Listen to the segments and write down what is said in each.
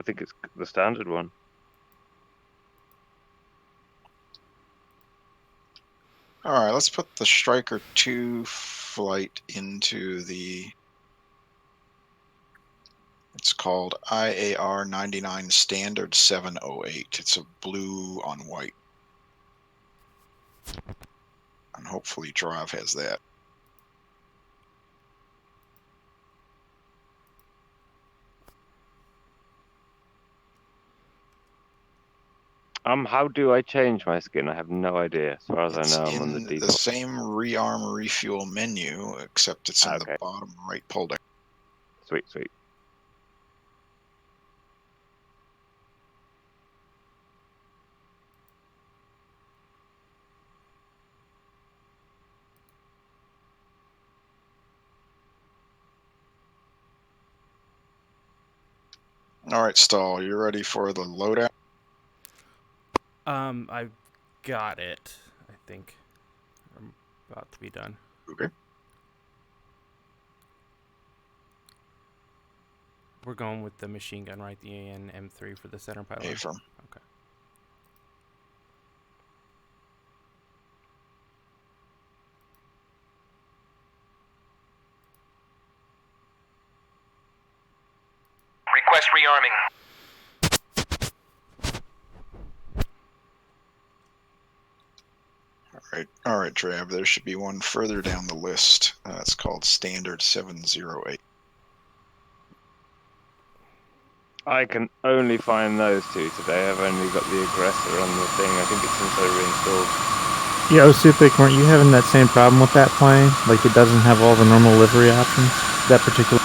I think it's the standard one. All right, let's put the Striker 2 flight into the. It's called IAR 99 Standard 708. It's a blue on white. And hopefully Drive has that. How do I change my skin? I have no idea. As far as It's I know, I'm on the in the default. same rearm refuel menu, except it's in Okay. the bottom right pull down. Sweet, sweet. All right, Stall, you ready for the loadout? I've got it. I think I'm about to be done. Okay. We're going with the machine gun, right? The AN M3 for the center pylon. Affirm. Okay. Request rearming. All right, Trav. There should be one further down the list. It's called Standard 708. I can only find those two today. I've only got the aggressor on the thing. I think it's since I reinstalled. Yeah, Osupic, weren't you having that same problem with that plane? Like it doesn't have all the normal livery options? That particular.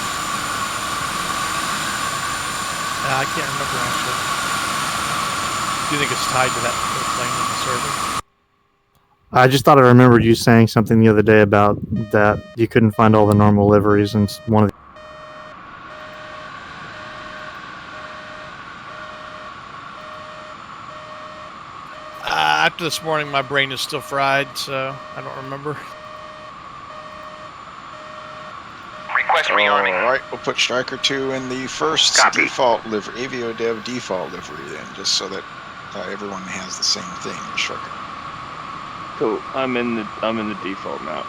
I can't remember actually. Do you think it's tied to that plane in the server? I just thought I remembered you saying something the other day about that you couldn't find all the normal liveries in one of the. After this morning, my brain is still fried, so I don't remember. Request rearming. All right, we'll put Striker 2 in the first Copy. default livery, Avio Dev default livery then, just so that everyone has the same thing. Striker. Cool. I'm in the default now.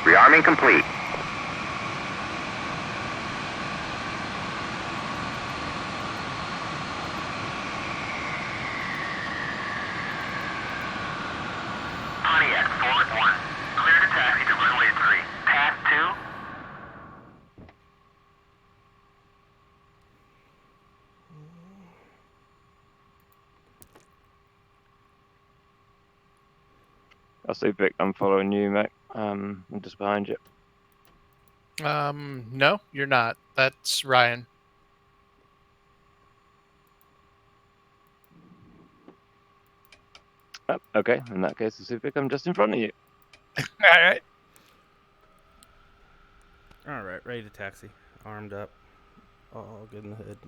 Rearming complete. Pontiac, forward 1. Clear to taxi to runway 3. Path 2. I'll say Vic, I'm following you, mate. I'm just behind you. No, you're not. That's Ryan. Oh, okay, in that case, I'll Vic, I'm just in front of you. All right. All right, ready to taxi. Armed up. All good in the hood.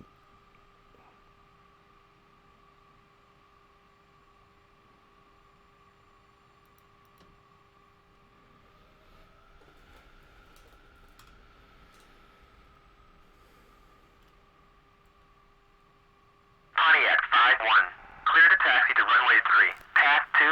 Pontiac, 5-1. Clear to taxi to runway 3. Path 2.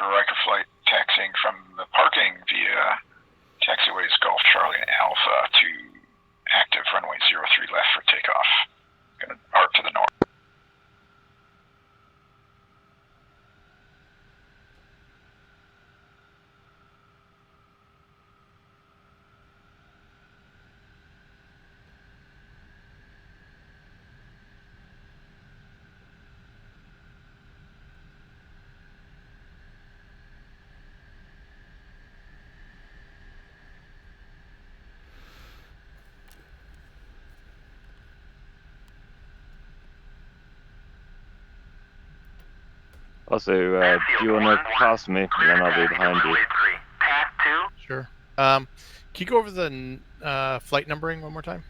Striker Flight taxiing from the parking via taxiways Golf Charlie and Alpha to active runway 03 left for takeoff. Gonna arc to the north. Also, do you want to pass me, and then I'll be behind you. Path 2. Sure. Can you go over the flight numbering one more time?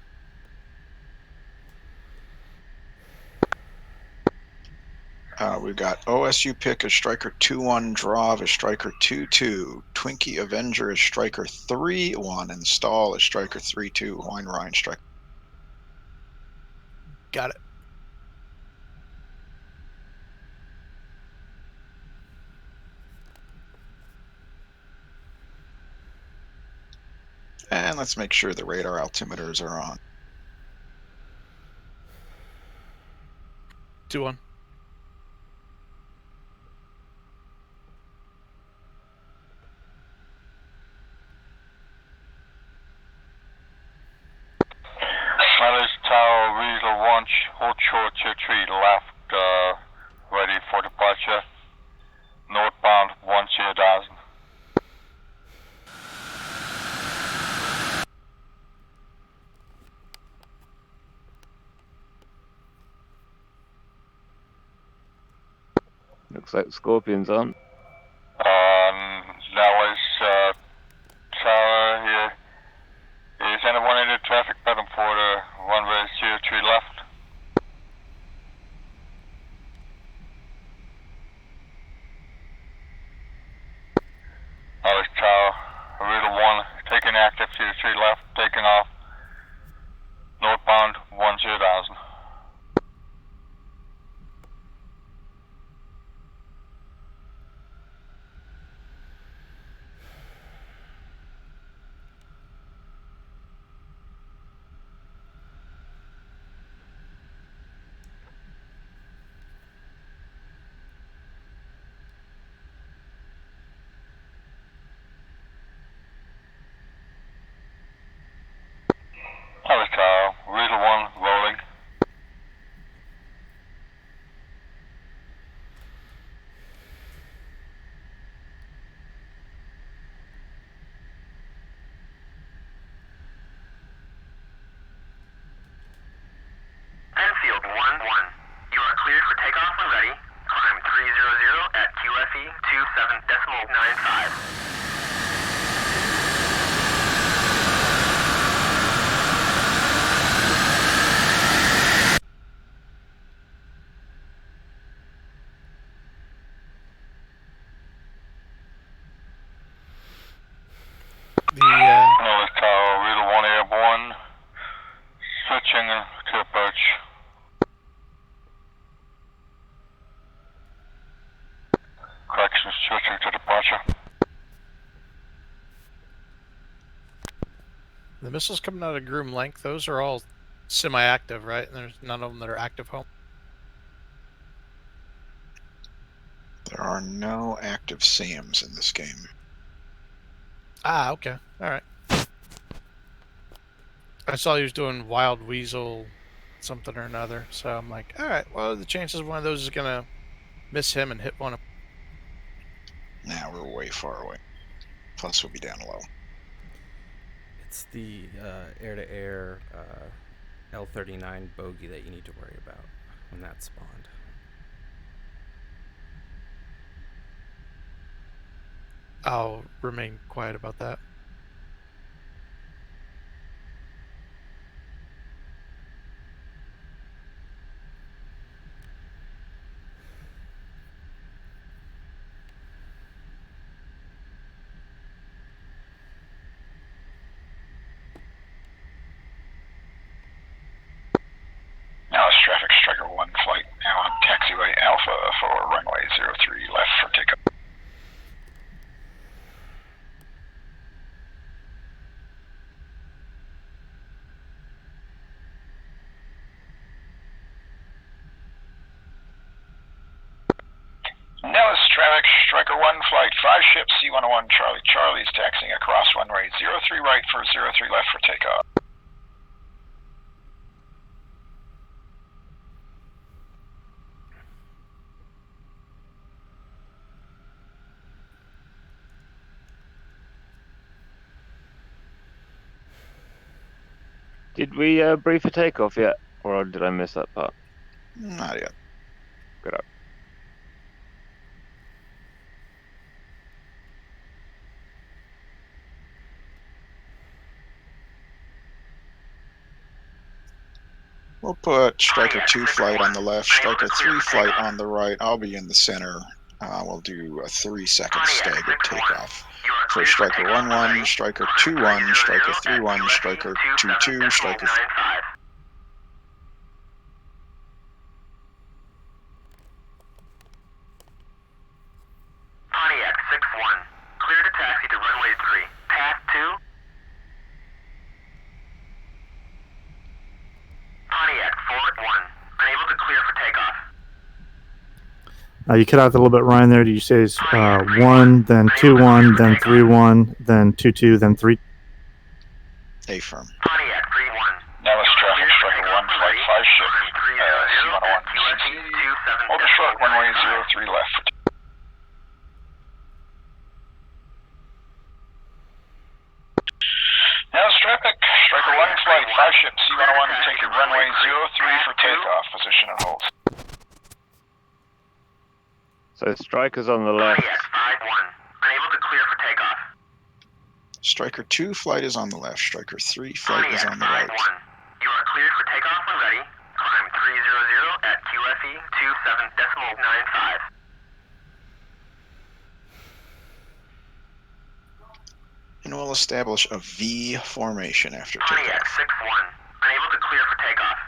We've got OSU Pick as Striker 2-1, Drav as Striker 2-2, Twinkie Avenger as Striker 3-1, and Stall as Striker 3-2, Hawaiian Ryan Striker. Got it. And let's make sure the radar altimeters are on. 2-1. Smiley's Tower, Weasel Launch, hold short to tree left, ready for departure. Northbound 10,000. Looks like the Scorpion's on. Now is Tower here. Is anyone in the traffic pattern for the runway 03 left? Alex Tower, Riddle 1, taking active 03 left, taking off. Northbound 10,000. Alex Tower, Riddle 1, rolling. Enfield 1-1. You are cleared for takeoff when ready. Climb 300 at QFE 27.95. The Alex Tower, Riddle 1 airborne. Switching to approach. Correction, switching to departure. the missiles coming out of Groom Length, those are all semi-active, right? And there's none of them that are active home. There are no active SAMs in this game. Ah, okay. Alright. I saw he was doing Wild Weasel something or another, so I'm like, alright, well, the chances one of those is gonna miss him and hit one of Now we're way far away. Plus we'll be down low. It's the air-to-air L-39 bogey that you need to worry about when that's spawned. I'll remain quiet about that. Now it's traffic striker 1 flight now on taxiway Alpha for runway 03 left for takeoff. ship C101 Charlie Charlie is taxiing across runway 03 right for 03 left for takeoff. Did we brief for takeoff yet, or did I miss that part? Not yet. Good up. We'll put Striker 2 flight on the left, Striker 3 flight on the right. I'll be in the center. We'll do a 3-second staggered takeoff. For Striker 1-1, Striker 2-1, Striker 3-1, Striker 2-2, Striker... Pontiac 6-1, clear to taxi to runway 3. Path 2. Pontiac 4-1, unable to clear for takeoff. You cut out a little bit, Ryan. There, did you say it's 1, then 2-1, then 3-1, then 2-2, then 3? A-firm. Pontiac 3-1. Now let's traffic Striker 1, flight 5 ship, C101 CC. Hold a short runway 03 left. Now let's traffic Striker 1 flight 5 ship C101 taking runway 03 for takeoff. Position and hold. So Striker's on the left. Pontiac 5-1, unable to clear for takeoff. Striker 2 flight is on the left. Striker 3 flight is on the right. 5-1. You are cleared for takeoff when ready. Climb 300 at QFE 27.95. And we'll establish a V formation after Pontiac takeoff. 6-1, unable to clear for takeoff.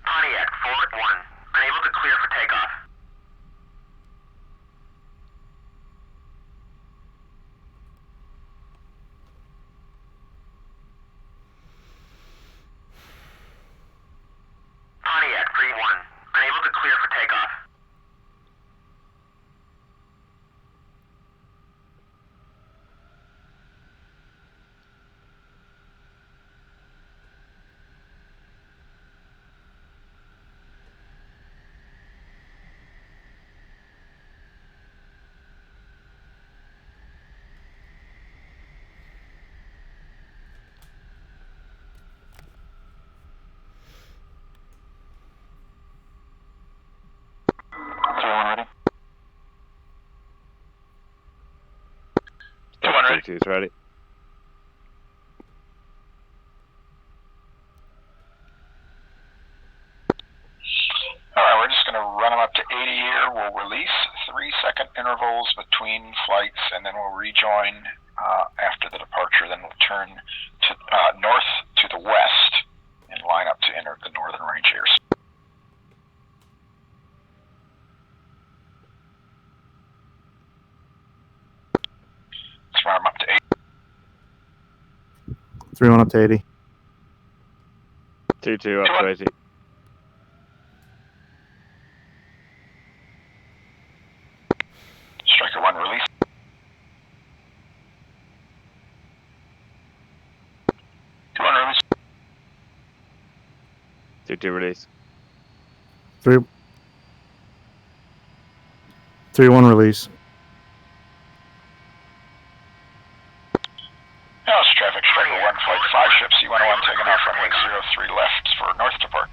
Pontiac 4-1, unable to clear for takeoff. Pontiac 3-1, unable to clear for takeoff. He's ready. Alright, we're just going to run them up to 80 here. We'll release 3-second intervals between flights, and then we'll rejoin after the departure. Then we'll turn to north to the west and line up to enter the northern range airs. Let's run them up to 80. 3-1 up to 80. 2-2 up to 80. Striker 1 release. 2-1 release. 2-2 release. 3-1 release. Now it's traffic Striker 1 flight 5 ship C101 taking off runway 03 left for north depart.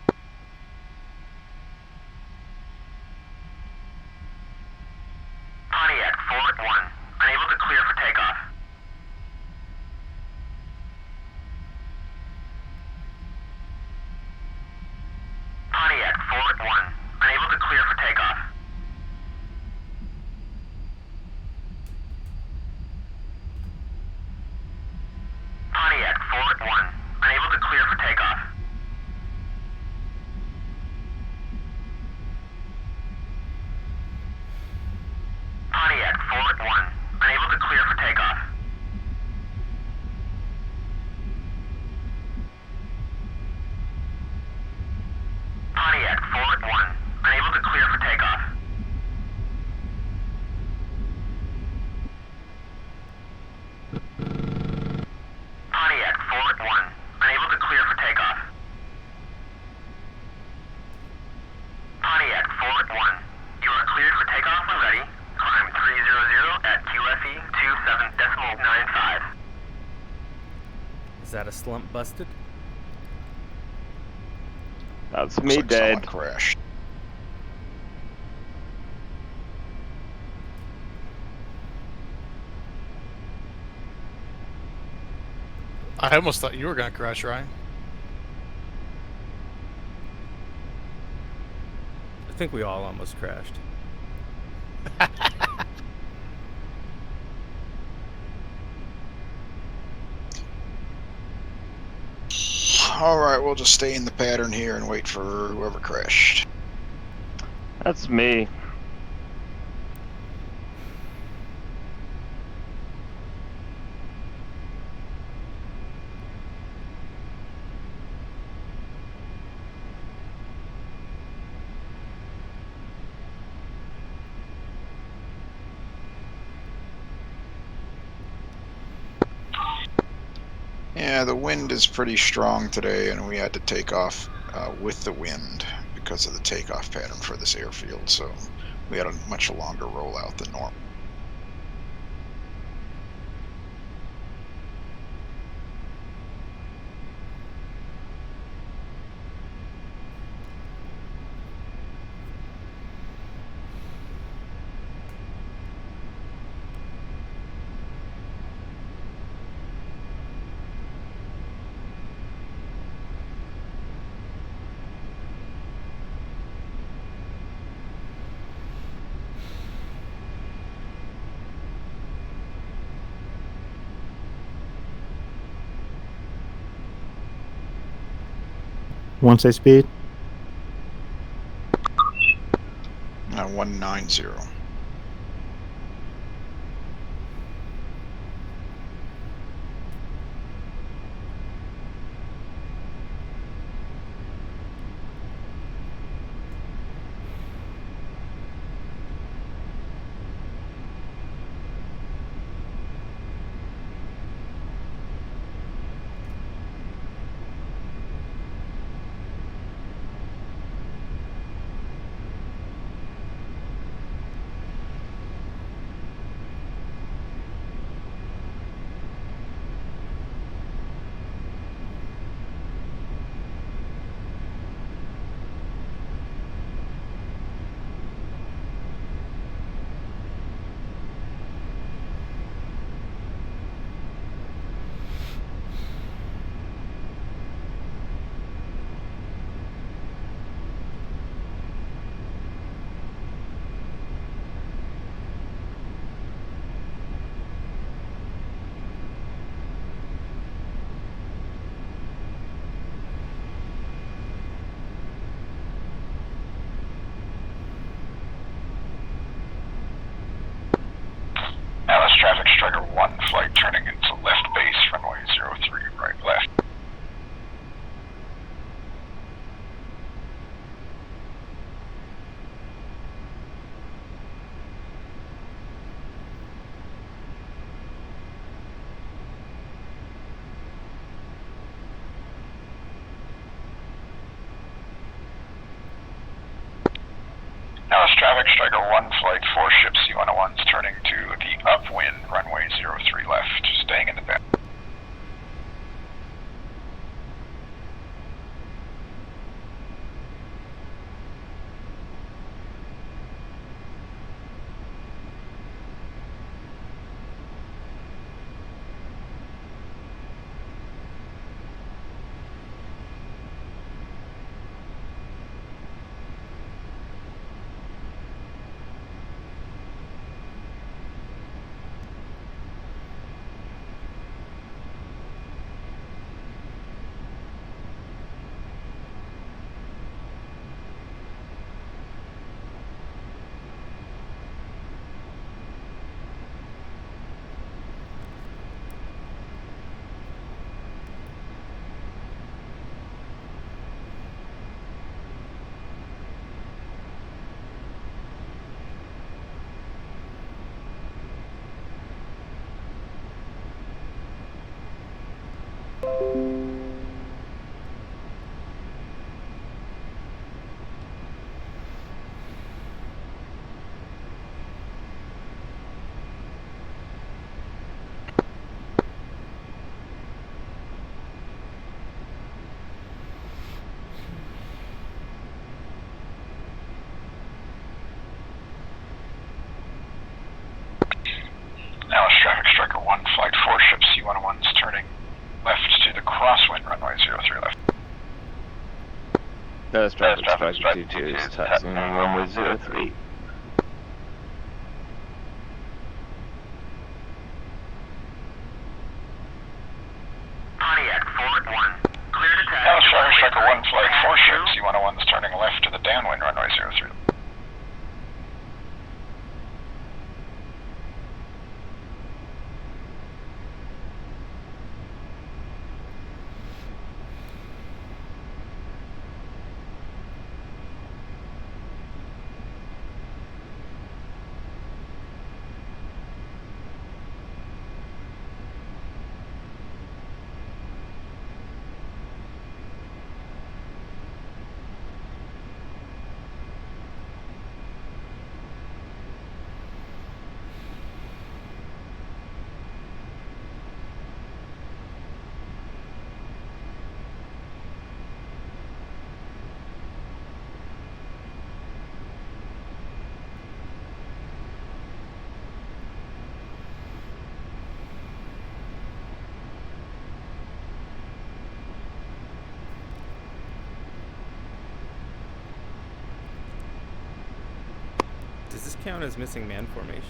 Pontiac 4-1, unable to clear for takeoff. Pontiac 4-1, unable to clear for takeoff. Pontiac 4-1, unable to clear for takeoff. Pontiac 4-1, unable to clear for takeoff. Pontiac 4-1, unable clear for takeoff. Pontiac, forward 1. Unable to clear for takeoff. Pontiac, forward 1. You are cleared for takeoff when ready. Climb 300 at QFE 27.95. Is that a slump busted? That's Looks me like someone dead. crashed. I almost thought you were going to crash, Ryan. I think we all almost crashed. All right, we'll just stay in the pattern here and wait for whoever crashed. That's me. Yeah, the wind is pretty strong today, and we had to take off with the wind because of the takeoff pattern for this airfield, so we had a much longer rollout than normal. Once say speed. 190. Alice traffic striker 1, flight turning into left base, runway 03, right left. Alice traffic striker 1, flight 4 ships C-101s turning to the upwind, runway 03 left, staying in the bend. First traffic striker 22 is taxiing on runway 03. Pontiac 4-1. Clear to taxi. Dallas Traffic Striker 1 flight 4 ships, C-101 is turning left to the downwind runway 03. Does this count as missing man formation?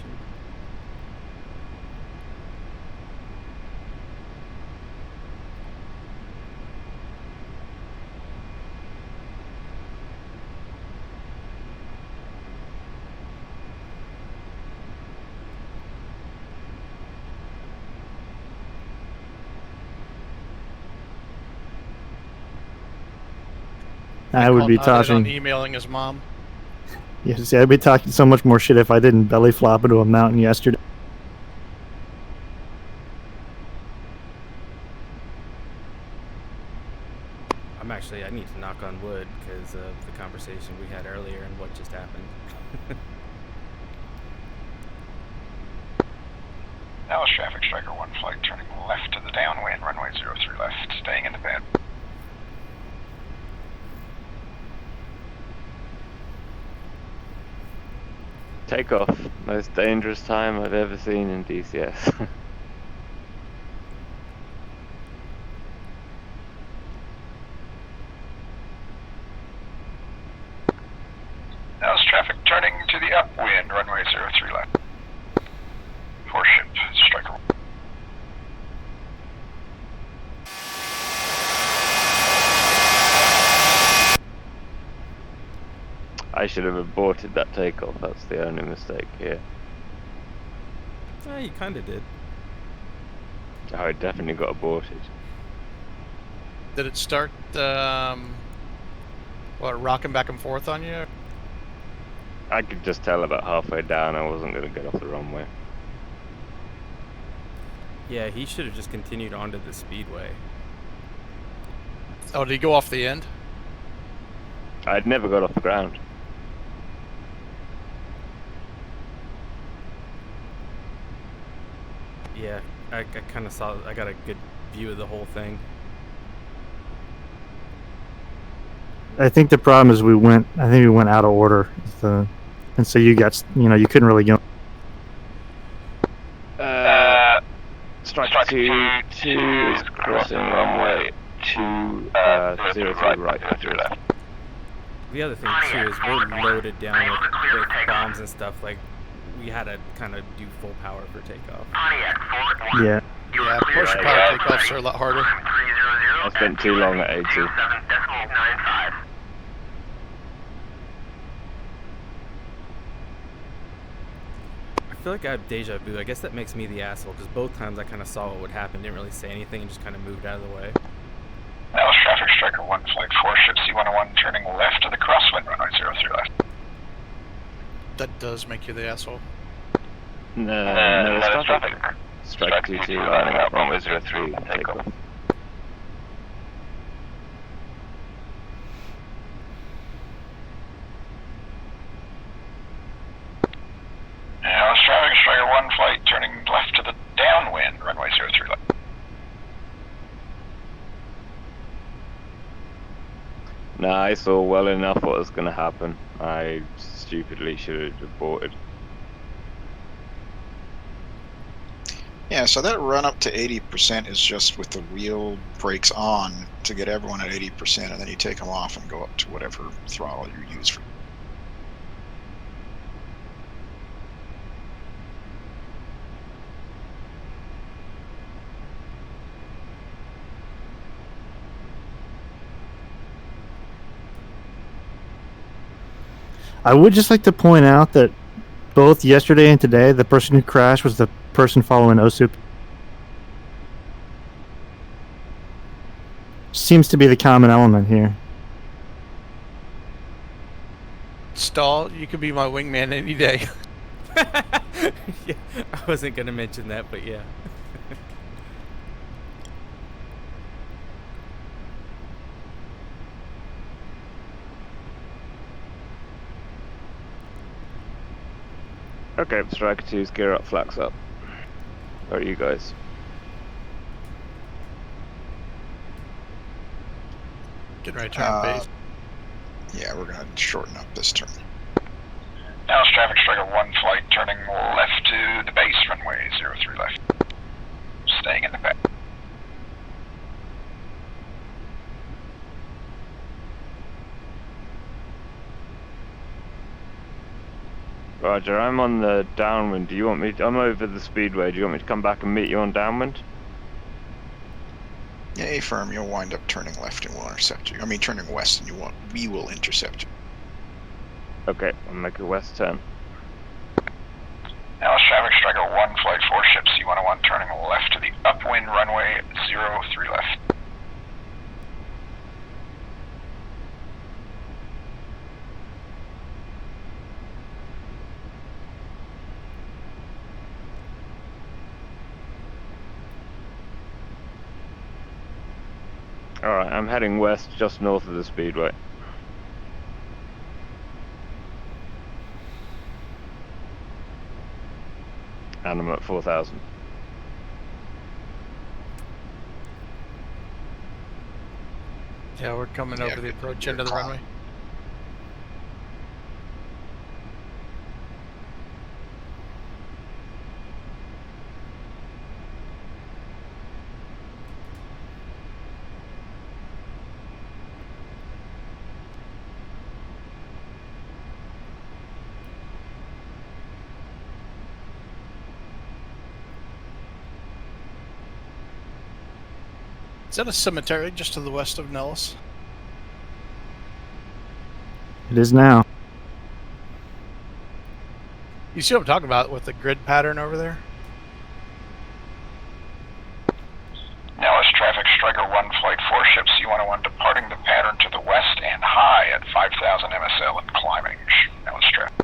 I would be On talking. emailing his mom. Yeah, see, I'd be talking so much more shit if I didn't belly flop into a mountain yesterday. I need to knock on wood because of the conversation we had earlier and what just happened. Dallas Traffic Striker 1 flight turning left to the downwind runway 03 left, staying in the bed. Takeoff. Most dangerous time I've ever seen in DCS. Dallas Traffic turning to the upwind runway 03 left. 4 ship, Striker 1. I should have aborted that takeoff. That's the only mistake here. You kind of did. Oh, it definitely got aborted. Did it start rocking back and forth on you? I could just tell about halfway down I wasn't going to get off the runway. Yeah, he should have just continued onto the speedway. Oh, did he go off the end? I'd never got off the ground. Yeah, I kind of saw. I got a good view of the whole thing. I think the problem is we went out of order. And so you got, you couldn't really go. Striker 2 is crossing runway 03 right after left. The other thing too is we're loaded down with bombs and stuff. Like we had to kind of do full power for takeoff. Pontiac 4-1. Yeah. Yeah, push power takeoffs are a lot harder. I spent too long at A2. 27.95. I feel like I have deja vu. I guess that makes me the asshole because both times I kind of saw what would happen, didn't really say anything, and just kind of moved out of the way. Dallas Traffic Striker 1 flight 4 ship, C-101 turning left to the crosswind runway 03 left. That does make you the asshole. No, it's traffic. Striker 2 lining up runway 03 takeoff. Dallas Traffic Striker 1 flight turning left to the downwind runway 03 left. Nah, I saw well enough what was going to happen. I stupidly should have aborted. Yeah, so that run up to 80% is just with the wheel brakes on to get everyone at 80%, and then you take them off and go up to whatever throttle you use for. I would just like to point out that both yesterday and today, the person who crashed was the person following Osup. Seems to be the common element here. Stall, you could be my wingman any day. Yeah, I wasn't gonna mention that, but yeah. Okay, Striker 2's gear up, flax up. Where are you guys? Getting ready to turn base. Yeah, we're going to shorten up this turn. Now it's traffic striker 1 flight turning left to the base runway 03 left. Staying in the back. Roger, I'm on the downwind. Do you want me to, I'm over the speedway. Do you want me to come back and meet you on downwind? Yeah, A-firm, you'll wind up turning left and we'll intercept you. I mean, turning west and we will intercept you. Okay, I'll make a west turn. Now it's traffic striker 1 flight 4 ships C101 turning left to the upwind runway 03 left. Alright, I'm heading west just north of the speedway. And I'm at 4,000. Yeah, we're coming over the approach end of the runway. Is that a cemetery just to the west of Nellis? It is now. You see what I'm talking about with the grid pattern over there? Now it's traffic striker 1 flight 4 ships C101 departing the pattern to the west and high at 5,000 MSL and climbing. Now it's traffic.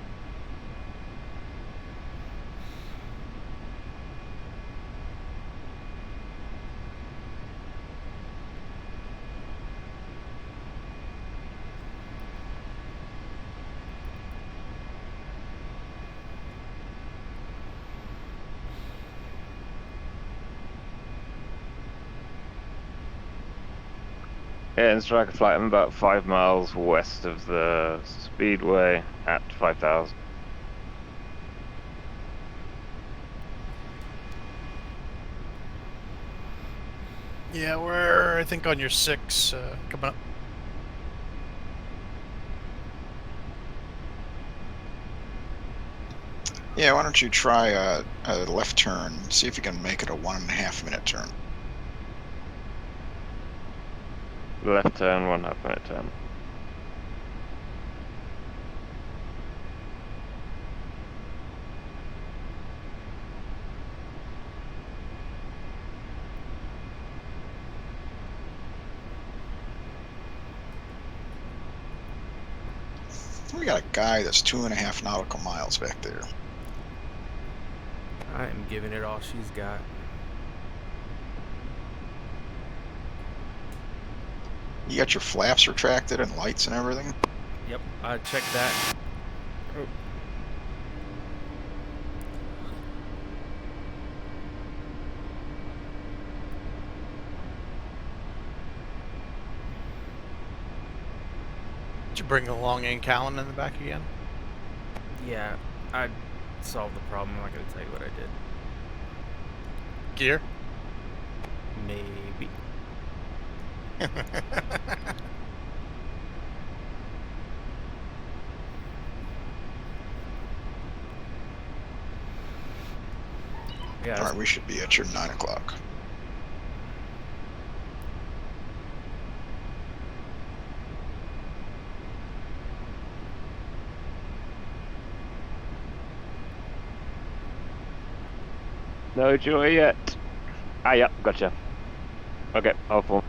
Yeah, in Striker flight, I'm about 5 miles west of the speedway at 5,000. Yeah, we're, I think, on your 6 coming up. Yeah, why don't you try a left turn, see if you can make it a 1.5 minute turn. Left turn, 1.5 minute turn. We got a guy that's 2.5 nautical miles back there. I am giving it all she's got. You got your flaps retracted and lights and everything? Yep, I checked that. Oh. Did you bring the long end Callan in the back again? Yeah, I solved the problem. I'm not going to tell you what I did. Gear. Maybe. Yeah. All right, we should be at your 9 o'clock. No joy yet. Ah, yep, gotcha. Okay, I'll form.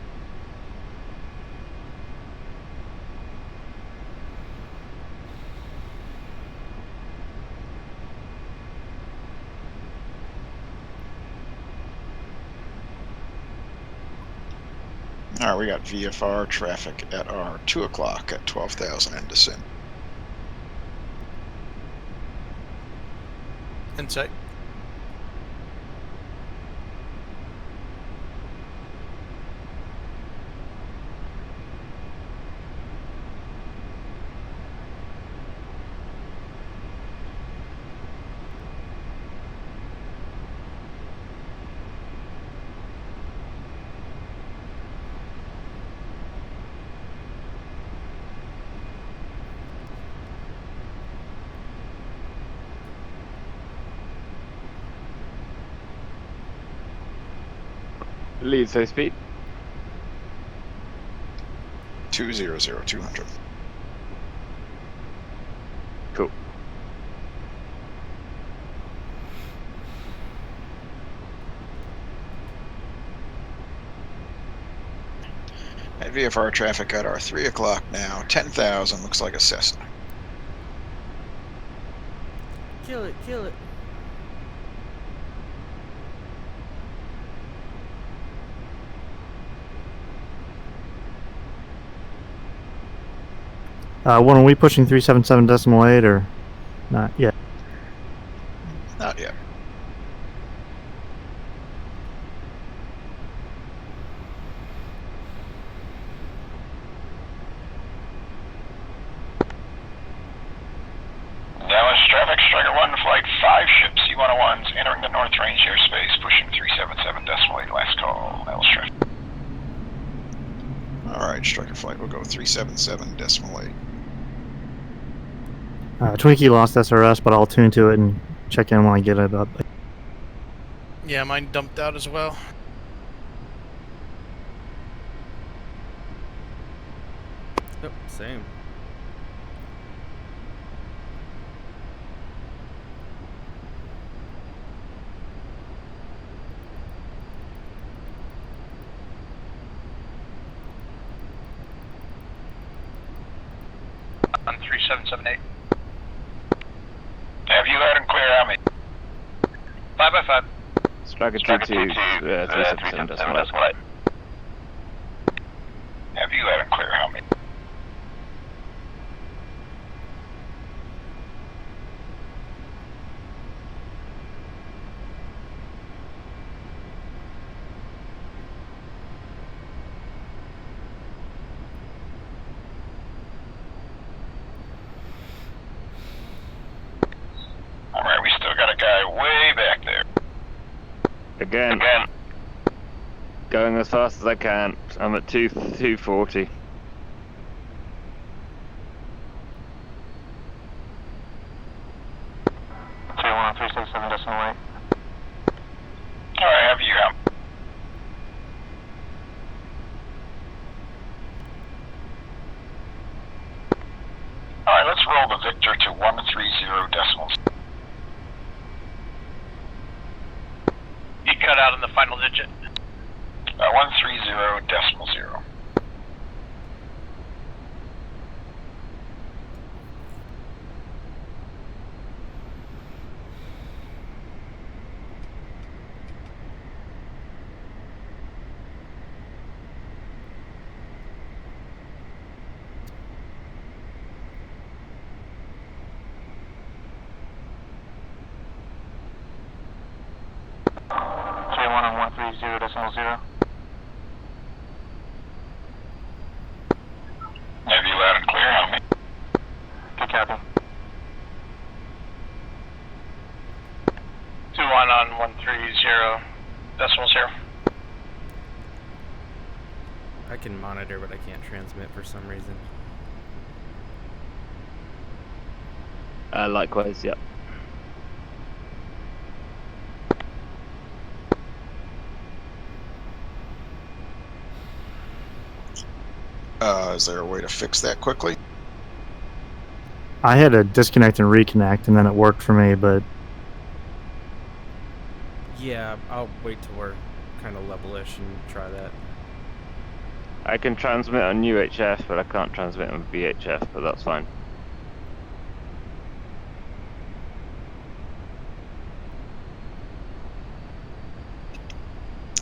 All right, we got VFR traffic at our 2 o'clock at 12,000 in descent. Insight. Lead so speed. 200. Cool. At VFR traffic at our 3 o'clock now, 10,000, looks like a Cessna. Kill it, kill it. When are we pushing 377.8 or not yet? Not yet. Dallas traffic, Striker 1, flight 5 ships, C-101s entering the North Range airspace, pushing 377.8, last call. Dallas traffic. All right, Striker flight, we'll go 377.8. Twinkie lost SRS, but I'll tune to it and check in when I get it up. Yeah, mine dumped out as well. Yep, same. On 3778. Have you loud and clear on me? 5x5. Striker 2-2, 377.8. Have you loud and clear on me? Alright, we still got a guy way back there. Again. Going as fast as I can. I'm at 240. Alright, have you out? Alright, let's roll the Victor to 130 decimals. You cut out in the final digit. 130.0. .0. Have you loud and clear on me? Good copy. 2-1 on 130 can monitor, but I can't transmit for some reason. Likewise, yeah. Is there a way to fix that quickly? I had to disconnect and reconnect, and then it worked for me, but Yeah, I'll wait till we're kind of level-ish and try that. I can transmit on UHF, but I can't transmit on VHF, but that's fine.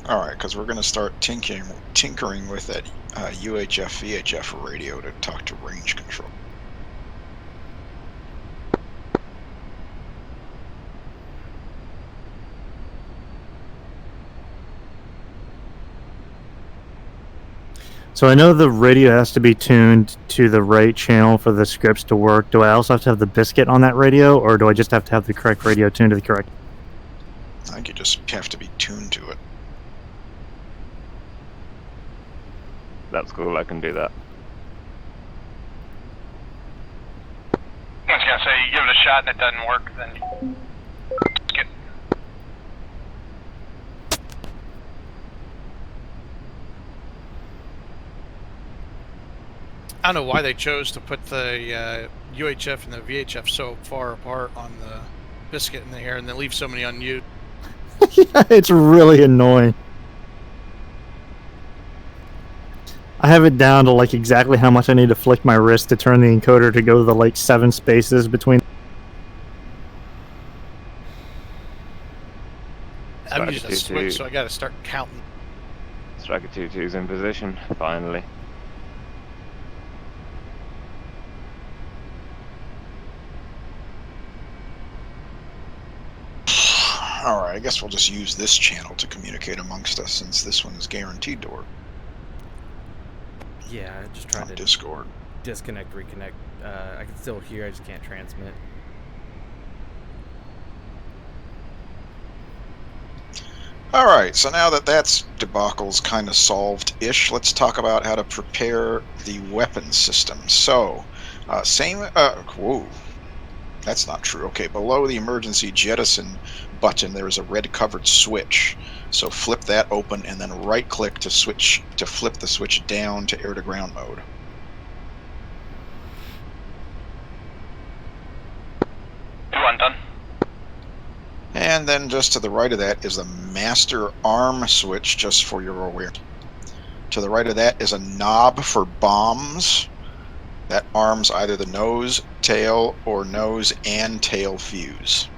All right, because we're going to start tinkering with that UHF VHF radio to talk to range control. so I know the radio has to be tuned to the right channel for the scripts to work. Do I also have to have the biscuit on that radio, or do I just have to have the correct radio tuned to the correct? I think you just have to be tuned to it. That's cool, I can do that. I was gonna say, you give it a shot and it doesn't work, then skip. I don't know why they chose to put the UHF and the VHF so far apart on the biscuit in the air and then leave so many unused. Yeah, it's really annoying. I have it down to like exactly how much I need to flick my wrist to turn the encoder to go to the like 7 spaces between. I'm Striker using a 2-2. switch, so I got to start counting. Striker 2-2's in position, finally. All right, I guess we'll just use this channel to communicate amongst us since this one is guaranteed to work Yeah, I just tried on to Discord. disconnect, reconnect. I can still hear, I just can't transmit. All right, so now that that's debacle's kind of solved-ish, let's talk about how to prepare the weapon system. So, whoa, that's not true. Okay, below the emergency jettison button, there is a red covered switch. So flip that open and then right-click to flip the switch down to air-to-ground mode. Done. And then just to the right of that is the master arm switch, just for your awareness. To the right of that is a knob for bombs that arms either the nose, tail, or nose and tail fuse.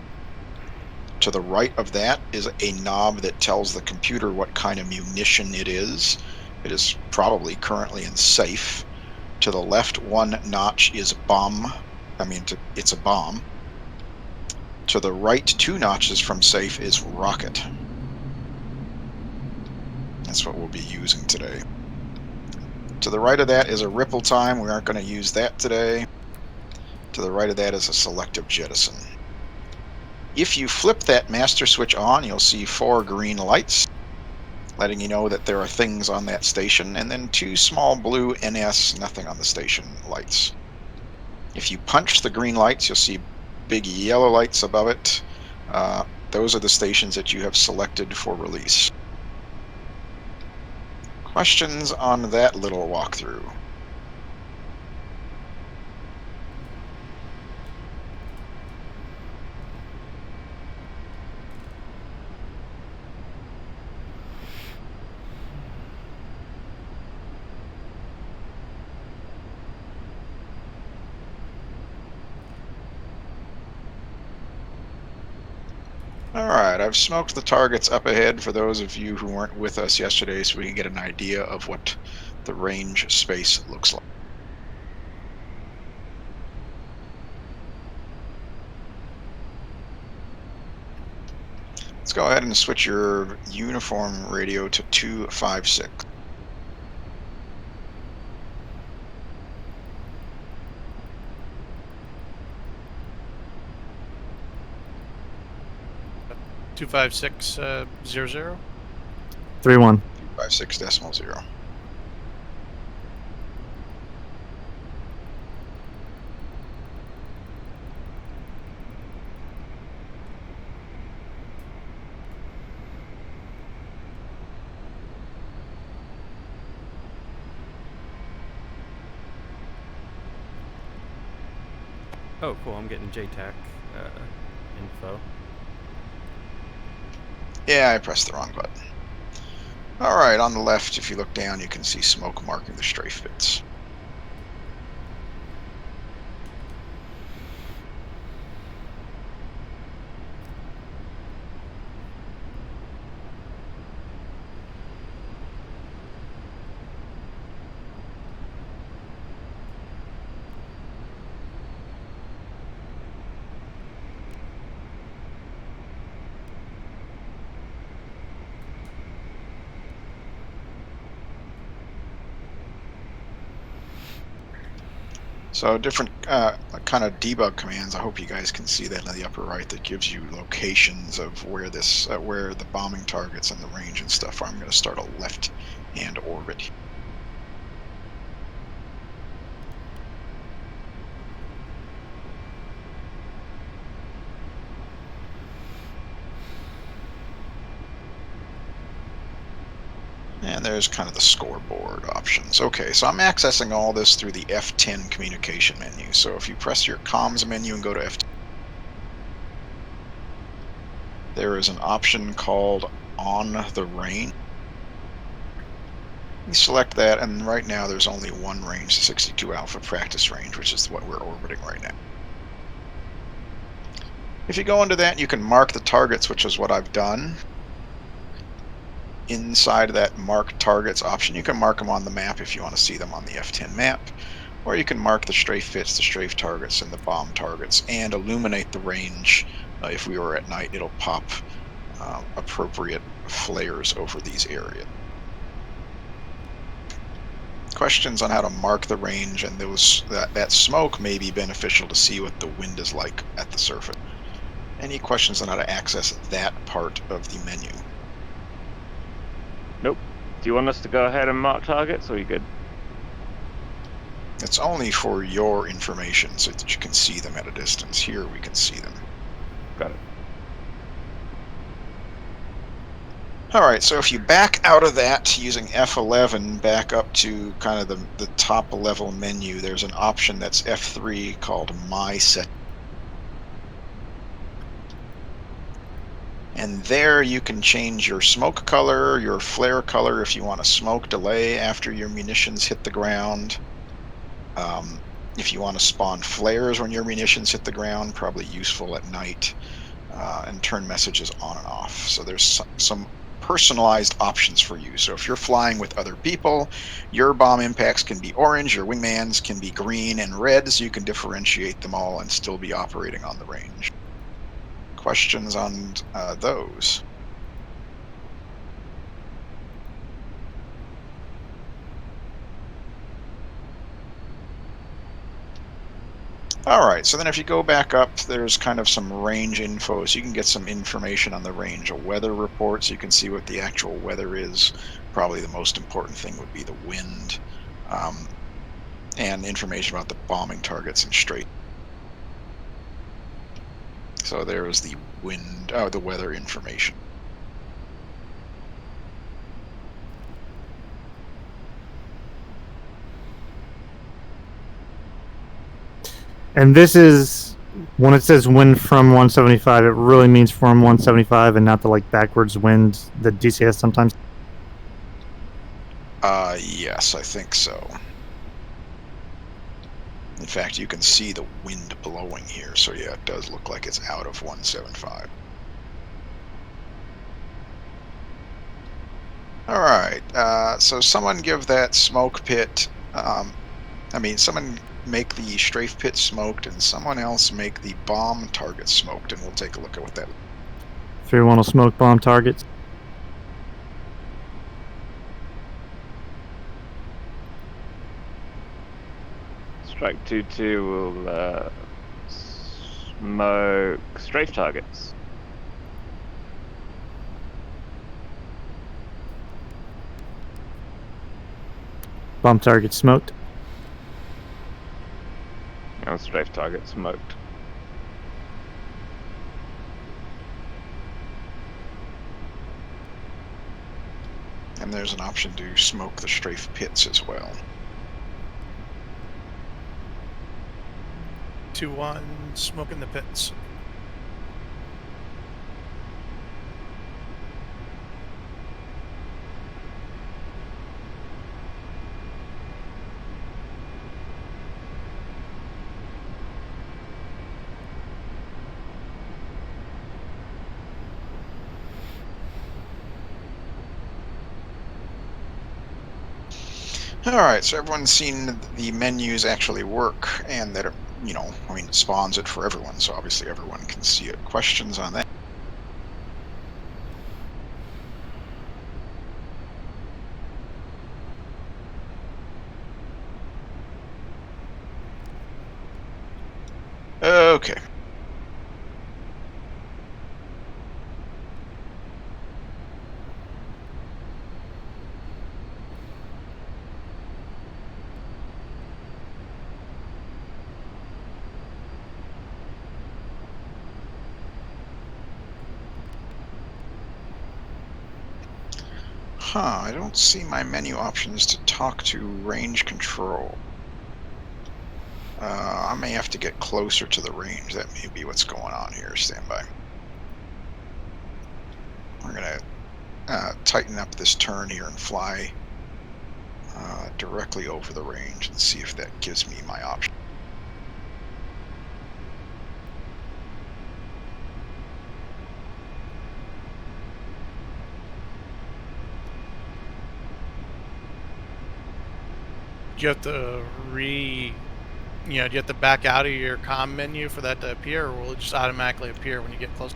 To the right of that is a knob that tells the computer what kind of munition it is. It is probably currently in safe. To the left, one notch is bomb. It's a bomb. To the right, 2 notches from safe is rocket. That's what we'll be using today. To the right of that is a ripple time. We aren't going to use that today. To the right of that is a selective jettison. If you flip that master switch on, you'll see 4 green lights, letting you know that there are things on that station, and then 2 small blue NS, nothing on the station lights. If you punch the green lights, you'll see big yellow lights above it. Those are the stations that you have selected for release. Questions on that little walkthrough? Alright, I've smoked the targets up ahead for those of you who weren't with us yesterday so we can get an idea of what the range space looks like. Let's go ahead and switch your uniform radio to 256. 25600. 3-1. 256.0. Oh, cool. I'm getting JTAC info. Yeah, I pressed the wrong button. All right, on the left, if you look down, you can see smoke marking the strafe pits. So different kind of debug commands. I hope you guys can see that in the upper right. That gives you locations of where this, where the bombing targets and the range and stuff are. I'm going to start a left-hand orbit. And there's kind of the scoreboard options. Okay, so I'm accessing all this through the F10 communication menu. So if you press your comms menu and go to F10, there is an option called on the range. You select that, and right now there's only one range, the 62 Alpha practice range, which is what we're orbiting right now. If you go into that, you can mark the targets, which is what I've done. Inside of that mark targets option, you can mark them on the map if you want to see them on the F10 map, or you can mark the strafe pits, the strafe targets, and the bomb targets, and illuminate the range. If we were at night, it'll pop appropriate flares over these areas. Questions on how to mark the range and that smoke may be beneficial to see what the wind is like at the surface. Any questions on how to access that part of the menu? Nope. Do you want us to go ahead and mark targets, or are you good? It's only for your information so that you can see them at a distance. Here we can see them. Got it. Alright, so if you back out of that using F11, back up to kind of the top level menu, there's an option that's F3 called My Set. And there you can change your smoke color, your flare color if you want a smoke delay after your munitions hit the ground. If you want to spawn flares when your munitions hit the ground, probably useful at night, and turn messages on and off. So there's some personalized options for you. So if you're flying with other people, your bomb impacts can be orange, your wingmans can be green and red, so you can differentiate them all and still be operating on the range. Questions on those? Alright, so then if you go back up, there's kind of some range info, so you can get some information on the range. A weather report, so you can see what the actual weather is. Probably the most important thing would be the wind, and information about the bombing targets and strafe. So there's the wind, the weather information. And this is, when it says wind from 175, it really means from 175 and not the like backwards wind that DCS sometimes. Yes, I think so. In fact, you can see the wind blowing here, so yeah, it does look like it's out of 175. Alright, so someone give that smoke pit, someone make the strafe pit smoked, and someone else make the bomb target smoked, and we'll take a look at what that. If you want to smoke bomb targets. Strike 2-2 will smoke strafe targets. Bomb targets smoked. And strafe target smoked. And there's an option to smoke the strafe pits as well. 2-1, smoke in the pits. All right, so everyone's seen the menus actually work, and that, it spawns it for everyone, so obviously everyone can see it. Questions on that? Okay. I don't see my menu options to talk to range control. I may have to get closer to the range. That may be what's going on here. Stand by. We're going to tighten up this turn here and fly directly over the range and see if that gives me my option. Do you have to do you have to back out of your comm menu for that to appear, or will it just automatically appear when you get close?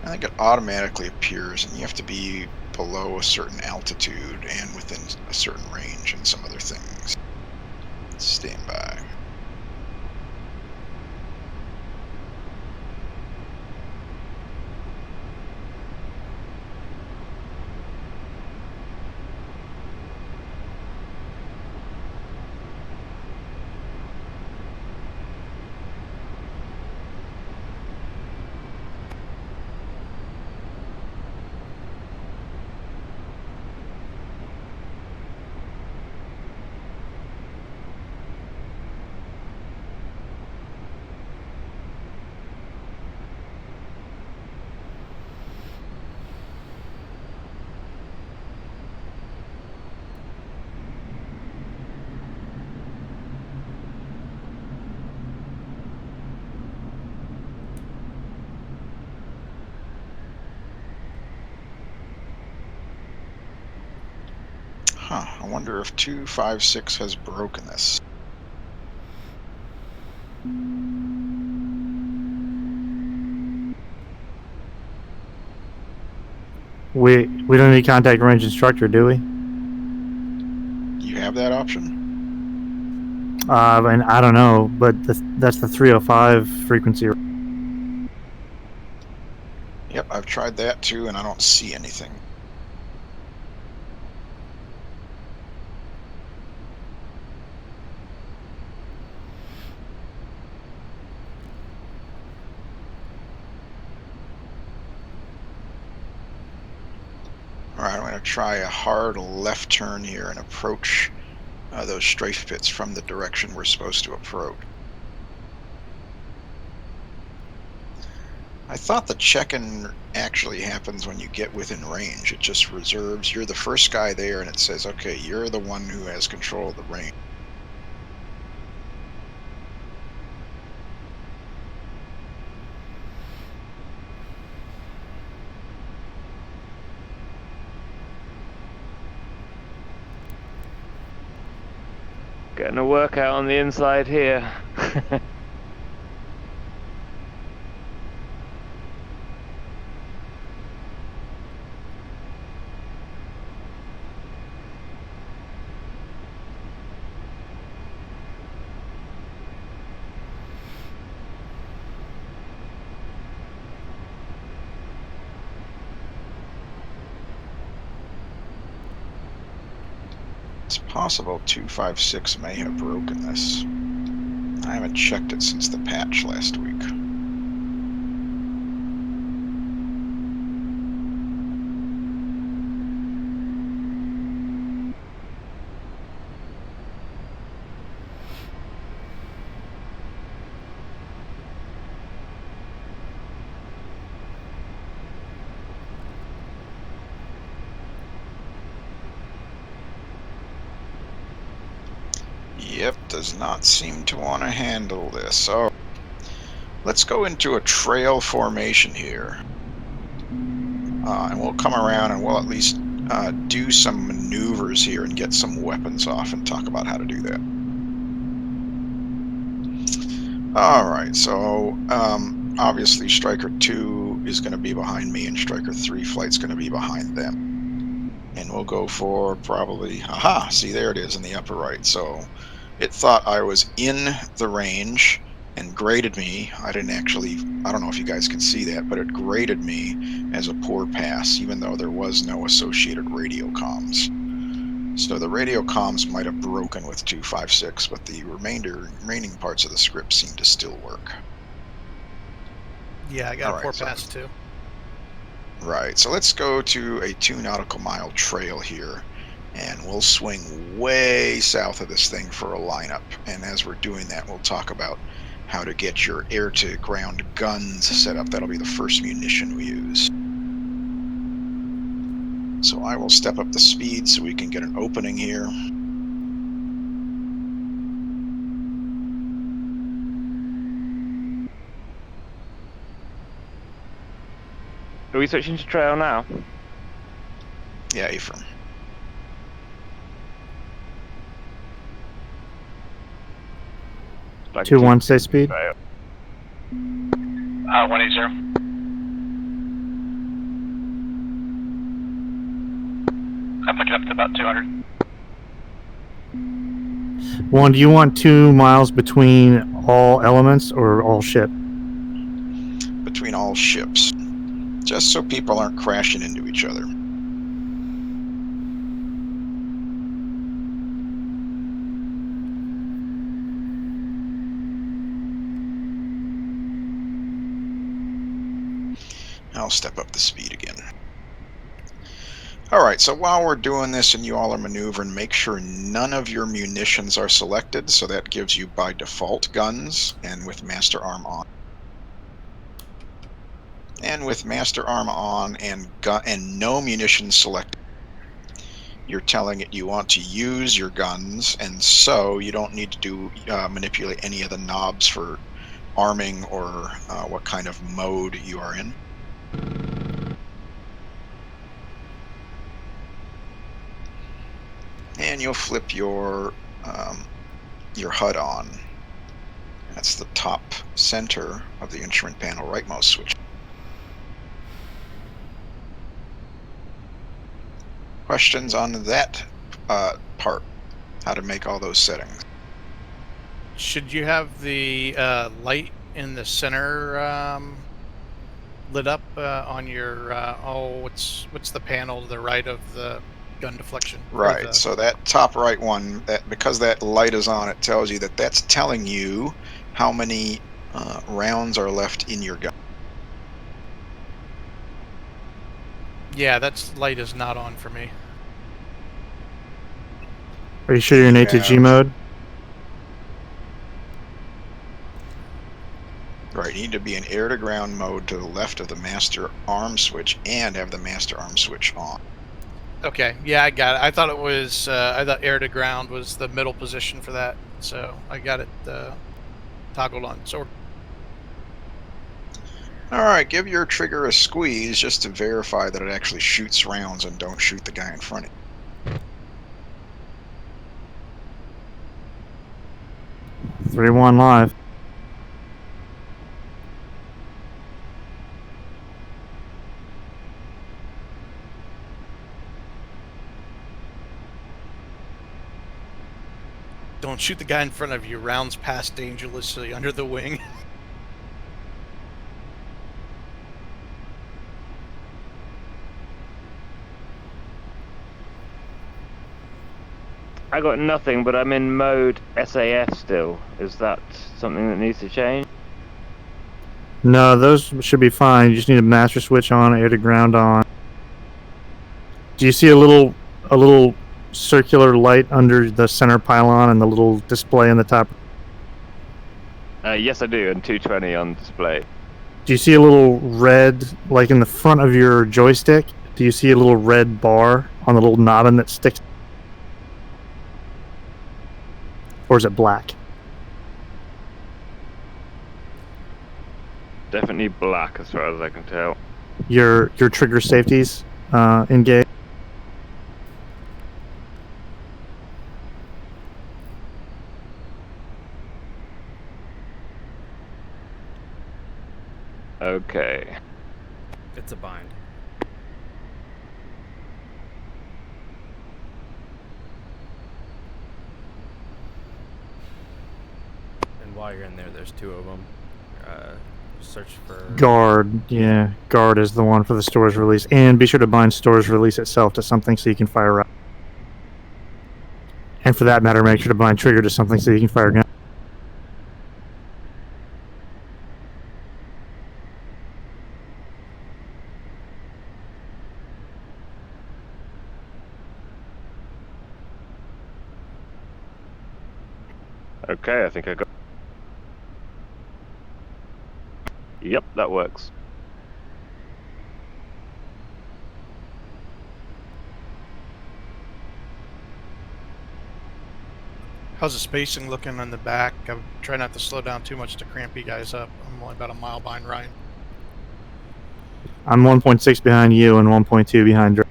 I think it automatically appears, and you have to be below a certain altitude and within a certain range and some other things. Stand by. I wonder if 256 has broken this. We don't need contact range instructor, do we? You have that option? And I don't know, but that's the 305 frequency. Yep, I've tried that too, and I don't see anything. Alright, I'm going to try a hard left turn here and approach those strafe pits from the direction we're supposed to approach. I thought the check-in actually happens when you get within range. It just reserves, you're the first guy there, and it says, okay, you're the one who has control of the range. Getting a workout on the inside here. It's possible 256 may have broken this. I haven't checked it since the patch last week. Yep, does not seem to want to handle this. So let's go into a trail formation here. And we'll come around and we'll at least do some maneuvers here and get some weapons off and talk about how to do that. Alright, so obviously Striker 2 is going to be behind me and Striker 3 flight's going to be behind them. And we'll go for probably, aha, see there it is in the upper right. So it thought I was in the range and graded me. I don't know if you guys can see that, but it graded me as a poor pass, even though there was no associated radio comms. So the radio comms might have broken with 256, but the remaining parts of the script seem to still work. Yeah, I got a poor pass too. Right, so let's go to a 2 nautical mile trail here, and we'll swing way south of this thing for a lineup. And as we're doing that, we'll talk about how to get your air-to-ground guns set up. That'll be the first munition we use. So I will step up the speed so we can get an opening here. Are we switching to trail now? Yeah, Ephraim. Like 2-1, say speed. trail. 180. I'm picking up to about 200. 1, do you want 2 miles between all elements or all ship? Between all ships. Just so people aren't crashing into each other. I'll step up the speed again. Alright, so while we're doing this and you all are maneuvering, make sure none of your munitions are selected, so that gives you by default guns, and with Master Arm on. And with Master Arm on and no munitions selected, you're telling it you want to use your guns, and so you don't need to manipulate any of the knobs for arming or what kind of mode you are in. And you'll flip your HUD on. That's the top center of the instrument panel rightmost switch. Questions on that part? How to make all those settings? Should you have the light in the center lit up on your what's the panel to the right of the gun deflection? Right, so that top right one, because that light is on, it tells you that's telling you how many rounds are left in your gun. Yeah, that light is not on for me. Are you sure you're in A2G mode? Right, you need to be in air-to-ground mode to the left of the master arm switch and have the master arm switch on. Okay, yeah, I got it. I thought it was, I thought air to ground was the middle position for that, so I got it toggled on. So, alright, give your trigger a squeeze just to verify that it actually shoots rounds and don't shoot the guy in front of you. 3-1 live. don't shoot the guy in front of you. Rounds pass dangerously under the wing. I got nothing, but I'm in mode SAF still. Is that something that needs to change? No, those should be fine. You just need a master switch on, air to ground on. Do you see a little circular light under the center pylon and the little display in the top? Yes, I do, and 220 on display. Do you see a little red, like in the front of your joystick? Do you see a little red bar on the little nobbin that sticks? Or is it black? Definitely black as far as I can tell. Your trigger safeties engaged. Okay. It's a bind. And while you're in there, there's two of them. Search for Guard, yeah. Guard is the one for the stores release. And be sure to bind stores release itself to something so you can fire up. And for that matter, make sure to bind trigger to something so you can fire gun. Okay, I think I got... Yep, that works. How's the spacing looking on the back? I try not to slow down too much to cramp you guys up. I'm only about a mile behind Ryan. I'm 1.6 behind you and 1.2 behind Drive.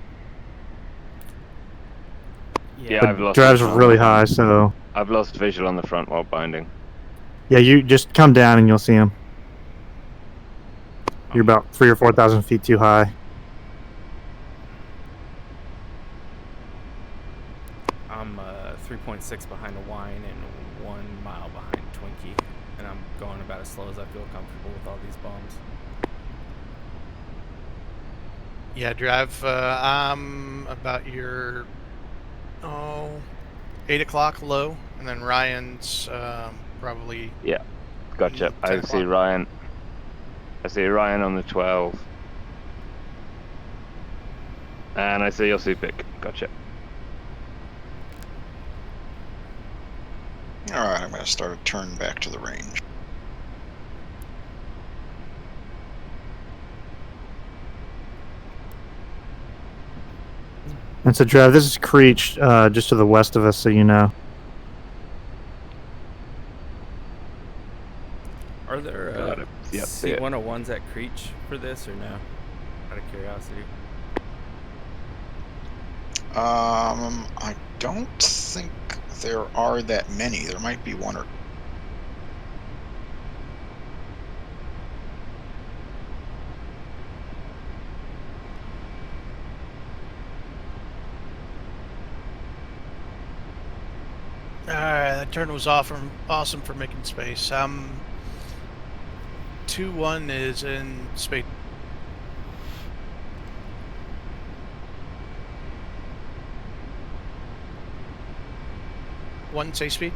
Yeah, I've lost Drive's visual. really high, so... I've lost visual on the front while binding. Yeah, you just come down and you'll see him. You're about 3,000 or 4,000 feet too high. I'm 3.6 behind Hawaiian and 1 mile behind Twinkie, and I'm going about as slow as I feel comfortable with all these bombs. Yeah, Drive. I'm about your 8 o'clock low, and then Ryan's probably. Yeah, gotcha. I 10 see o'clock. Ryan. I see Ryan on the 12. And I see your pick. Gotcha. Alright, I'm going to start a turn back to the range. And so, Drive, this is Creech, just to the west of us, so you know. Are there Got it. Yep, see it. C-101s at Creech for this, or no? Out of curiosity. I don't think there are that many. There might be one or... Alright, that turn was awesome for making space. 2-1 is in space. One, say speed.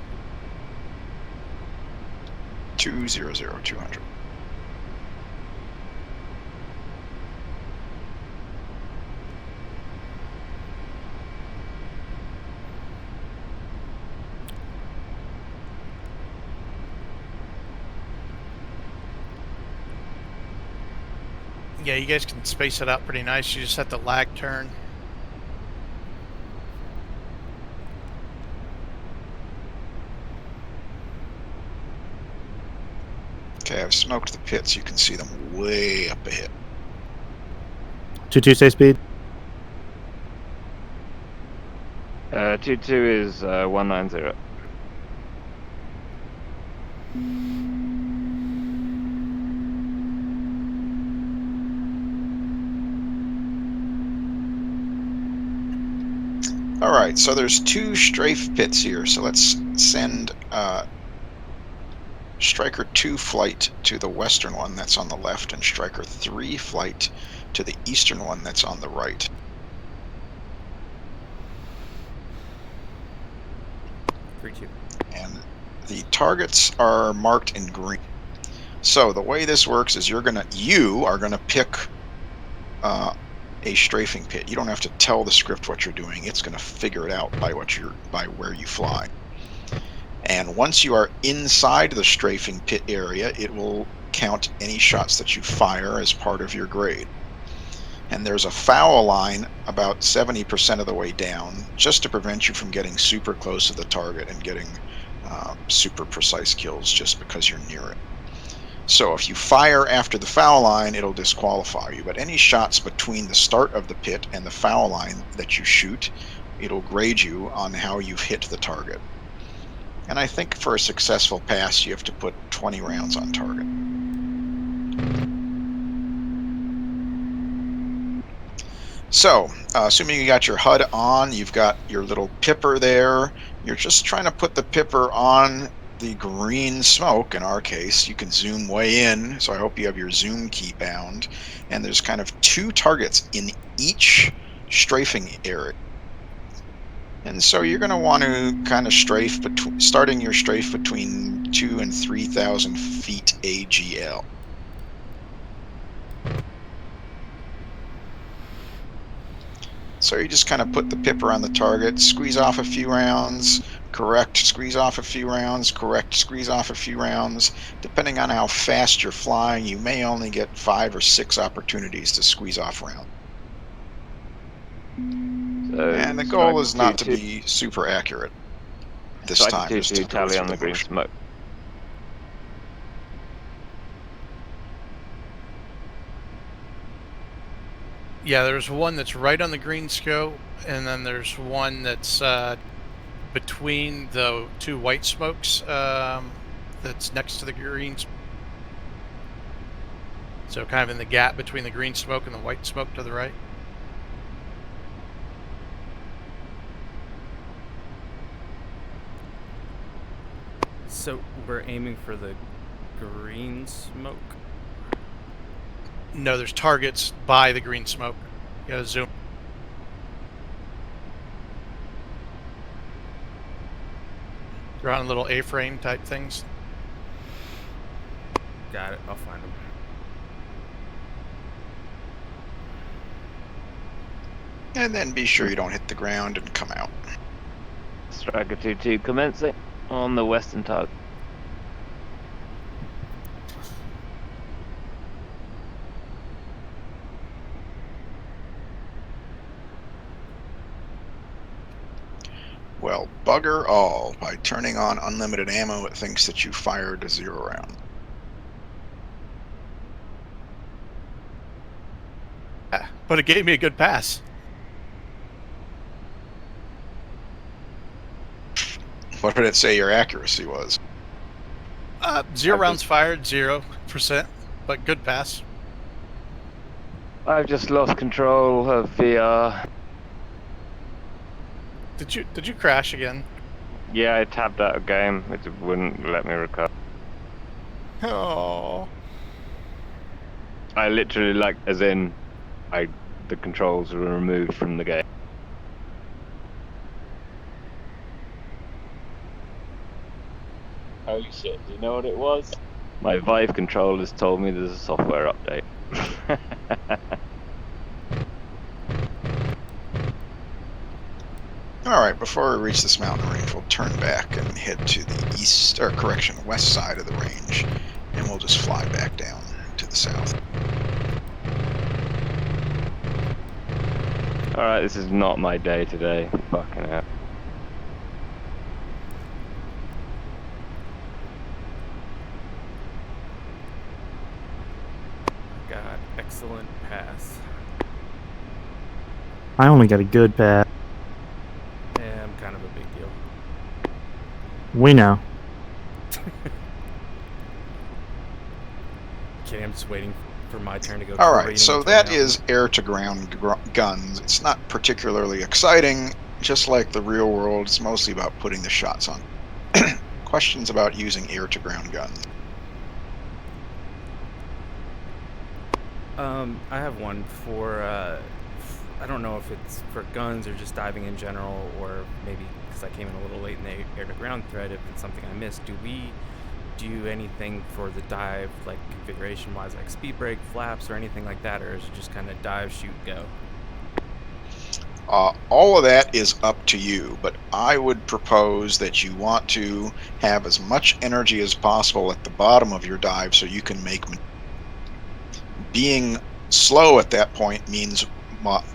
200, 200. Yeah, you guys can space it out pretty nice. You just have to lag turn. Okay, I've smoked the pits. You can see them way up ahead. 2-2, say speed. 2-2 is 190. Alright, so there's 2 strafe pits here, so let's send Striker 2 flight to the western one that's on the left, and Striker 3 flight to the eastern one that's on the right. And the targets are marked in green. So the way this works is you are gonna pick a strafing pit. You don't have to tell the script what you're doing. It's going to figure it out by where you fly. And once you are inside the strafing pit area, it will count any shots that you fire as part of your grade. And there's a foul line about 70% of the way down, just to prevent you from getting super close to the target and getting super precise kills just because you're near it. So if you fire after the foul line, it'll disqualify you. But any shots between the start of the pit and the foul line that you shoot, it'll grade you on how you've hit the target. And I think for a successful pass, you have to put 20 rounds on target. So, assuming you got your HUD on, you've got your little pipper there, you're just trying to put the pipper on the green smoke. In our case, you can zoom way in, so I hope you have your zoom key bound. And there's kind of 2 targets in each strafing area. And so you're going to want to kind of strafe, starting your strafe between 2,000 and 3,000 feet AGL. So you just kind of put the pipper on the target, squeeze off a few rounds, correct, squeeze off a few rounds, correct, squeeze off a few rounds. Depending on how fast you're flying, you may only get 5 or 6 opportunities to squeeze off rounds. So And the goal is not to 2-2. be super accurate this Strike time. Just 2-2 to go tally through on the green motion. smoke. Yeah, there's one that's right on the green scope, and then there's one that's between the 2 white smokes that's next to the green. So kind of in the gap between the green smoke and the white smoke to the right. So we're aiming for the green smoke. No, there's targets by the green smoke. You gotta zoom. They're on little A-frame type things. Got it. I'll find them. And then be sure you don't hit the ground and come out. Striker 2-2 commencing on the western target. Well, bugger all. By turning on unlimited ammo, it thinks that you fired a 0 round. But it gave me a good pass. What did it say your accuracy was? 0 rounds fired, 0%, but good pass. I've just lost control of VR. Did you crash again? Yeah, I tabbed out of game. It wouldn't let me recover. Oh. I literally, like, as in, the controls were removed from the game. Holy shit, do you know what it was? My Vive controllers told me there's a software update. Alright, before we reach this mountain range, we'll turn back and head to the west side of the range, and we'll just fly back down to the south. Alright, this is not my day today. Fucking hell. Got excellent pass. I only got a good pass. Yeah, I'm kind of a big deal. We know. Okay, I'm just waiting for my turn to go. Alright, so that out. is air-to-ground guns. It's not particularly exciting, just like the real world. It's mostly about putting the shots on. Questions about using air-to-ground guns? I have one for, I don't know if it's for guns or just diving in general, or maybe because I came in a little late in the air-to-ground thread, if it's something I missed. Do we do anything for the dive, like configuration-wise, like speed brake, flaps, or anything like that, or is it just kind of dive, shoot, go? All of that is up to you, but I would propose that you want to have as much energy as possible at the bottom of your dive so you can make... Being slow at that point means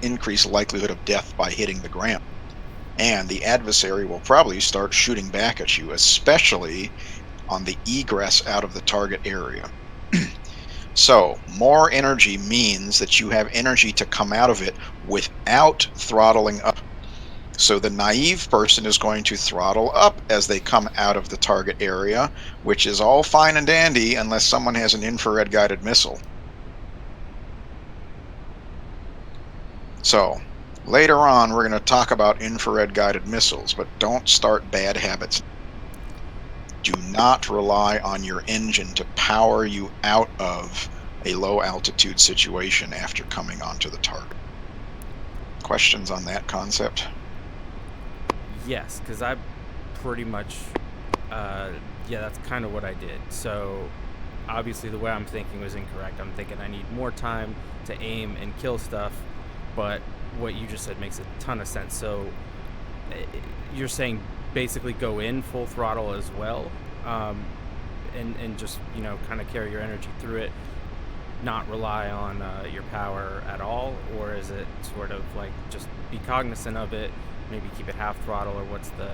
increased likelihood of death by hitting the ground. and the adversary will probably start shooting back at you, especially on the egress out of the target area. So, more energy means that you have energy to come out of it without throttling up. So the naive person is going to throttle up as they come out of the target area, which is all fine and dandy unless someone has an infrared guided missile. So, later on, we're going to talk about infrared guided missiles, but don't start bad habits. Do not rely on your engine to power you out of a low altitude situation after coming onto the target. Questions on that concept? Yes, because I pretty much, yeah, that's kind of what I did. So obviously the way I'm thinking was incorrect. I'm thinking I need more time to aim and kill stuff, but what you just said makes a ton of sense. So you're saying basically go in full throttle as well, and just, you know, kind of carry your energy through it, not rely on your power at all? Or is it sort of like just be cognizant of it, maybe keep it half throttle, or what's the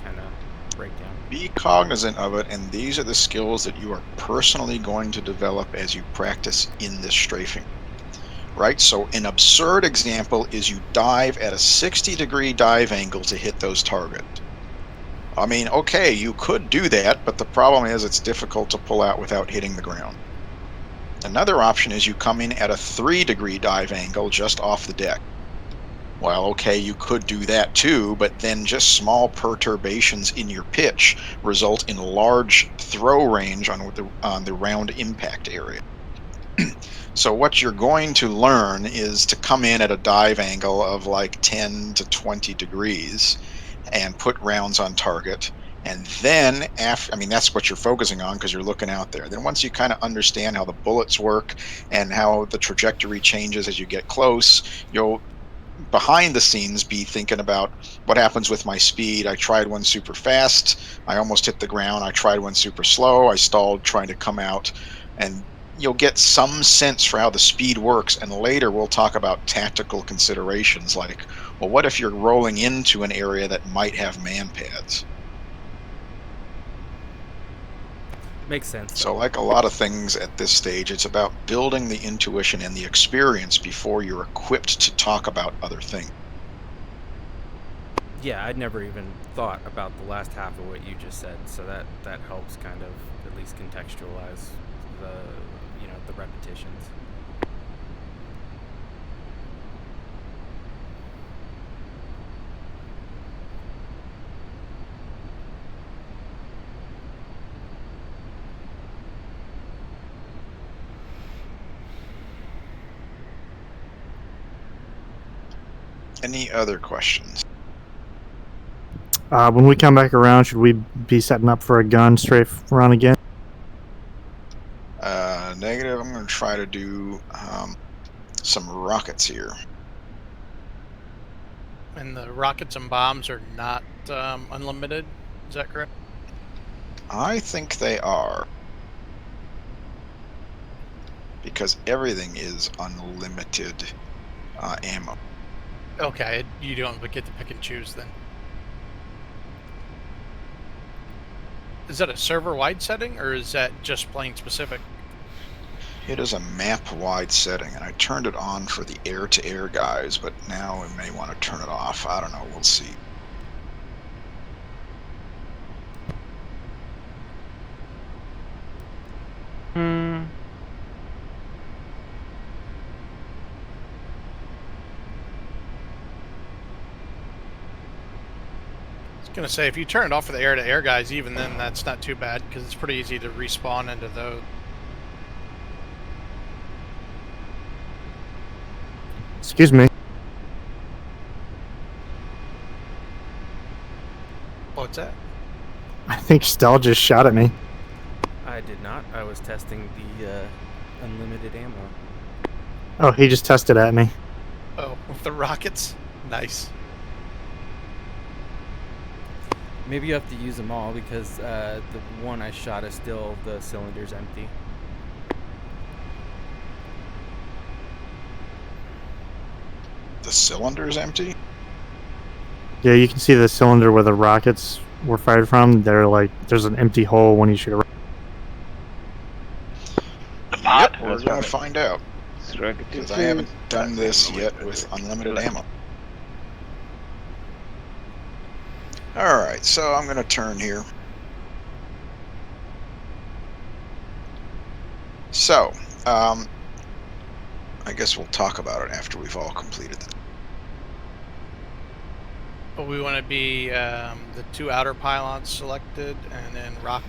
kind of breakdown? Be cognizant of it, and these are the skills that you are personally going to develop as you practice in this strafing. Right? So an absurd example is you dive at a 60-degree dive angle to hit those targets. I mean, okay, you could do that, but the problem is it's difficult to pull out without hitting the ground. Another option is you come in at a 3-degree dive angle just off the deck. Well, okay, you could do that too, but then just small perturbations in your pitch result in large throw range on the round impact area. So what you're going to learn is to come in at a dive angle of like 10 to 20 degrees and put rounds on target. And then after, I mean, that's what you're focusing on because you're looking out there. Then once you kind of understand how the bullets work and how the trajectory changes as you get close, you'll behind the scenes be thinking about what happens with my speed. I tried one super fast, I almost hit the ground. I tried one super slow, I stalled trying to come out. And you'll get some sense for how the speed works, and later we'll talk about tactical considerations like, well, what if you're rolling into an area that might have man pads? Makes sense. So like a lot of things at this stage, it's about building the intuition and the experience before you're equipped to talk about other things. Yeah, I'd never even thought about the last half of what you just said, so that helps kind of at least contextualize the, you know, the repetitions. Any other questions? When we come back around, should we be setting up for a gun strafe run again? Negative. I'm going to try to do some rockets here. And the rockets and bombs are not unlimited, is that correct? I think they are. Because everything is unlimited ammo. Okay, you don't get to pick and choose then. Is that a server-wide setting, or is that just plane specific? It is a map-wide setting, and I turned it on for the air-to-air guys, but now we may want to turn it off. I don't know. We'll see. I was gonna say, if you turn it off for the air-to-air guys, even then that's not too bad, because it's pretty easy to respawn into those. Excuse me. What's that? I think Stell just shot at me. I did not. I was testing the unlimited ammo. Oh, he just tested at me. Oh, with the rockets? Nice. Maybe you have to use them all, because the one I shot is still, the cylinder's empty. The cylinder's empty? Yeah, you can see the cylinder where the rockets were fired from. They're like, there's an empty hole when you shoot a rocket. Yep, we're That's gonna right. find out. Striker Because 2-2. I haven't done That's this ammo yet window. with unlimited ammo. Alright, so I'm going to turn here. So, I guess we'll talk about it after we've all completed it. But we want to be the 2 outer pylons selected, and then rock.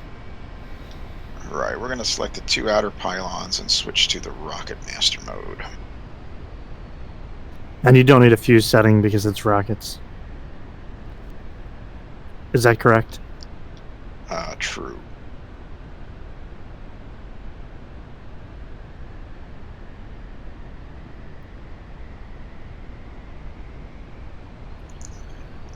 Right, we're going to select the 2 outer pylons and switch to the rocket master mode. And you don't need a fuse setting because it's rockets. Is that correct? True.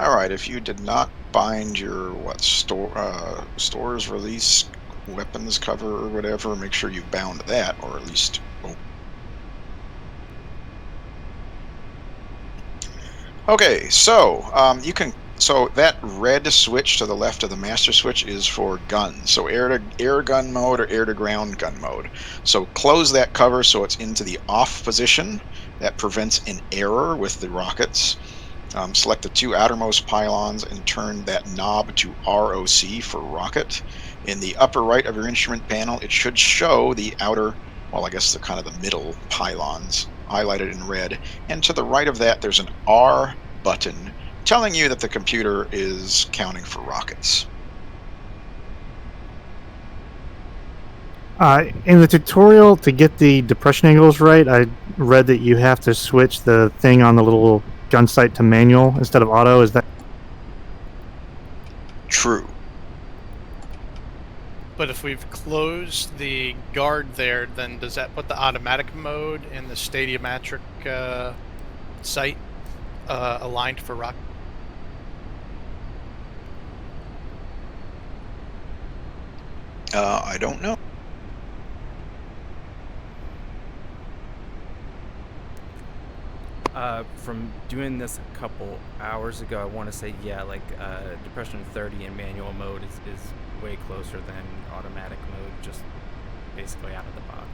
Alright, if you did not bind your, stores release weapons cover or whatever, make sure you bound that, or at least... Oh. Okay, so, so that red switch to the left of the master switch is for guns. So air gun mode or air to ground gun mode. So close that cover so it's into the off position. That prevents an error with the rockets. Select the 2 outermost pylons and turn that knob to ROC for rocket. In the upper right of your instrument panel, it should show the outer, well, I guess the kind of the middle pylons highlighted in red. And to the right of that, there's an R button telling you that the computer is counting for rockets. In the tutorial, to get the depression angles right, I read that you have to switch the thing on the little gun sight to manual instead of auto. Is that True. But if we've closed the guard there, then does that put the automatic mode and the stadiometric sight aligned for rock? I don't know. From doing this a couple hours ago, I want to say, yeah, like depression 30 in manual mode is way closer than automatic mode, just basically out of the box.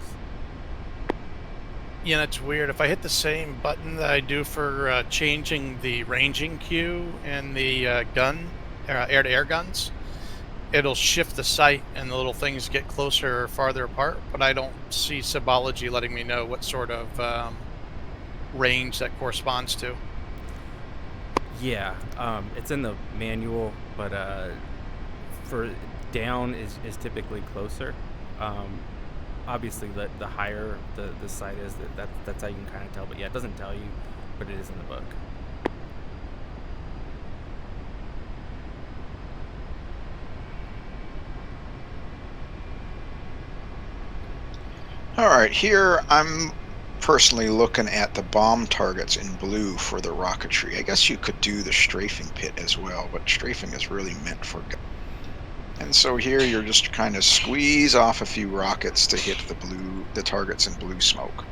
Yeah, it's weird. If I hit the same button that I do for changing the ranging queue and the gun, air-to-air guns, it'll shift the sight and the little things get closer or farther apart, but I don't see Symbology letting me know what sort of range that corresponds to. Yeah, it's in the manual, but for down is typically closer. Obviously, the higher the sight is, that's how you can kind of tell. But yeah, it doesn't tell you, but it is in the book. Alright, here I'm personally looking at the bomb targets in blue for the rocketry. I guess you could do the strafing pit as well, but strafing is really meant for guns. And so here you're just kind of squeeze off a few rockets to hit the targets in blue smoke.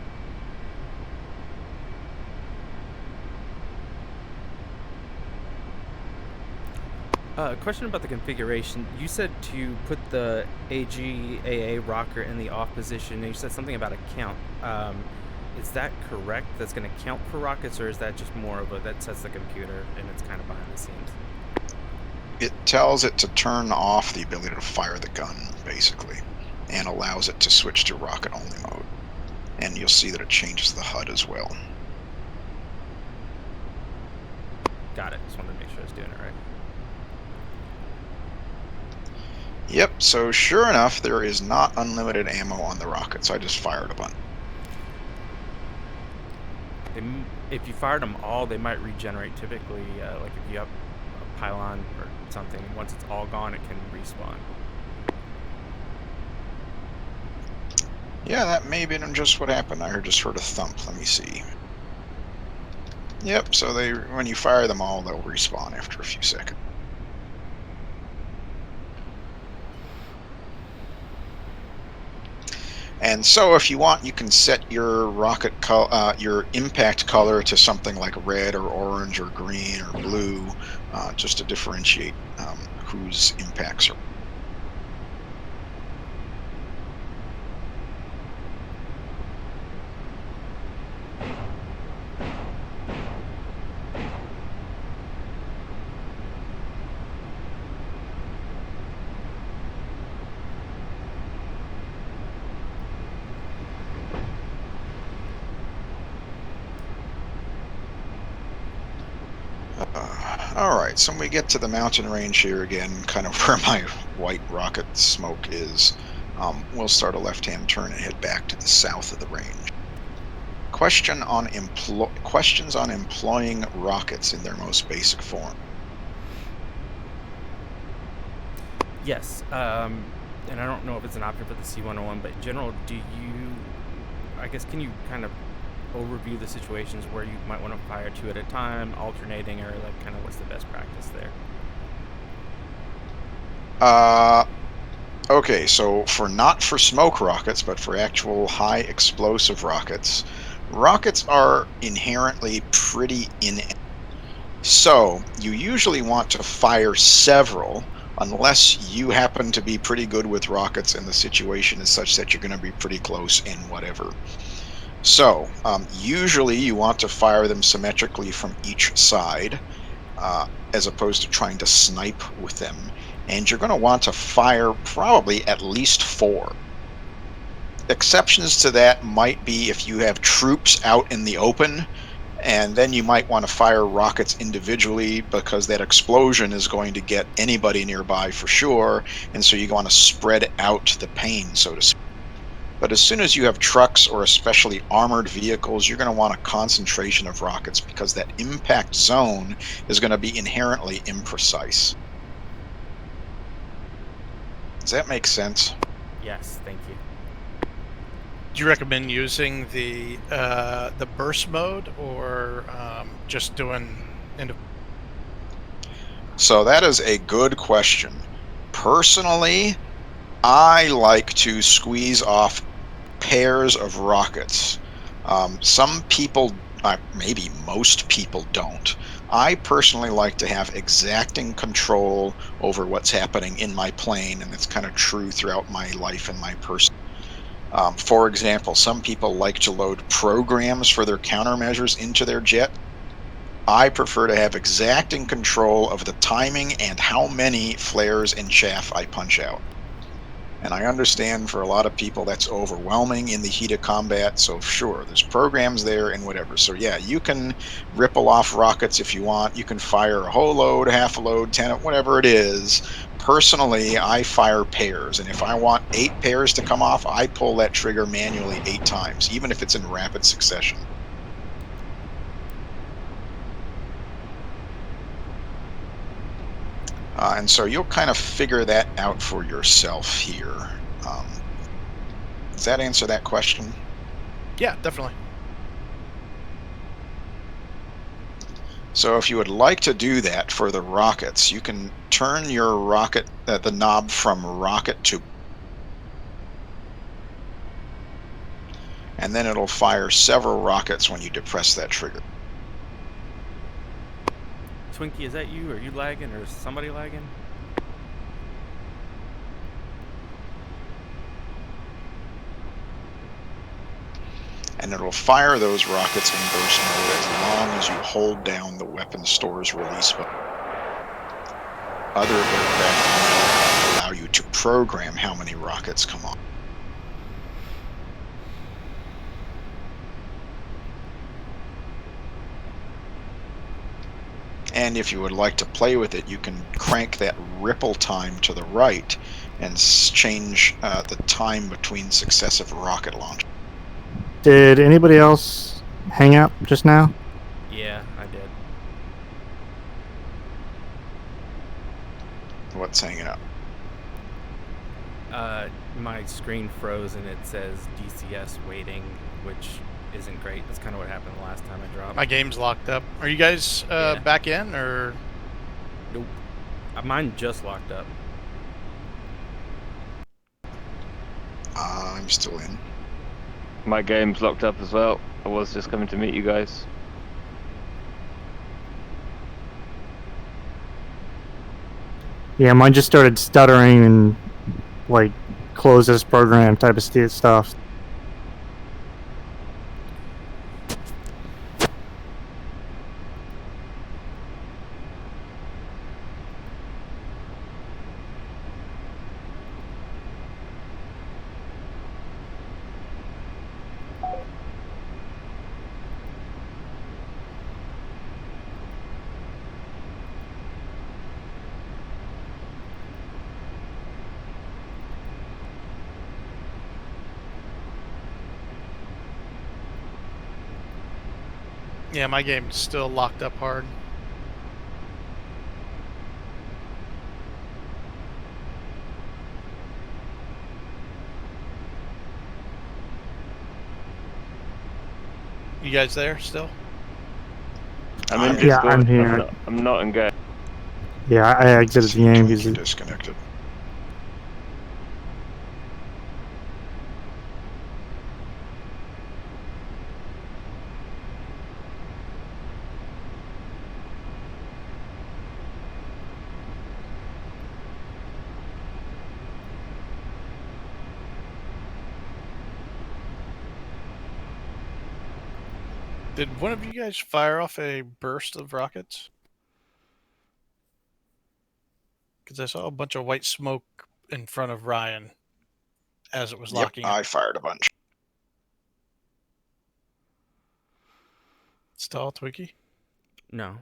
Question about the configuration. You said to put the AGAA rocker in the off position, and you said something about a count. Is that correct? That's going to count for rockets, or is that just more of that sets the computer and it's kind of behind the scenes? It tells it to turn off the ability to fire the gun, basically, and allows it to switch to rocket-only mode. And you'll see that it changes the HUD as well. Got it. Just wanted to make sure I was doing it right. Yep, so sure enough, there is not unlimited ammo on the rockets. I just fired a bunch. If you fired them all, they might regenerate typically, like if you have a pylon or something, and once it's all gone, it can respawn. Yeah, that may have been just what happened. I just heard a thump. Let me see. Yep, so when you fire them all, they'll respawn after a few seconds. And so if you want, you can set your your impact color to something like red or orange or green or blue, just to differentiate whose impacts are. All right, so when we get to the mountain range here again, kind of where my white rocket smoke is, we'll start a left-hand turn and head back to the south of the range. Questions on employing rockets in their most basic form. Yes, and I don't know if it's an option for the C-101, but in general, I guess, can you kind of overview the situations where you might want to fire 2 at a time, alternating, or like kind of what's the best practice there? Okay, so not for smoke rockets, but for actual high explosive rockets, rockets are inherently pretty inept. So you usually want to fire several unless you happen to be pretty good with rockets and the situation is such that you're going to be pretty close in whatever. So usually you want to fire them symmetrically from each side, as opposed to trying to snipe with them. And you're going to want to fire probably at least 4. Exceptions to that might be if you have troops out in the open, and then you might want to fire rockets individually because that explosion is going to get anybody nearby for sure, and so you want to spread out the pain, so to speak. But as soon as you have trucks or especially armored vehicles, you're going to want a concentration of rockets because that impact zone is going to be inherently imprecise. Does that make sense? Yes, thank you. Do you recommend using the burst mode or just doing So that is a good question. Personally, I like to squeeze off pairs of rockets. Some people, maybe most people don't. I personally like to have exacting control over what's happening in my plane, and it's kind of true throughout my life and my person. For example, some people like to load programs for their countermeasures into their jet. I prefer to have exacting control of the timing and how many flares and chaff I punch out. And I understand for a lot of people that's overwhelming in the heat of combat, so sure, there's programs there and whatever. So yeah, you can ripple off rockets if you want. You can fire a whole load, half a load, 10, whatever it is. Personally, I fire pairs, and if I want 8 pairs to come off, I pull that trigger manually 8 times, even if it's in rapid succession. And so you'll kind of figure that out for yourself here. Does that answer that question? Yeah, definitely. So if you would like to do that for the rockets, you can turn your rocket, the knob from rocket to, and then it'll fire several rockets when you depress that trigger. Twinkie, is that you? Are you lagging, or is somebody lagging? And it'll fire those rockets in burst mode as long as you hold down the weapon store's release button. Other aircraft allow you to program how many rockets come on. And if you would like to play with it, you can crank that ripple time to the right and change the time between successive rocket launches. Did anybody else hang up just now? Yeah, I did. What's hanging up? My screen froze and it says DCS waiting, which isn't great. That's kind of what happened the last time I dropped. My game's locked up. Are you guys back in, or? Nope. Mine just locked up. I'm I'm still in. My game's locked up as well. I was just coming to meet you guys. Yeah, mine just started stuttering and like close this program type of stuff. Yeah, my game's still locked up hard. You guys there still? I'm in I'm Discord. Yeah, I'm here. I'm not in game. Yeah, I exited the game because Twinkie disconnected. Did one of you guys fire off a burst of rockets? Because I saw a bunch of white smoke in front of Ryan as it was Yep, locking up. I fired a bunch. Stall, Twinkie? No.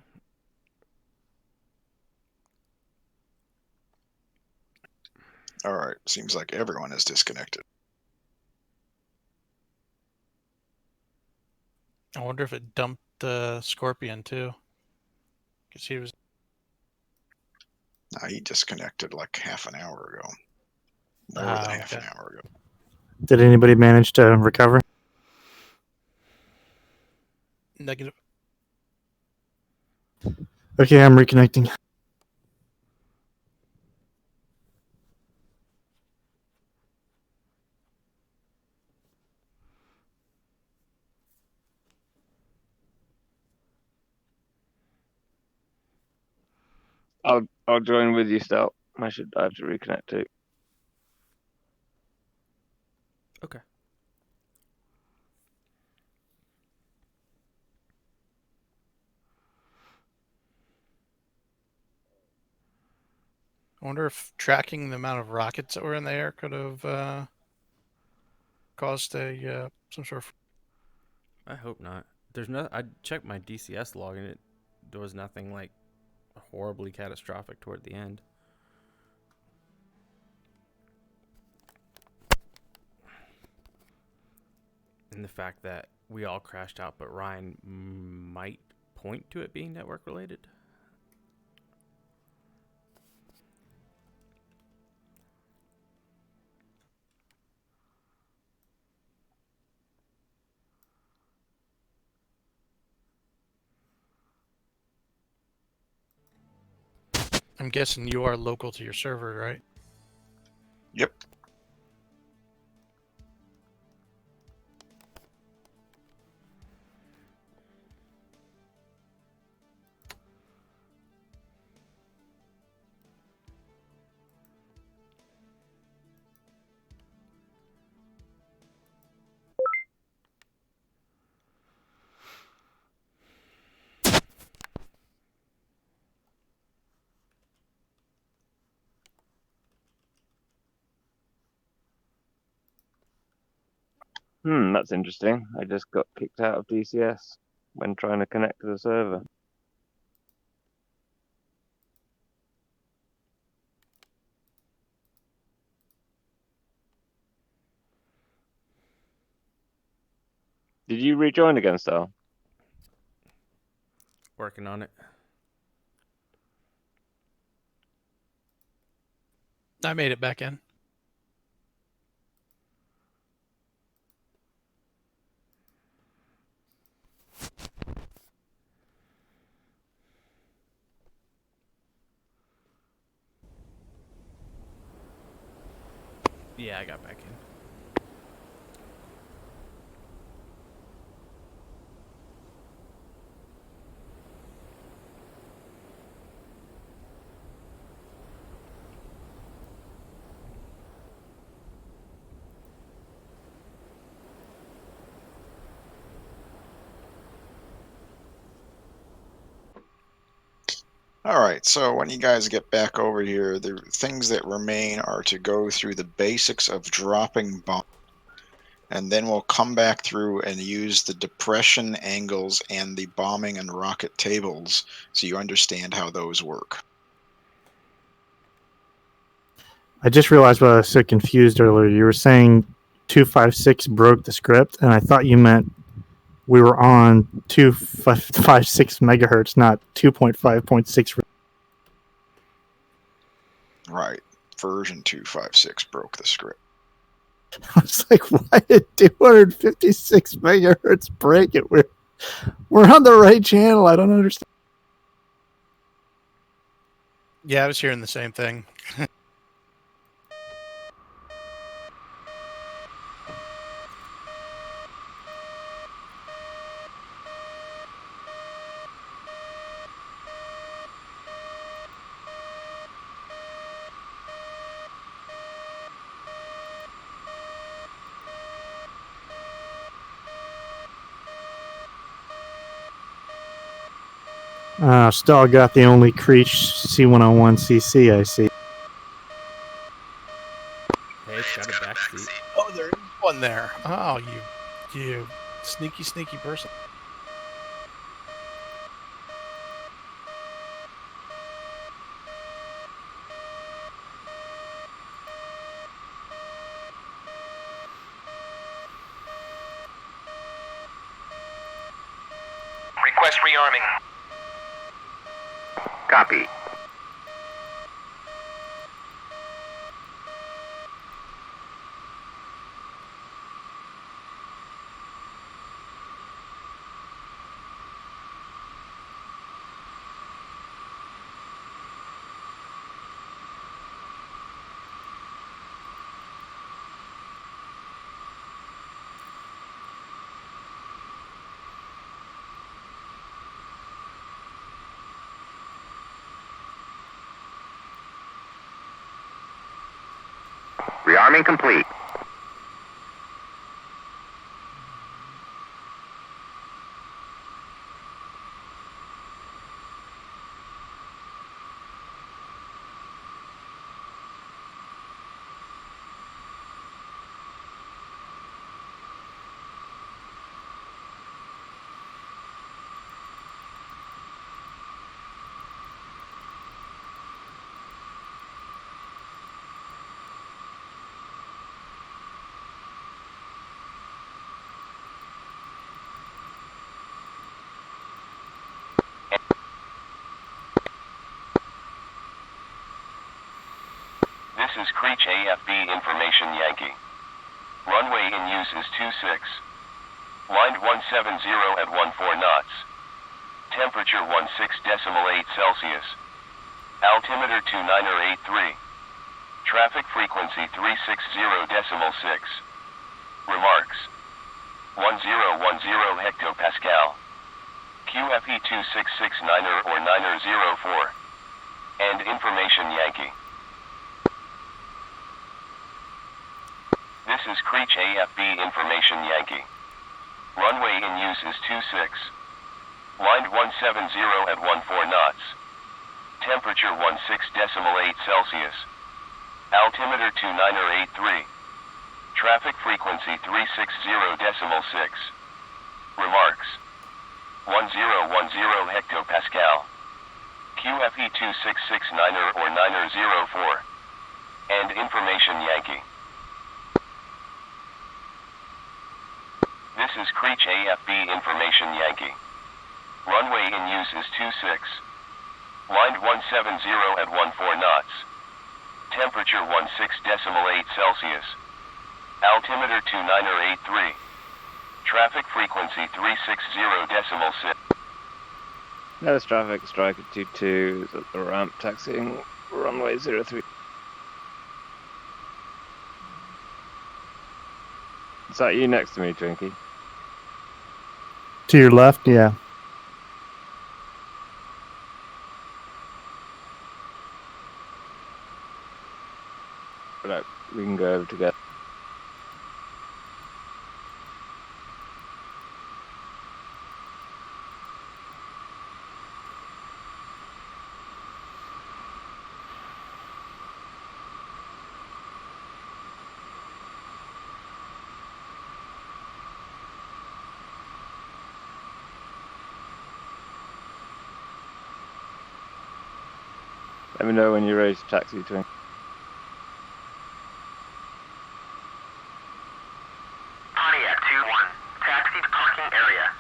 All right, seems like everyone is disconnected. I wonder if it dumped the Scorpion too. Because he was. He disconnected like half an hour ago. More than half an Okay. hour ago. did anybody manage to recover? Negative. Okay, I'm reconnecting. I'll join with you, Stout. I have to reconnect too. Okay. I wonder if tracking the amount of rockets that were in the air could have caused a some sort of. I hope not. There's no. I checked my DCS log and there was nothing like horribly catastrophic toward the end. And the fact that we all crashed out, but Ryan might point to it being network related. I'm guessing you are local to your server, right? Yep. That's interesting. I just got kicked out of DCS when trying to connect to the server. Did you rejoin again, Star? Working on it. I made it back in. Yeah, I got back in. All right, so when you guys get back over here, the things that remain are to go through the basics of dropping bombs, and then we'll come back through and use the depression angles and the bombing and rocket tables so you understand how those work. I just realized why I was so confused earlier. You were saying 256 broke the script, and I thought you meant we were on 256 megahertz, not 2.5.6. Right, version 256 broke the script. I was like, why did 256 megahertz break it? We're on the right channel. I don't understand. Yeah, I was hearing the same thing. Still got the only Creech C101CC I see. Hey, it's got a back seat. Oh, there is one there. Oh, you sneaky person. Request rearming. Copy. Rearming complete. This is Creech AFB Information Yankee. Runway in use is 26. Wind 170 at 14 knots. Temperature 16.8 Celsius. Altimeter 2983. Traffic frequency 360.6. Remarks. 1010 hectopascal. QFE 2669 or 904. And Information Yankee. This is Creech AFB Information Yankee. Runway in use is 26. Wind 170 at 14 knots. Temperature 16.8 Celsius. Altimeter 2983. Traffic frequency 360.6. Remarks. 1010 hectopascal. QFE 2669 or 904. And Information Yankee. This is Creech AFB Information Yankee. Runway in use is 26. Wind 170 at 14 knots. Temperature 16.8 Celsius. Altimeter 2983. Traffic frequency 360.6. Notice traffic, Striker 22 is at the ramp, taxiing runway 03. Is that you next to me, Twinkie? To your left, yeah. Right, we can go over together. Let me know when you're ready to taxi, Twin. Pontiac 2-1, taxi to parking area.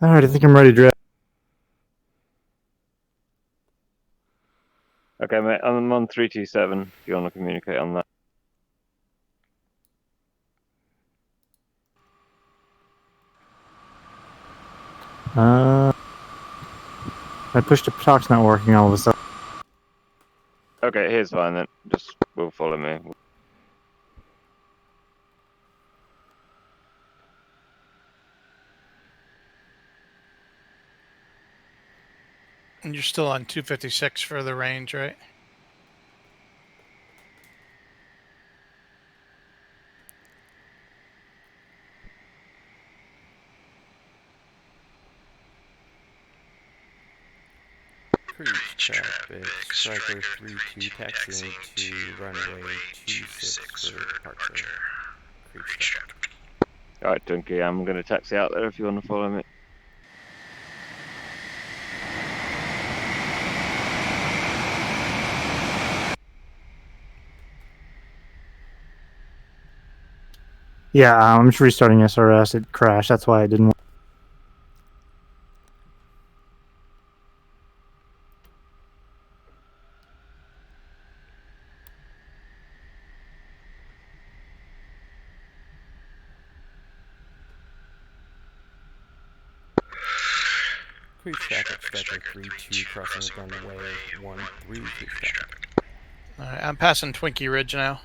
All right, I think I'm ready to drive. Okay, mate. I'm on 327. If you want to communicate on that. I pushed the talk's not working all of a sudden. Okay, here's fine then. Just will follow me. And you're still on 256 for the range, right? Cruise traffic, Striker 32 taxiing to runway 26 for departure. Cruise traffic. Alright, Twinkie, I'm going to taxi out there if you want to follow me. Yeah, I'm just restarting SRS. It crashed. That's why I didn't. Cruise traffic, Striker 32 crossing runway 13 cruise traffic. All right, I'm passing Twinkie Ridge now.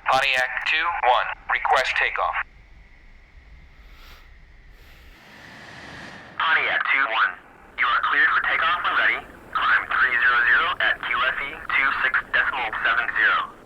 Pontiac 2-1, request takeoff. Pontiac 2-1, you are cleared for takeoff when ready. Climb 300 at QFE 26.70.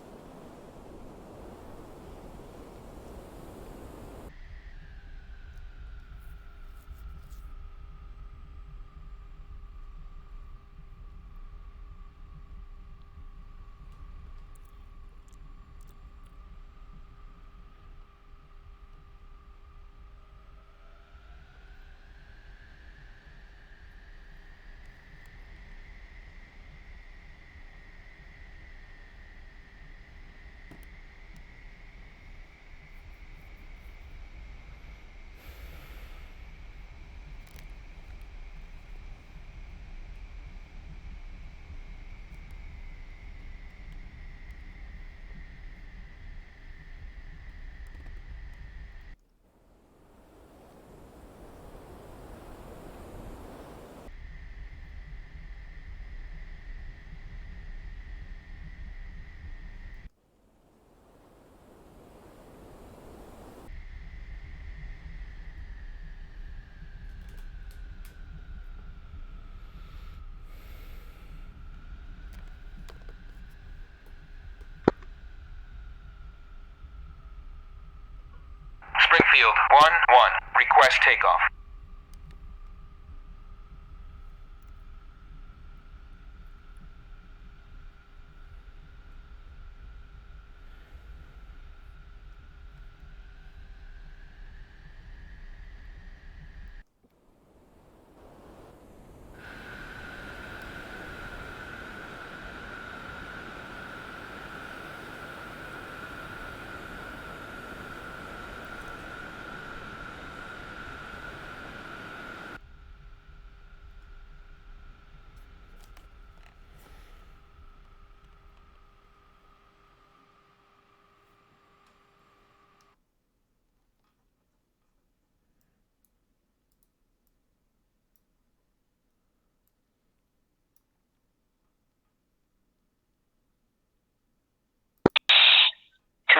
Springfield 1-1, request takeoff.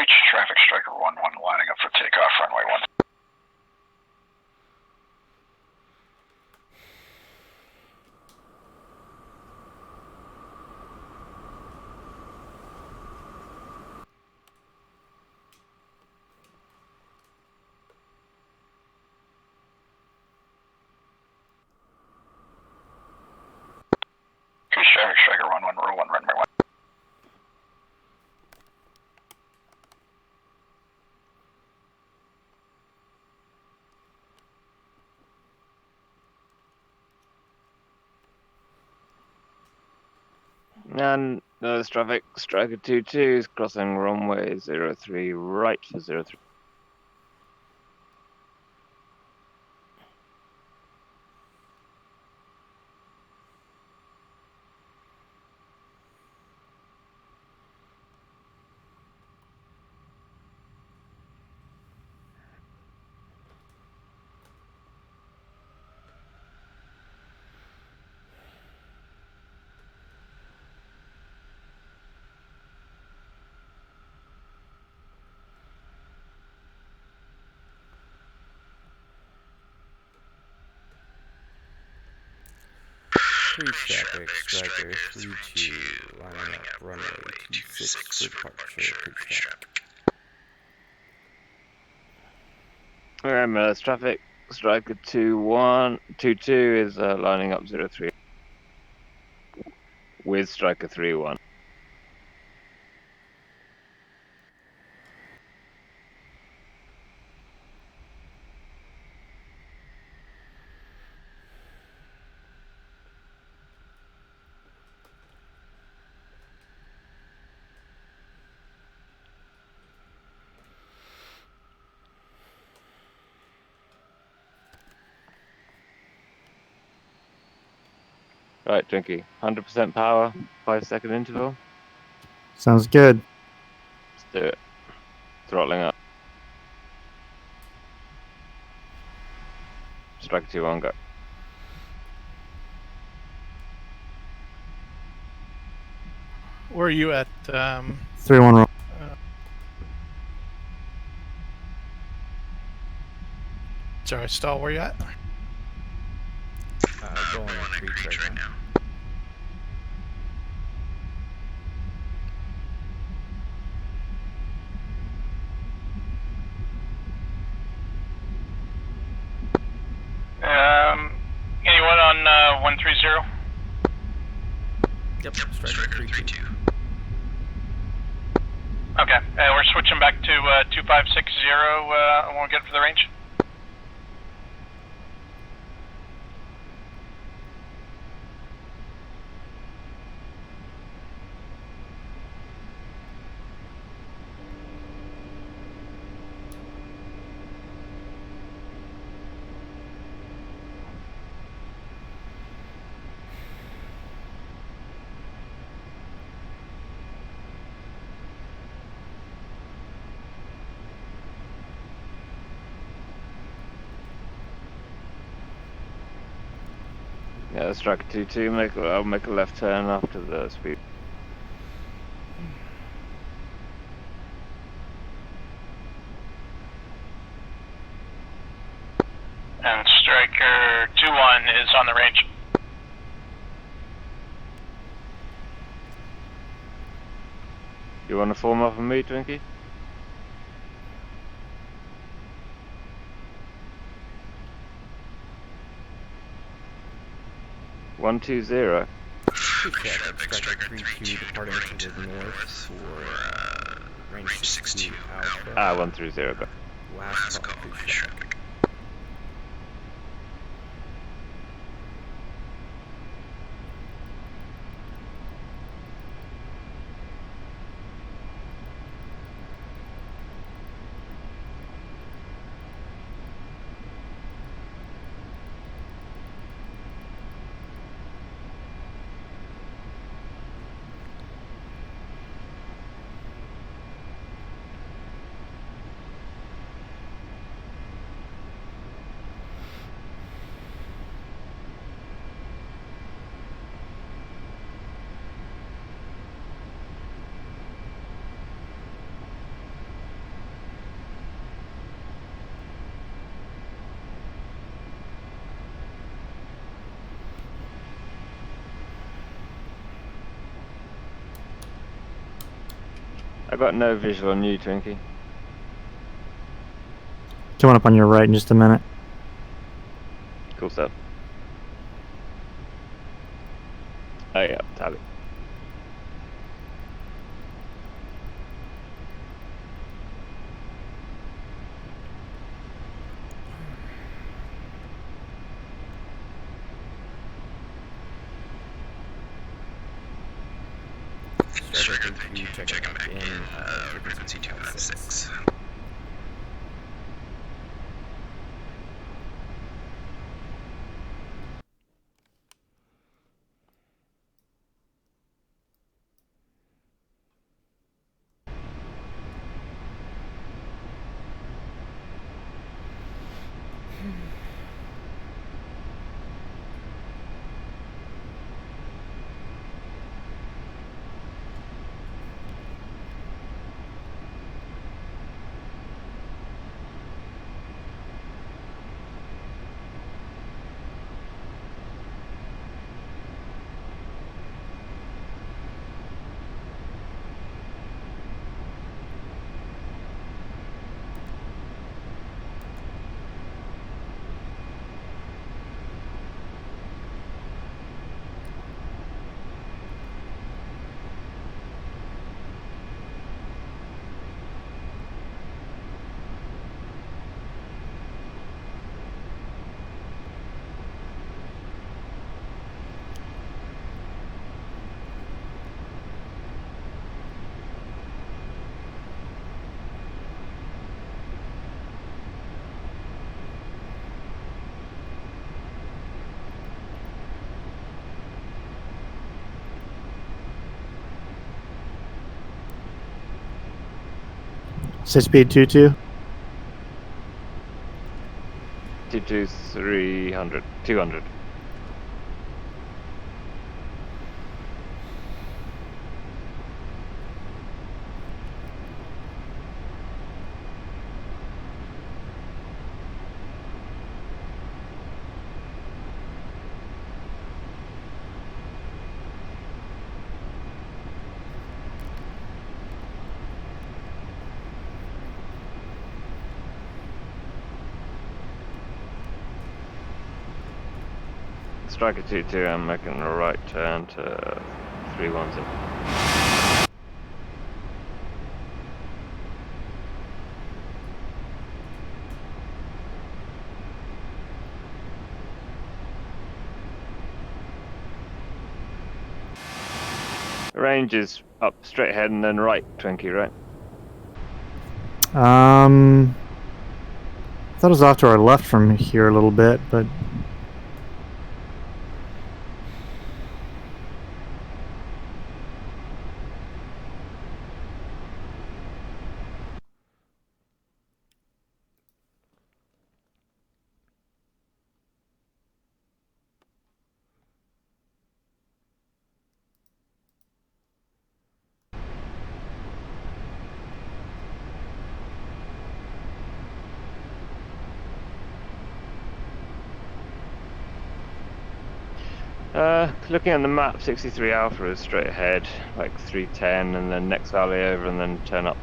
reach traffic striker 1-1 lining up for takeoff runway 1. Reach traffic striker 1-1 row 1 runway 1. And there's traffic. Striker 22 is crossing runway 03 right for 03. Increase traffic, striker 32, lining up runway 26 for departure, increase traffic. Remember, there's traffic. Striker 22 is lining up 03 with Striker 31. Right, Twinkie. 100% power, 5-second interval. Sounds good. Let's do it. Throttling up. Striker 2-1, go. Where are you at? 3-1 roll. Sorry, Stall, where you at? Going on creek right now. Anyone on 130? Yep, striker 32. Okay, we're switching back to 2560 when we get to the range. Yeah, Striker 22, I'll make a left turn after the speed. And Striker 2-1 is on the range. You want to form up on me, Twinkie? One, 2, 0. Increase traffic, striker 32, departing to the north for range 62 alpha. 130, go. Last call, increase traffic. I got no visual on you, Twinkie. Coming up on your right in just a minute. Cool stuff. Oh yeah, tally. Striker, thank you. Checking back in. Frequency 256. Say speed 22. 300. 200. Striker 22, I'm making a right turn to 310. Range is up straight ahead and then right, Twinkie, right? I thought it was off to our left from here a little bit, but Looking at the map, 63 Alpha is straight ahead, like 310, and then next valley over, and then turn up.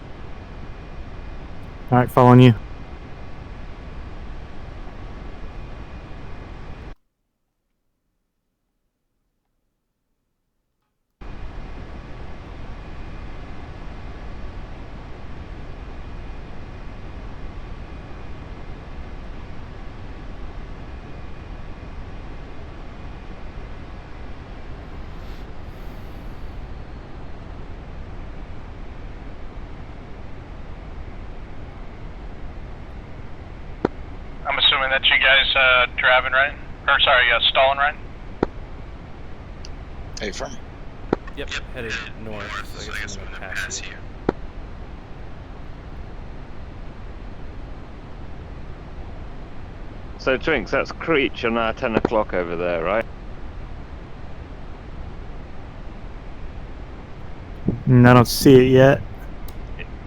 all right, following you. I'm assuming that you guys driving right? Or sorry, stalling right? Hey, firm. Yep, headed north, so I guess I'm gonna pass you. So Twinks, that's Creech on our 10 o'clock over there, right? I don't see it yet.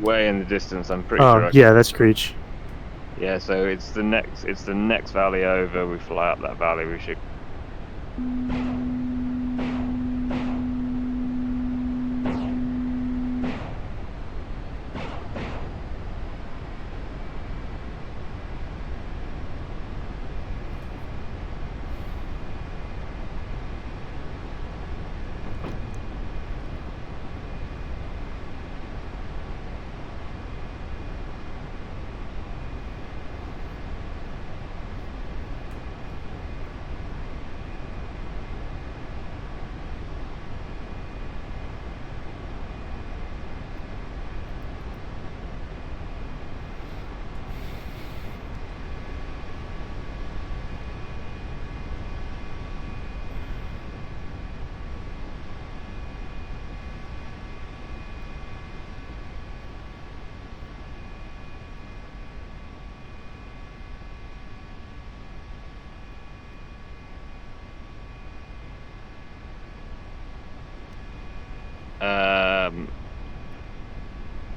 Way in the distance, I'm pretty Oh, sure. yeah, that's Creech. Yeah, so it's the next valley over. We fly up that valley. We should.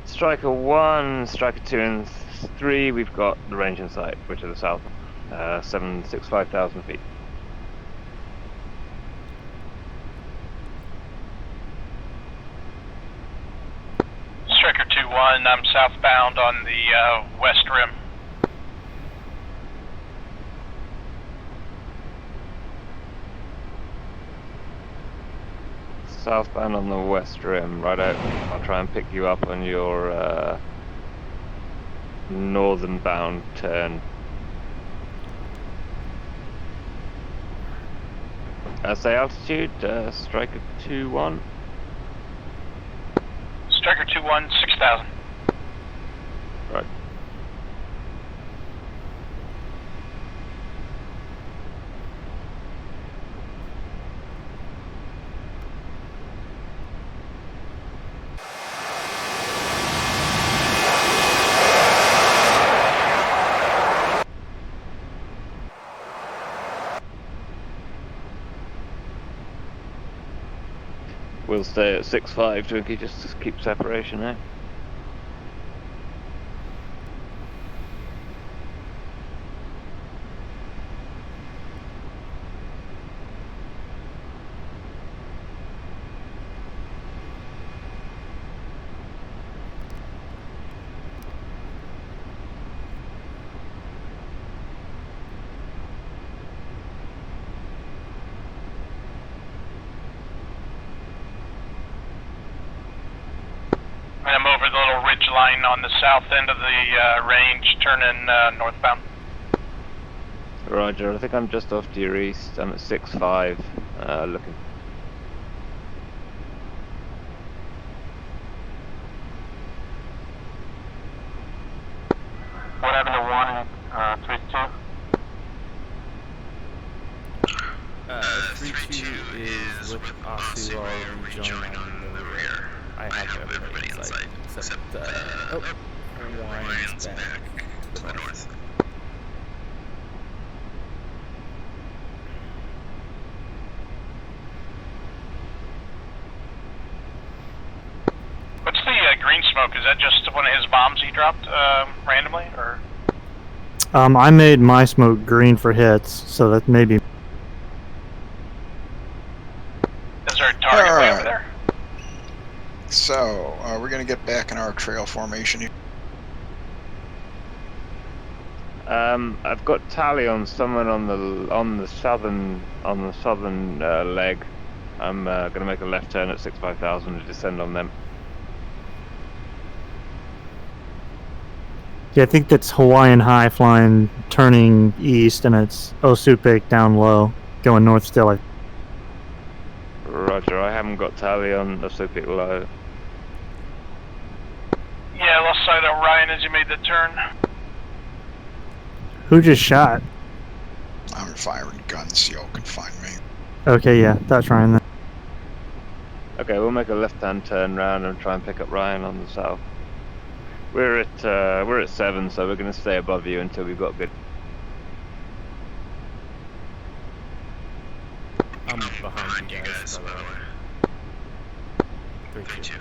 Striker 1, Striker 2 and 3, we've got the range in sight, which is the south. 765,000 feet. Striker 2-1, I'm southbound on the west rim. Southbound on the west rim, right out. I'll try and pick you up on your northern bound turn. Say altitude, Striker 2-1. Striker 2-1, 6,000. Right. We'll stay at 6.5, Twinkie, just to keep separation there. I'm over the little ridge line on the south end of the range, turning northbound. Roger, I think I'm just off to your east. I'm at 6.5, looking. What happened to 1 and 3-2 is with Asu already joined on the rear. I have everybody in sight, except, Hawaiian's back to the north. What's the green smoke? Is that just one of his bombs he dropped randomly, or? I made my smoke green for hits, so that maybe. Is there a target way over there? So, we're going to get back in our trail formation here. I've got tally on someone on the southern leg. I'm going to make a left turn at 65,000 to descend on them. Yeah, I think that's Hawaiian High flying, turning east, and it's Osupik down low, going north still. Roger, I haven't got tally on Osupik low. Yeah, I lost sight of Ryan as you made the turn. Who just shot? I'm firing guns so y'all can find me. Okay, yeah, that's Ryan then. Okay, we'll make a left-hand turn round and try and pick up Ryan on the south. We're at 7, so we're going to stay above you until we've got good. I'm behind you guys, by the way. 3-2.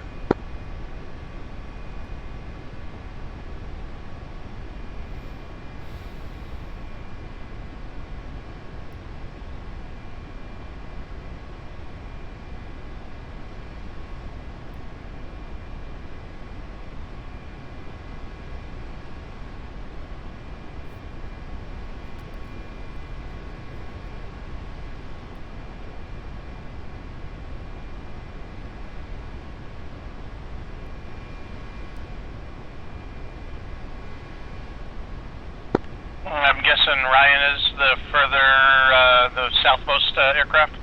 I'm guessing Ryan is the the southmost aircraft?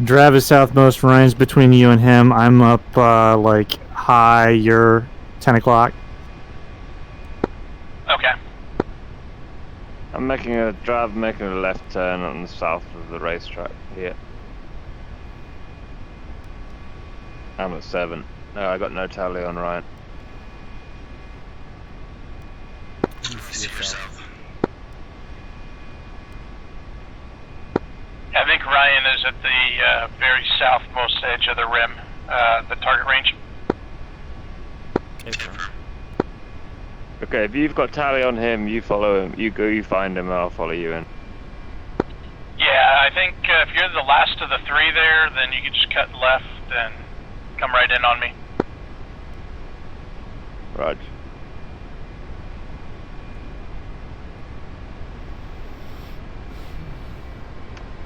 Drav is southmost, Ryan's between you and him. I'm up, like, high, you're 10 o'clock. Okay. I'm making a left turn on the south of the racetrack here. I'm at 7. No, I got no tally on Ryan. You see yourself. I think Ryan is at the very southmost edge of the rim, the target range. Okay, if you've got tally on him, you follow him. You go, you find him, and I'll follow you in. Yeah, I think if you're the last of the three there, then you can just cut left and come right in on me. Rog.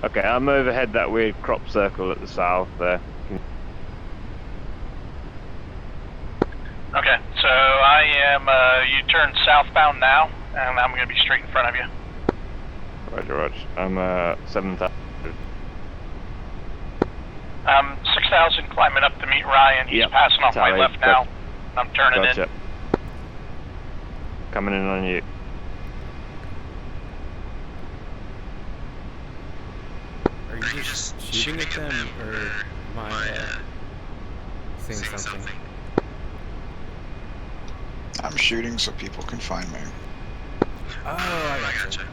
Okay, I'm overhead that weird crop circle at the south there. Okay, so I am, you turn southbound now, and I'm going to be straight in front of you. Roger, Roger. I'm 7,000. I'm 6,000 climbing up to meet Ryan. He's Yep, passing off my tally. left now. I'm turning Gotcha. in. Coming in on you. Are you just shooting at them, or am I saying something? I'm shooting so people can find me. Oh, I gotcha.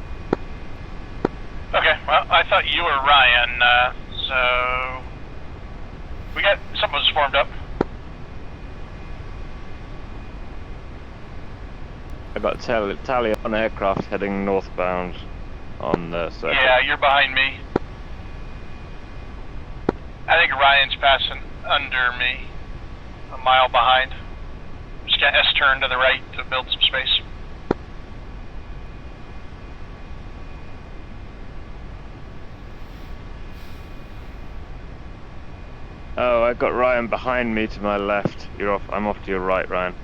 Okay, well, I thought you were Ryan, so... We got... Someone's formed up. I got tally on aircraft heading northbound on the circle. Yeah, you're behind me. I think Ryan's passing under me. A mile behind. Just got S-turn to the right to build some space. Oh, I got Ryan behind me to my left. You're off. I'm off to your right, Ryan.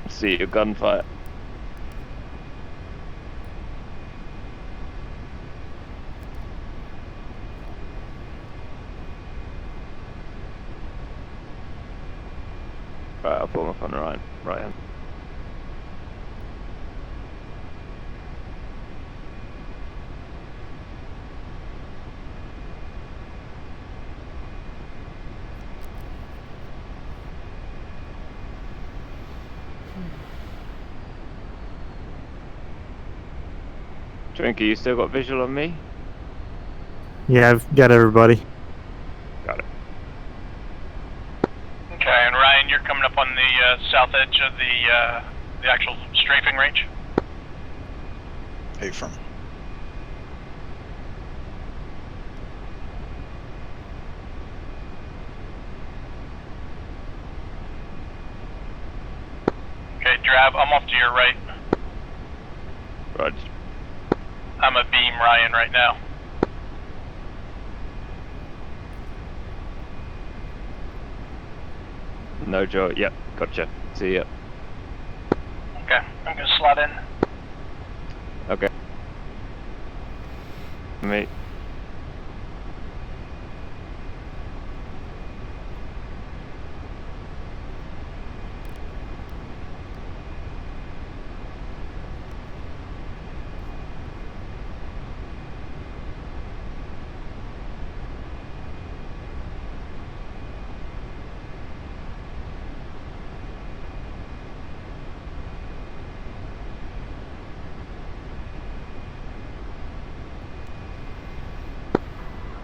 See your gunfire. Right, I'll pull him up on Ryan. Right hand. Twinkie, you still got visual on me? Yeah, I've got everybody. Got it. Okay, and Ryan, you're coming up on the south edge of the actual strafing range. Hey, from. Okay, Drab, I'm off to your right. Roger. I'm a beam Ryan right now. No Joe. Yep, gotcha. See ya. Okay, I'm gonna slot in. Okay. Me.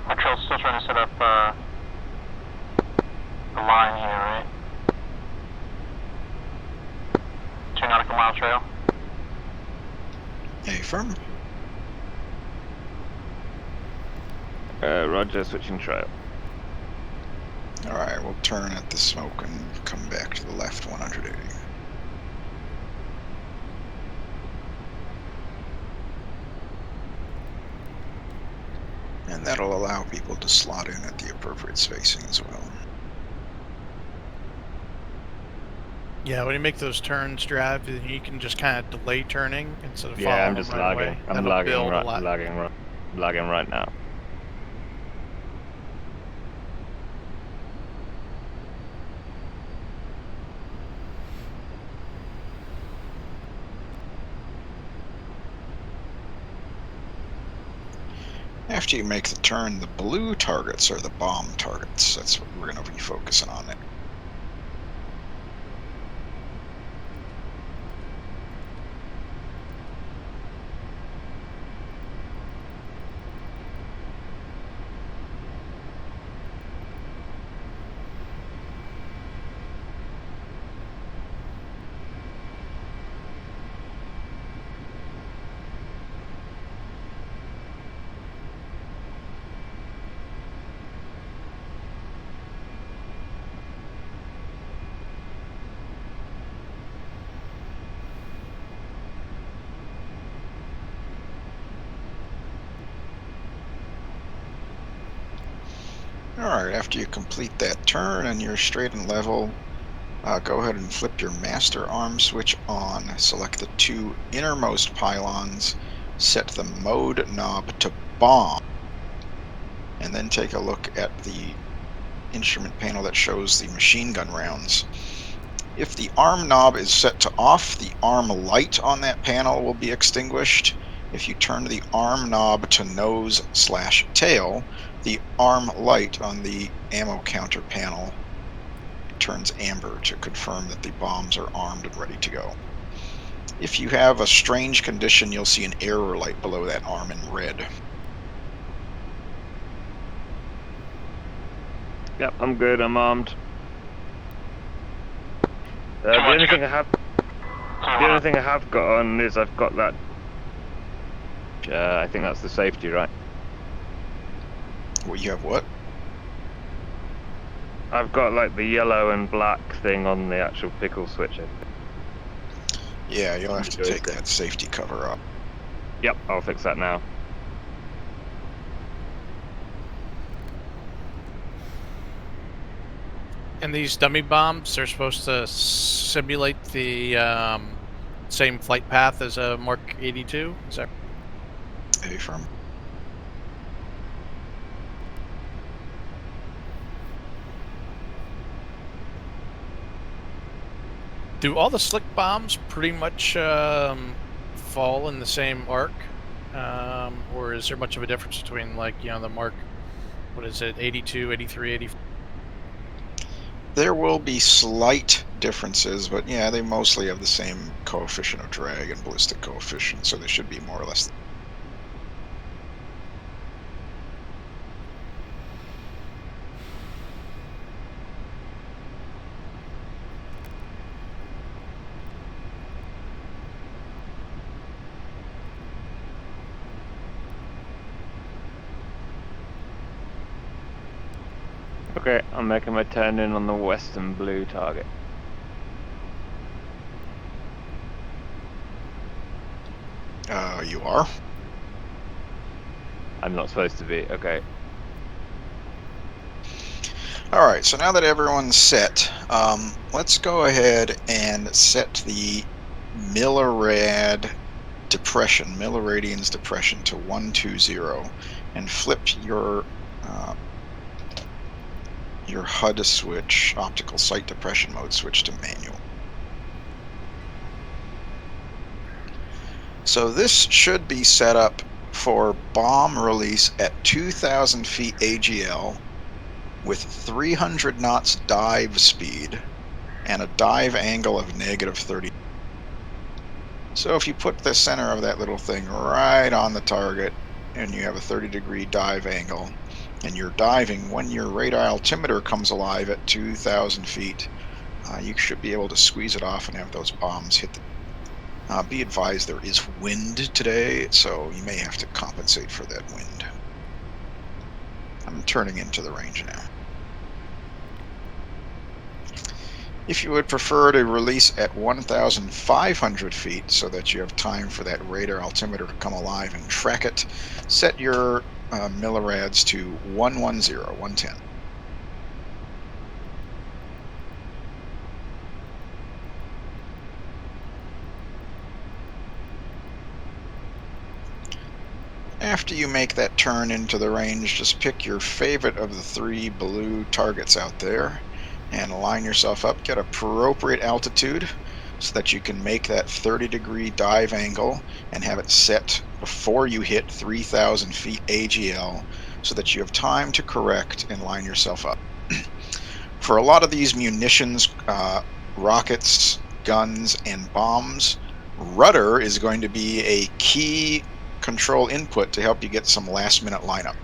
Patrol's still trying to set up the line here, right? 2 nautical mile trail. Hey, firm. Roger, switching trail. Alright, we'll turn at the smoke and come back to the left 180. And that'll allow people to slot in at the appropriate spacing as well. Yeah, when you make those turns, Drab, you can just kind of delay turning instead of following Yeah, I'm them just right lagging. away. I'm That'll lagging build a right, lot. lagging right now. After you make the turn, the blue targets are the bomb targets. That's what we're going to be focusing on. It. Alright, after you complete that turn and you're straight and level, go ahead and flip your master arm switch on. Select the 2 innermost pylons, set the mode knob to bomb, and then take a look at the instrument panel that shows the machine gun rounds. If the arm knob is set to off, the arm light on that panel will be extinguished. If you turn the arm knob to nose/tail, the arm light on the ammo counter panel turns amber to confirm that the bombs are armed and ready to go. If you have a strange condition, you'll see an error light below that arm in red. Yep, I'm good. I'm armed. The only thing I have got on is I've got that. I think that's the safety, right? Well, you have what? I've got like the yellow and black thing on the actual pickle switch. I think. Yeah, you'll have to take that safety cover off. Yep, I'll fix that now. And these dummy bombs, they're supposed to simulate the same flight path as a Mark 82? Is that Affirm. Do all the slick bombs pretty much fall in the same arc? Or is there much of a difference between, like, you know, the Mark, what is it, 82, 83, 84? There will be slight differences, but yeah, they mostly have the same coefficient of drag and ballistic coefficient, so they should be more or less. Okay, I'm making my turn in on the western blue target. You are? I'm not supposed to be, okay. Alright, so now that everyone's set, let's go ahead and set the milliradians depression to 120 and flip your HUD switch, optical sight depression mode switch, to manual. So this should be set up for bomb release at 2,000 feet AGL with 300 knots dive speed and a dive angle of -30. So if you put the center of that little thing right on the target and you have a 30-degree dive angle and you're diving, when your radar altimeter comes alive at 2,000 feet, you should be able to squeeze it off and have those bombs hit the be advised there is wind today, so you may have to compensate for that wind. I'm turning into the range now. If you would prefer to release at 1,500 feet so that you have time for that radar altimeter to come alive and track it, set your millirads to 110. After you make that turn into the range, just pick your favorite of the 3 blue targets out there and line yourself up, get appropriate altitude so that you can make that 30-degree dive angle and have it set before you hit 3,000 feet AGL so that you have time to correct and line yourself up. For a lot of these munitions, rockets, guns, and bombs, rudder is going to be a key control input to help you get some last-minute lineup.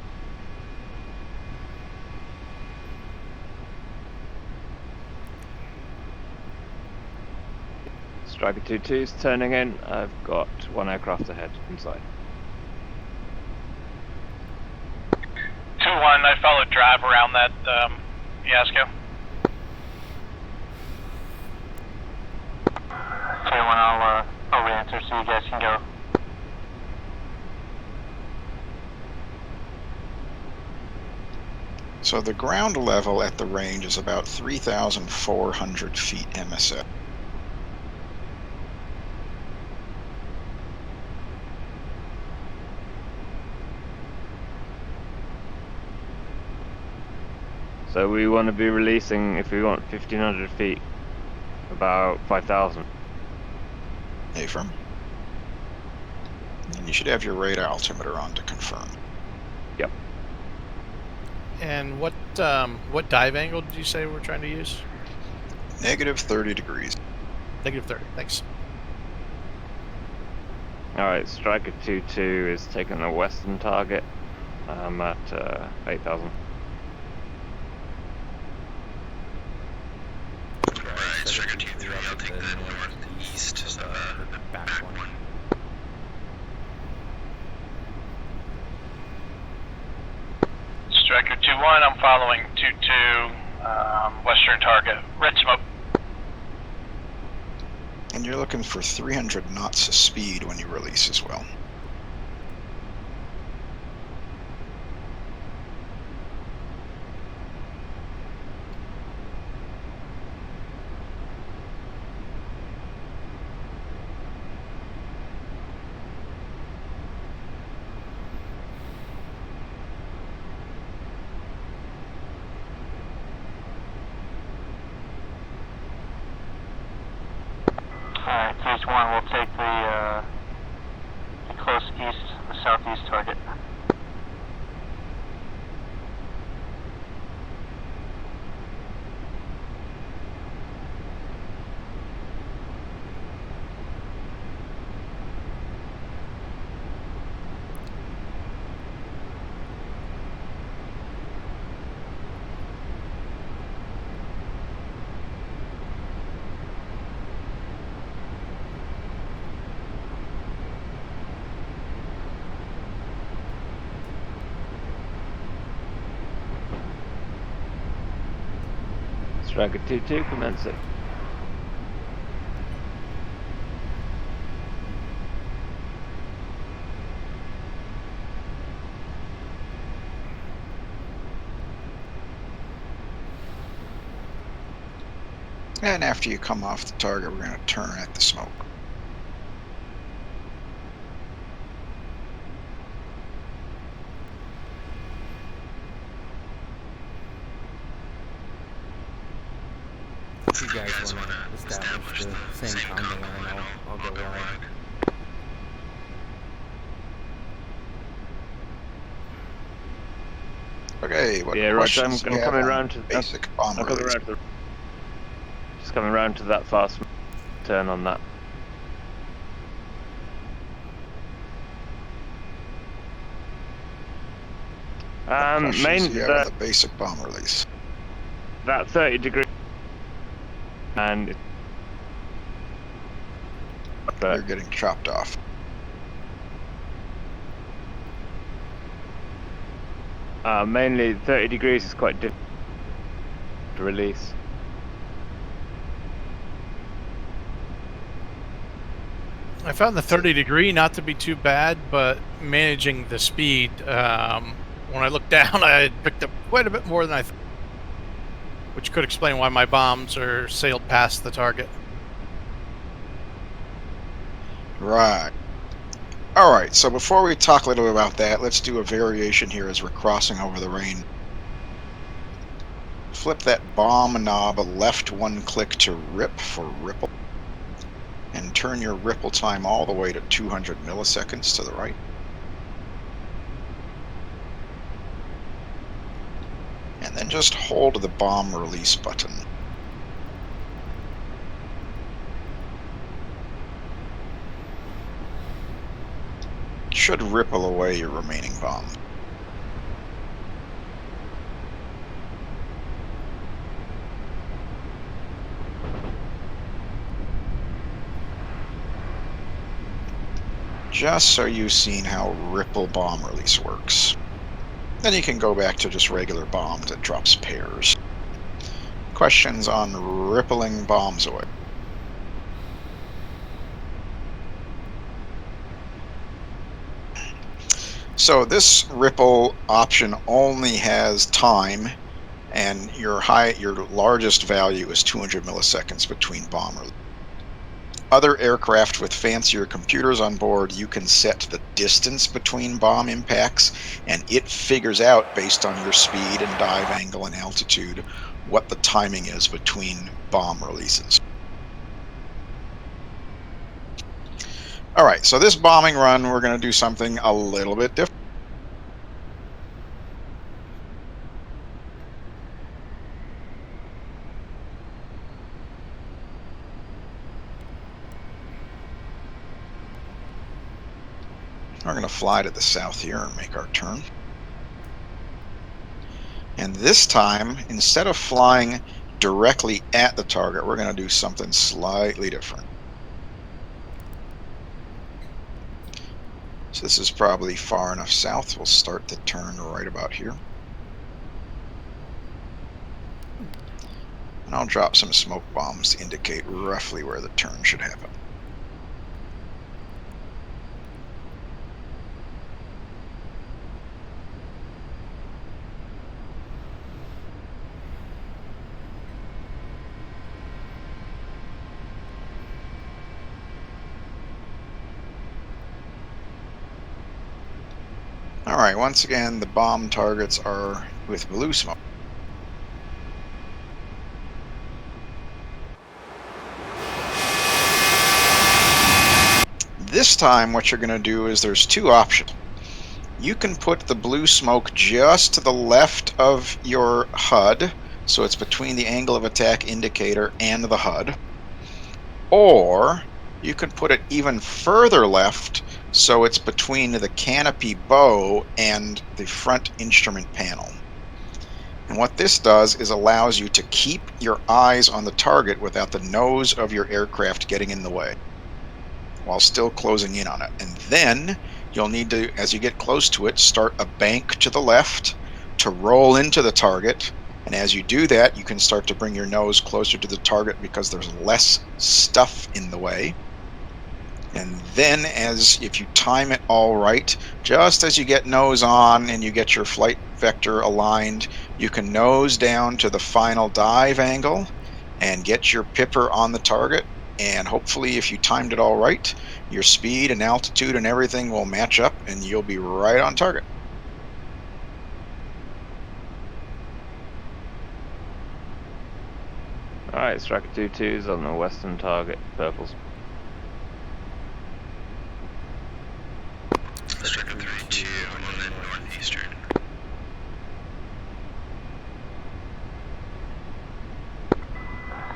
Striker 2-2's turning in. I've got 1 aircraft ahead inside. 2-1, I followed drive around that fiasco. 2-1, I'll re-answer so you guys can go. So the ground level at the range is about 3,400 feet MSL. So we want to be releasing, if we want 1,500 feet, about 5,000. Affirm. And you should have your radar altimeter on to confirm. Yep. And what dive angle did you say we're trying to use? Negative 30 degrees. Negative 30. Thanks. Alright, Striker 2-2 is taking the western target. I'm at 8,000. Right, Striker 2-3, I'll take the northeast, back one. Striker 2-1, I'm following 2-2, western target, red smoke. And you're looking for 300 knots of speed when you release as well. Alright, phase 1, we'll take the close east, the southeast target. Striker 2-2, commencing. And after you come off the target, we're going to turn at the smoke. If you guys want to establish the same combo line, I'll go wide. Okay, what Yeah, right, questions I'm do you coming have on round to basic bomb I'm coming release? round to just coming round to that fast turn on that. What questions do you have on the the basic bomb release? that 30 degree and You're getting chopped off. mainly 30 degrees is quite difficult to release. I found the 30 degree not to be too bad, but managing the speed, when I looked down, I had picked up quite a bit more than I thought, which could explain why my bombs are sailed past the target. Right. Alright, so before we talk a little bit about that, let's do a variation here as we're crossing over the rain. Flip that bomb knob left one click to rip for ripple. And turn your ripple time all the way to 200 milliseconds to the right. And then just hold the bomb release button. Should ripple away your remaining bomb. Just so you've seen how ripple bomb release works. Then you can go back to just regular bomb that drops pairs. Questions on rippling bombs away? So this ripple option only has time, and your largest value is 200 milliseconds between bomb release. Other aircraft with fancier computers on board, you can set the distance between bomb impacts, and it figures out, based on your speed and dive angle and altitude, what the timing is between bomb releases. All right, so this bombing run, we're going to do something a little bit different. We're going to fly to the south here and make our turn. And this time, instead of flying directly at the target, we're going to do something slightly different. So this is probably far enough south. We'll start the turn right about here. And I'll drop some smoke bombs to indicate roughly where the turn should happen. Alright, once again, the bomb targets are with blue smoke. This time, what you're going to do is there's two options. You can put the blue smoke just to the left of your HUD, so it's between the angle of attack indicator and the HUD. Or you can put it even further left, so it's between the canopy bow and the front instrument panel. And what this does is allows you to keep your eyes on the target without the nose of your aircraft getting in the way, while still closing in on it. And then you'll need to, as you get close to it, start a bank to the left to roll into the target. And as you do that, you can start to bring your nose closer to the target because there's less stuff in the way. And then, if you time it all right, just as you get nose on and you get your flight vector aligned, you can nose down to the final dive angle and get your pipper on the target. And hopefully, if you timed it all right, your speed and altitude and everything will match up and you'll be right on target. Alright, Striker 2-2's on the western target, purples. Striker 3-2 on the northeastern.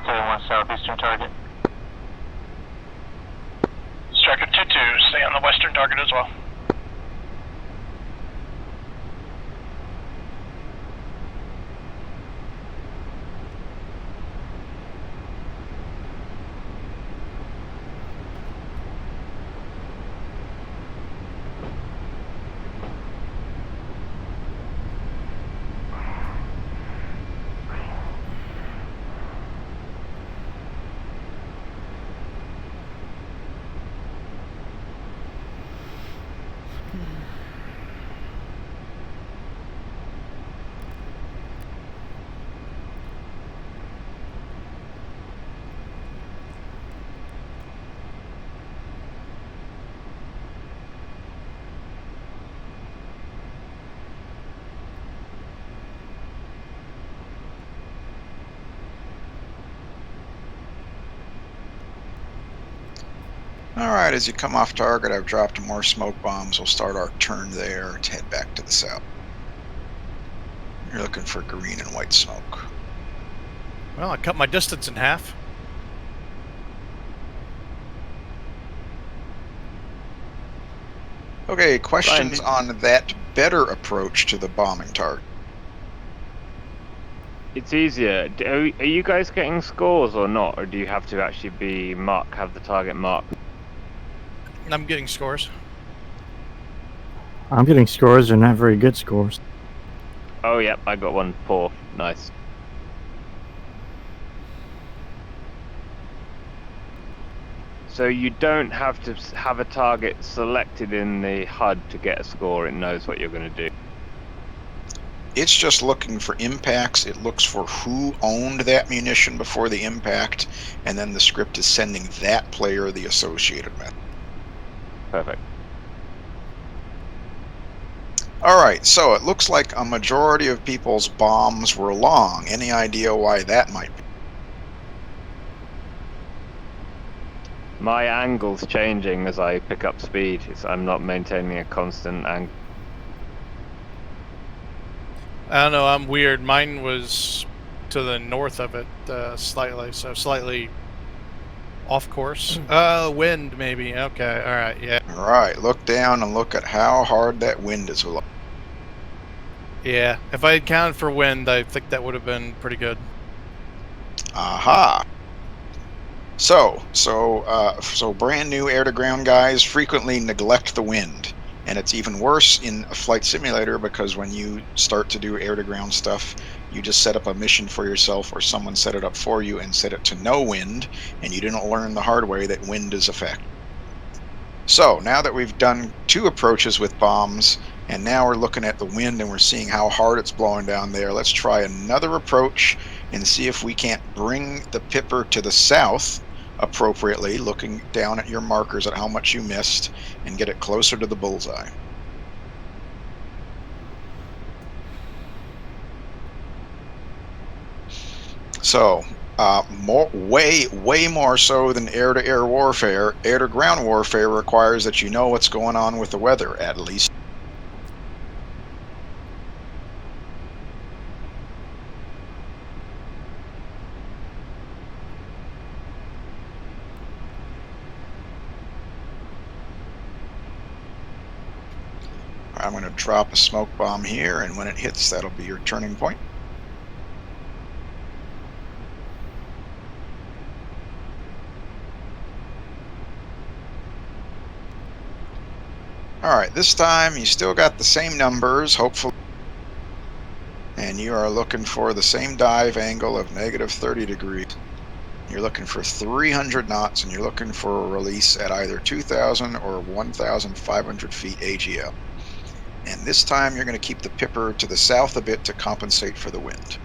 One southeastern target. Striker 2-2, stay on the western target as well. Alright, as you come off target, I've dropped more smoke bombs. We'll start our turn there to head back to the south. You're looking for green and white smoke. Well, I cut my distance in half. Okay, questions on that better approach to the bombing target? It's easier. Are you guys getting scores or not, or do you have to actually have the target marked? I'm getting scores. I'm getting scores. They're not very good scores. Oh, yep, I got one. Poor. Nice. So you don't have to have a target selected in the HUD to get a score. It knows what you're going to do. It's just looking for impacts. It looks for who owned that munition before the impact, and then the script is sending that player the associated method. Perfect. All right, so it looks like a majority of people's bombs were long. Any idea why that might be? My angle's changing as I pick up speed. I'm not maintaining a constant angle. I don't know. I'm weird. Mine was to the north of it slightly, so slightly off course. Wind maybe. Okay. All right. Yeah. All right, look down and look at how hard that wind is blowing. Yeah. If I had counted for wind, I think that would have been pretty good. Aha. So brand new air-to-ground guys frequently neglect the wind, and it's even worse in a flight simulator because when you start to do air-to-ground stuff, you just set up a mission for yourself or someone set it up for you and set it to no wind, and you didn't learn the hard way that wind is a factor. So now that we've done 2 approaches with bombs, and now we're looking at the wind and we're seeing how hard it's blowing down there, let's try another approach and see if we can't bring the Pipper to the south appropriately, looking down at your markers at how much you missed, and get it closer to the bullseye. So way more so than air-to-air warfare, air-to-ground warfare requires that you know what's going on with the weather, at least. I'm going to drop a smoke bomb here, and when it hits, that'll be your turning point. Alright, this time you still got the same numbers, hopefully, and you are looking for the same dive angle of -30 degrees. You're looking for 300 knots, and you're looking for a release at either 2,000 or 1,500 feet AGL. And this time you're going to keep the Pipper to the south a bit to compensate for the wind.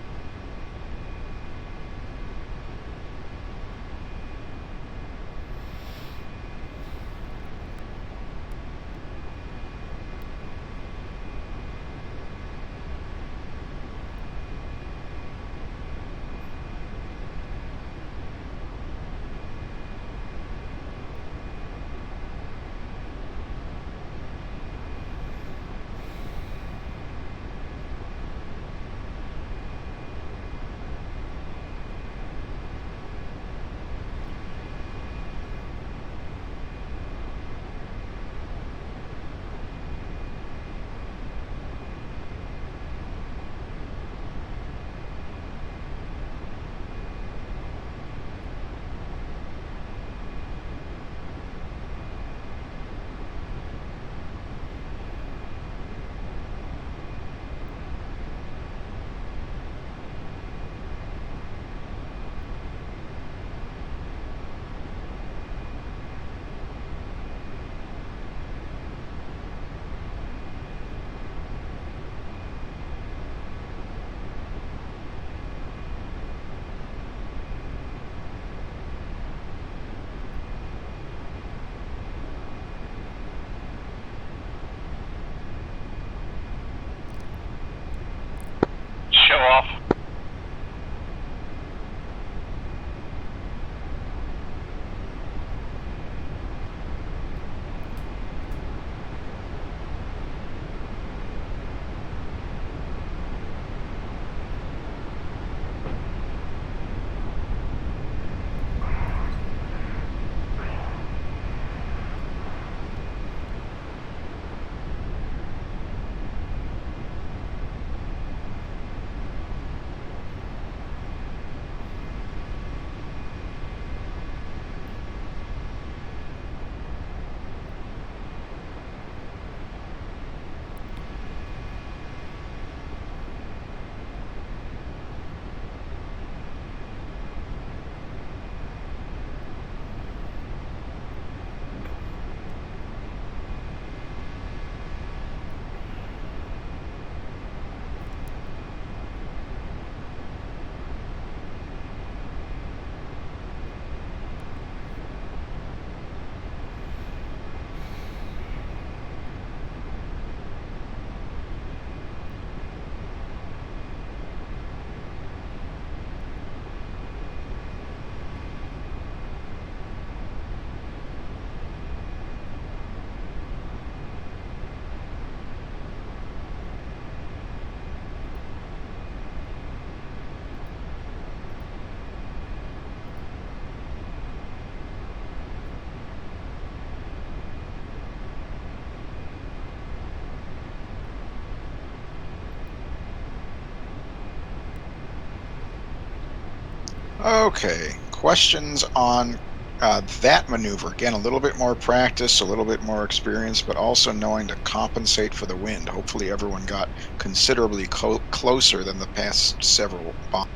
Okay, questions on that maneuver. Again, a little bit more practice, a little bit more experience, but also knowing to compensate for the wind. Hopefully everyone got considerably closer than the past several bombs.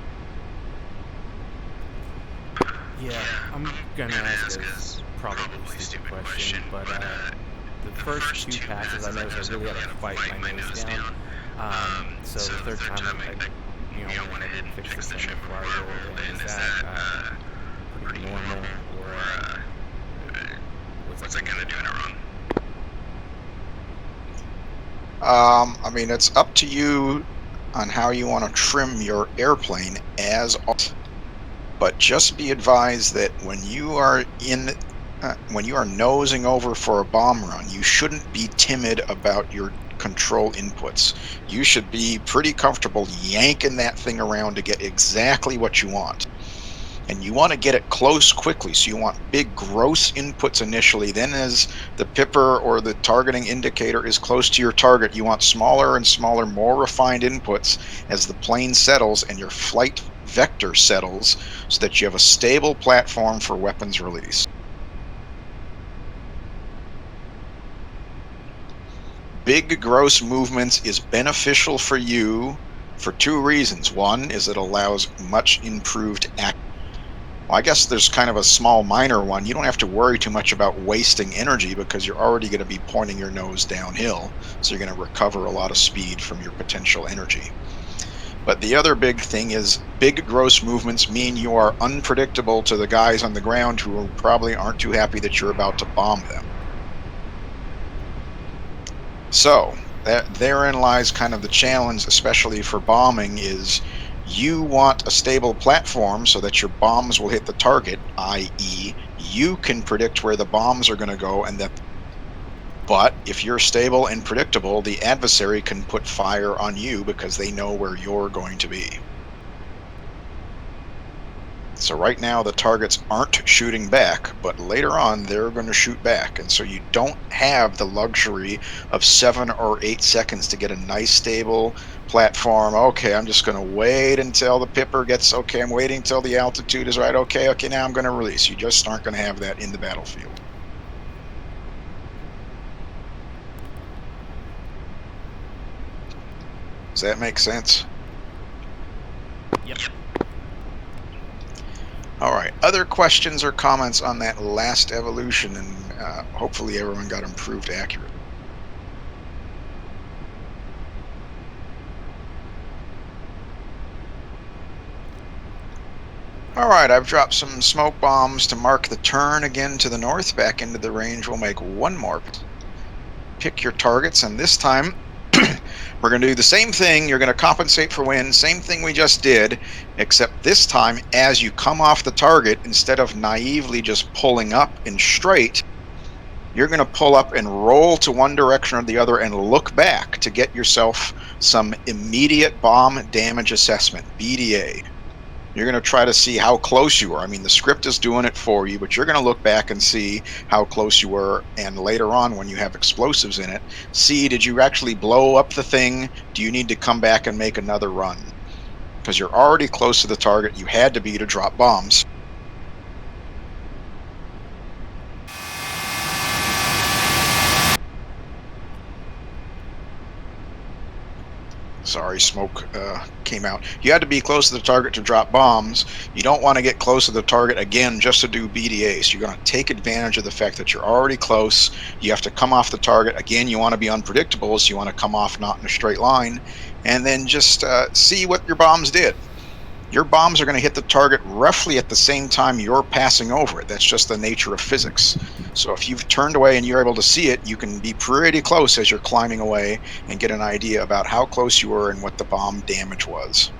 Yeah, I'm gonna ask a probably stupid question, but the first two passes I noticed I really had to fight my nose down. So the third time I went ahead and fixed the center before I rolled in. Is that pretty normal, or was I kind of doing it wrong? I mean, it's up to you on how you want to trim your airplane as. But just be advised that when you are nosing over for a bomb run, you shouldn't be timid about your control inputs. You should be pretty comfortable yanking that thing around to get exactly what you want. And you want to get it close quickly, so you want big gross inputs initially. Then as the pipper or the targeting indicator is close to your target, you want smaller and smaller, more refined inputs as the plane settles and your flight vector settles, so that you have a stable platform for weapons release. Big gross movements is beneficial for you for two reasons. One is it allows much improved accuracy. Well, I guess there's kind of a small minor one. You don't have to worry too much about wasting energy because you're already going to be pointing your nose downhill, so you're going to recover a lot of speed from your potential energy. But the other big thing is big gross movements mean you are unpredictable to the guys on the ground who probably aren't too happy that you're about to bomb them. So therein lies kind of the challenge, especially for bombing, is you want a stable platform so that your bombs will hit the target, i.e. you can predict where the bombs are going to go, but if you're stable and predictable, the adversary can put fire on you because they know where you're going to be. So right now the targets aren't shooting back, but later on they're going to shoot back. And so you don't have the luxury of 7 or 8 seconds to get a nice stable platform. Okay, I'm just going to wait until the pipper gets, okay, I'm waiting until the altitude is right. Okay, now I'm going to release. You just aren't going to have that in the battlefield. Does that make sense? Yep. All right, other questions or comments on that last evolution, and hopefully everyone got improved accurate. All right, I've dropped some smoke bombs to mark the turn again to the north, back into the range. We'll make one more. Pick your targets, and this time we're going to do the same thing. You're going to compensate for wind, same thing we just did, except this time as you come off the target, instead of naively just pulling up and straight, you're going to pull up and roll to one direction or the other and look back to get yourself some immediate bomb damage assessment, BDA. You're going to try to see how close you are. I mean, the script is doing it for you, but you're going to look back and see how close you were. And later on, when you have explosives in it, see, did you actually blow up the thing? Do you need to come back and make another run? Because you're already close to the target you had to be to drop bombs. Sorry, smoke came out. You had to be close to the target to drop bombs. You don't want to get close to the target again just to do BDA. So you're going to take advantage of the fact that you're already close. You have to come off the target. Again, you want to be unpredictable, so you want to come off not in a straight line. And then just see what your bombs did. Your bombs are going to hit the target roughly at the same time you're passing over it. That's just the nature of physics. So if you've turned away and you're able to see it, you can be pretty close as you're climbing away and get an idea about how close you were and what the bomb damage was.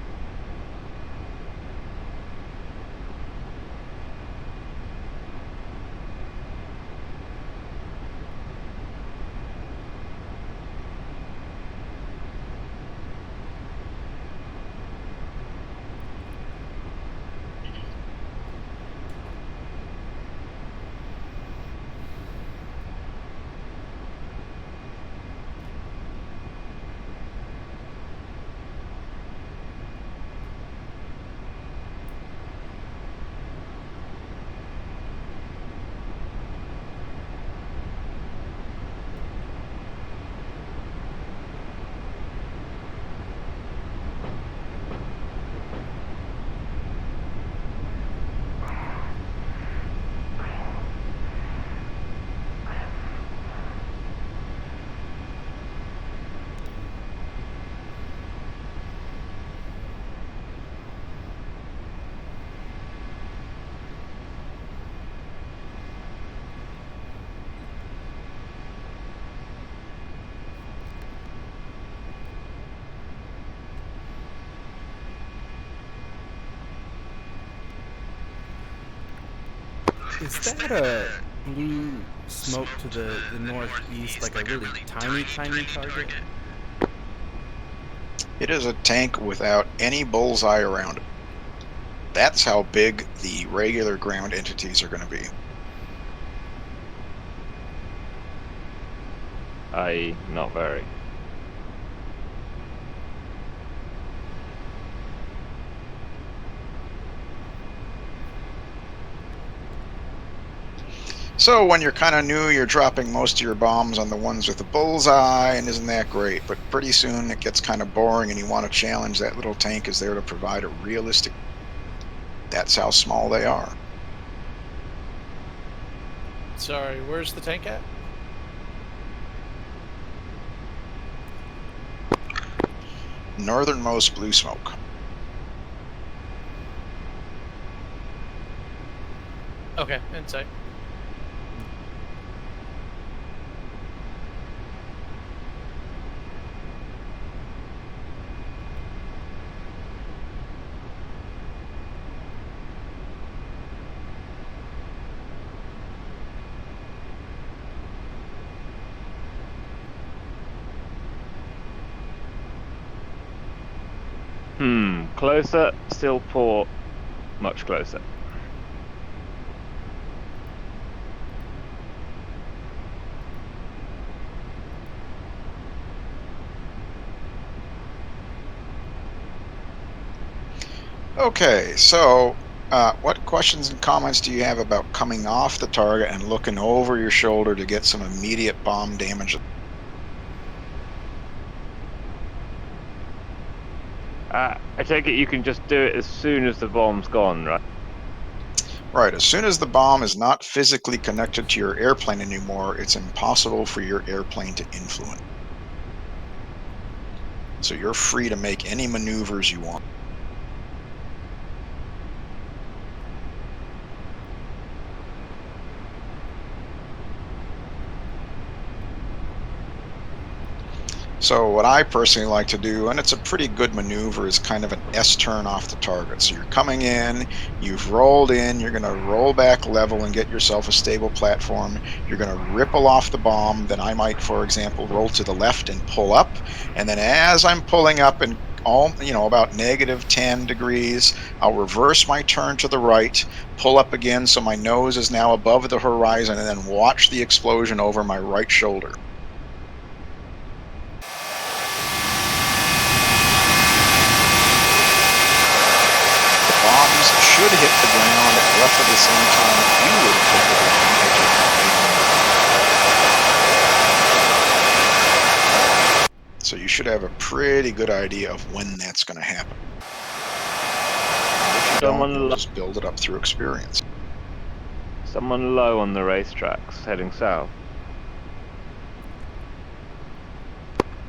Is that a blue smoke to the northeast, like a really tiny target? It is a tank without any bullseye around it. That's how big the regular ground entities are going to be. I.e., not very. So when you're kind of new, you're dropping most of your bombs on the ones with the bullseye, and isn't that great? But pretty soon it gets kind of boring, and you want to challenge. That little tank is there to provide a realistic. That's how small they are. Sorry, where's the tank at? Northernmost blue smoke. Okay, insight. Closer, still port, much closer. Okay, so what questions and comments do you have about coming off the target and looking over your shoulder to get some immediate bomb damage? I take it you can just do it as soon as the bomb's gone, right? Right, as soon as the bomb is not physically connected to your airplane anymore, it's impossible for your airplane to influence. So you're free to make any maneuvers you want. So what I personally like to do, and it's a pretty good maneuver, is kind of an S-turn off the target. So you're coming in, you've rolled in, you're going to roll back level and get yourself a stable platform. You're going to ripple off the bomb. Then I might, for example, roll to the left and pull up. And then as I'm pulling up and about -10 degrees, I'll reverse my turn to the right, pull up again so my nose is now above the horizon, and then watch the explosion over my right shoulder. Bombs should hit the ground at roughly the same time you would have hit the ground. So you should have a pretty good idea of when that's going to happen. If you don't, you'll just build it up through experience. Someone low on the racetracks heading south.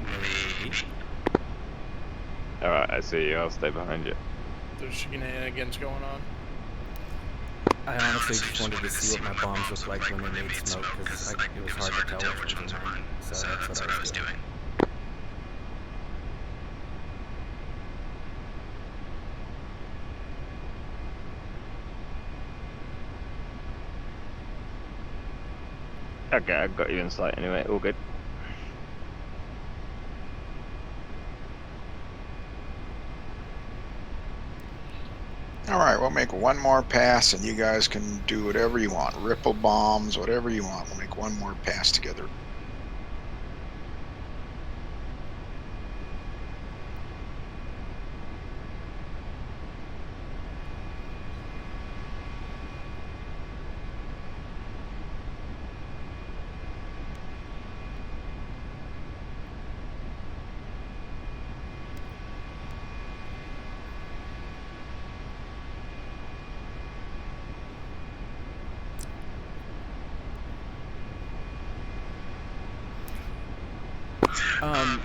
Maybe. Alright, I see you. I'll stay behind you. There's shenanigans going on. I honestly just wanted to see what my bombs looked like when they made smoke, because it was hard to tell which ones were mine. So that's what I was doing. Okay, I've got you in sight anyway. All good. All right, we'll make one more pass, and you guys can do whatever you want. Ripple bombs, whatever you want. We'll make one more pass together.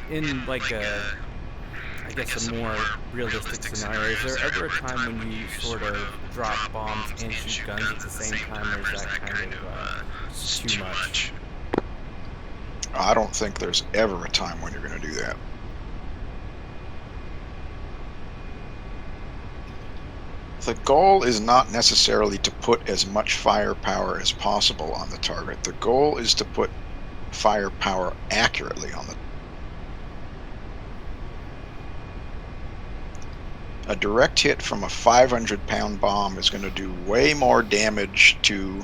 In like a more realistic scenario, is there ever a time when you sort of drop bombs and shoot guns at the same time, or is that kind of too much? I don't think there's ever a time when you're going to do that. The goal is not necessarily to put as much firepower as possible on the target. The goal is to put firepower accurately on the target. A direct hit from a 500-pound bomb is going to do way more damage to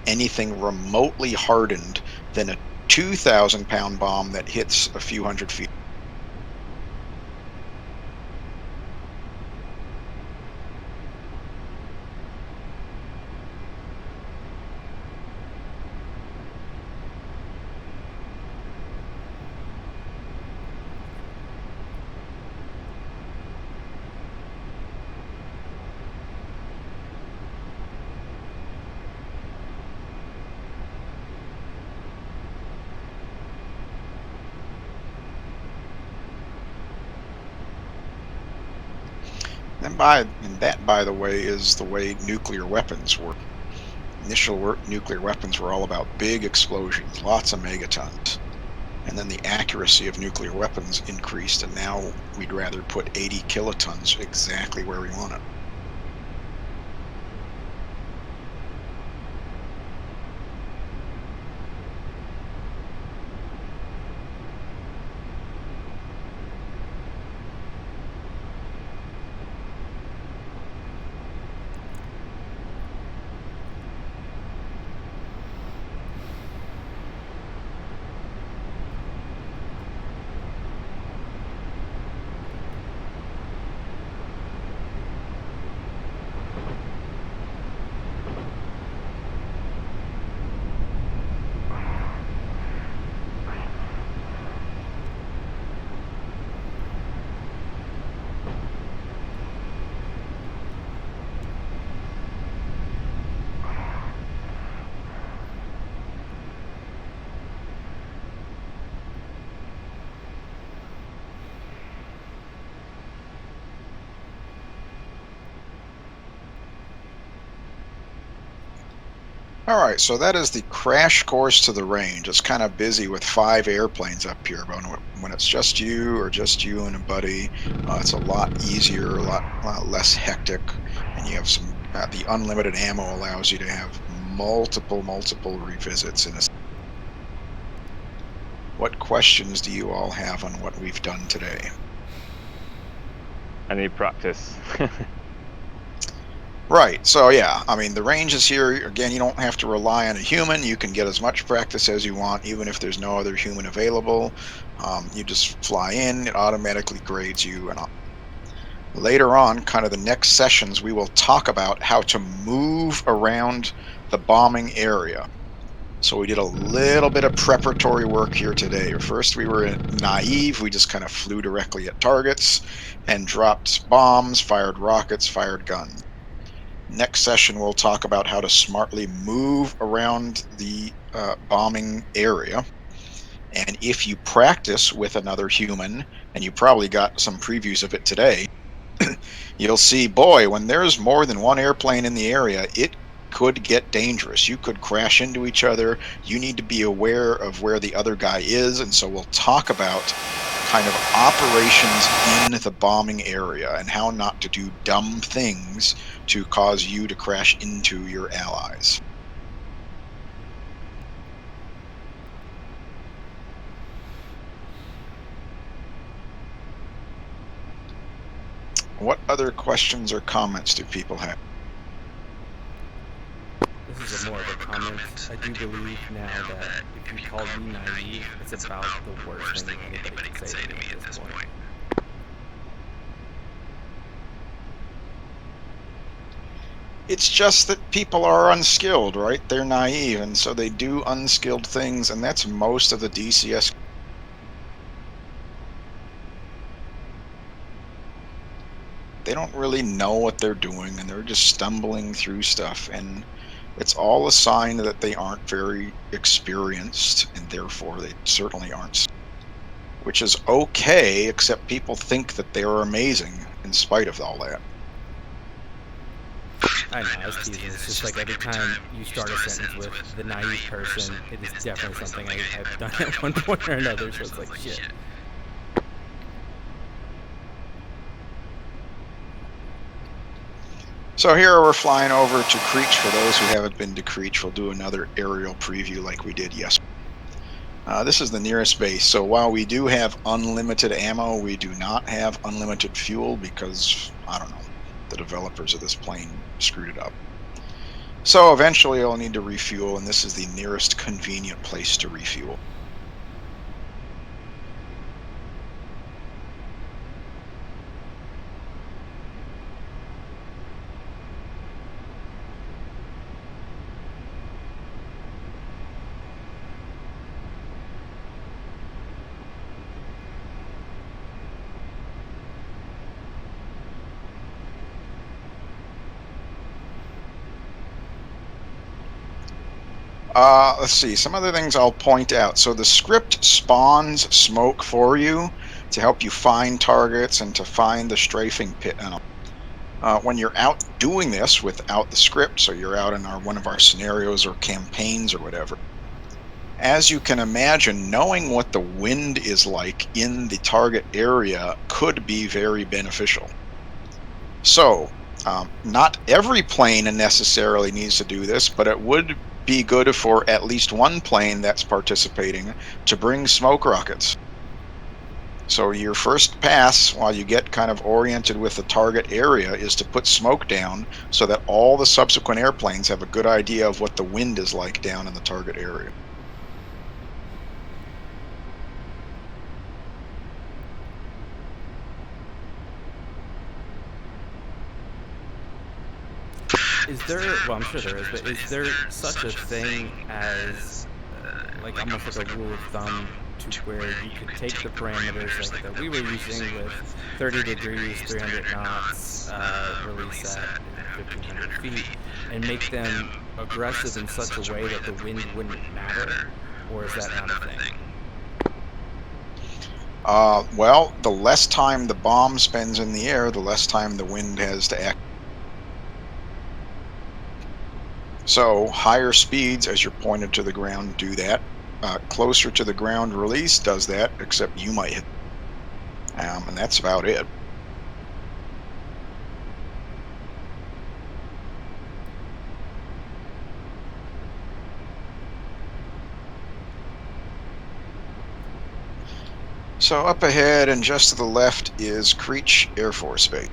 anything remotely hardened than a 2,000-pound bomb that hits a few hundred feet. And that, by the way, is the way nuclear weapons work. Initial nuclear weapons were all about big explosions, lots of megatons. And then the accuracy of nuclear weapons increased, and now we'd rather put 80 kilotons exactly where we want it. Alright, so that is the crash course to the range. It's kind of busy with 5 airplanes up here, but when it's just you or just you and a buddy, it's a lot easier, a lot less hectic, and you have some, the unlimited ammo allows you to have multiple revisits in a. What questions do you all have on what we've done today? I need practice. Right, so yeah, I mean, the range is here. Again, you don't have to rely on a human. You can get as much practice as you want, even if there's no other human available. You just fly in, it automatically grades you. And later on, kind of the next sessions, we will talk about how to move around the bombing area. So we did a little bit of preparatory work here today. First, we were naive. We just kind of flew directly at targets and dropped bombs, fired rockets, fired guns. Next session, we'll talk about how to smartly move around the bombing area. And if you practice with another human, and you probably got some previews of it today, you'll see, boy, when there's more than one airplane in the area, it could get dangerous. You could crash into each other. You need to be aware of where the other guy is. And so we'll talk about kind of operations in the bombing area and how not to do dumb things to cause you to crash into your allies. What other questions or comments do people have? This is more of a comment. I do believe now that if you called me naive, it's about the worst thing anybody can say to me at this point. It's just that people are unskilled, right? They're naive, and so they do unskilled things, and that's most of the DCS. They don't really know what they're doing, and they're just stumbling through stuff, and it's all a sign that they aren't very experienced, and therefore they certainly aren't. Which is okay, except people think that they're amazing in spite of all that. I know, I was teasing. It's just like every time you start a sentence with the naive person, it is definitely something I've done at one point or another, so it's like, shit. So here we're flying over to Creech. For those who haven't been to Creech, we'll do another aerial preview like we did yesterday. This is the nearest base. So while we do have unlimited ammo, we do not have unlimited fuel because, I don't know, the developers of this plane screwed it up. So eventually I'll need to refuel, and this is the nearest convenient place to refuel. Let's see, some other things I'll point out. So the script spawns smoke for you to help you find targets and to find the strafing pit. When you're out doing this without the script, so you're out in one of our scenarios or campaigns or whatever, as you can imagine, knowing what the wind is like in the target area could be very beneficial. So, not every plane necessarily needs to do this, but it would be good for at least one plane that's participating to bring smoke rockets. So your first pass, while you get kind of oriented with the target area, is to put smoke down so that all the subsequent airplanes have a good idea of what the wind is like down in the target area. Is there, well, I'm sure there is, but is there such a thing as, like, almost like a rule of thumb to where you could take the parameters like that we were using with 30 degrees, 300 knots, release at 1,500 feet, and make them aggressive in such a way that the wind wouldn't matter? Or is that not a thing? Well, the less time the bomb spends in the air, the less time the wind has to act. So higher speeds, as you're pointed to the ground, do that. Closer to the ground release does that, except you might hit. And that's about it. So up ahead and just to the left is Creech Air Force Base.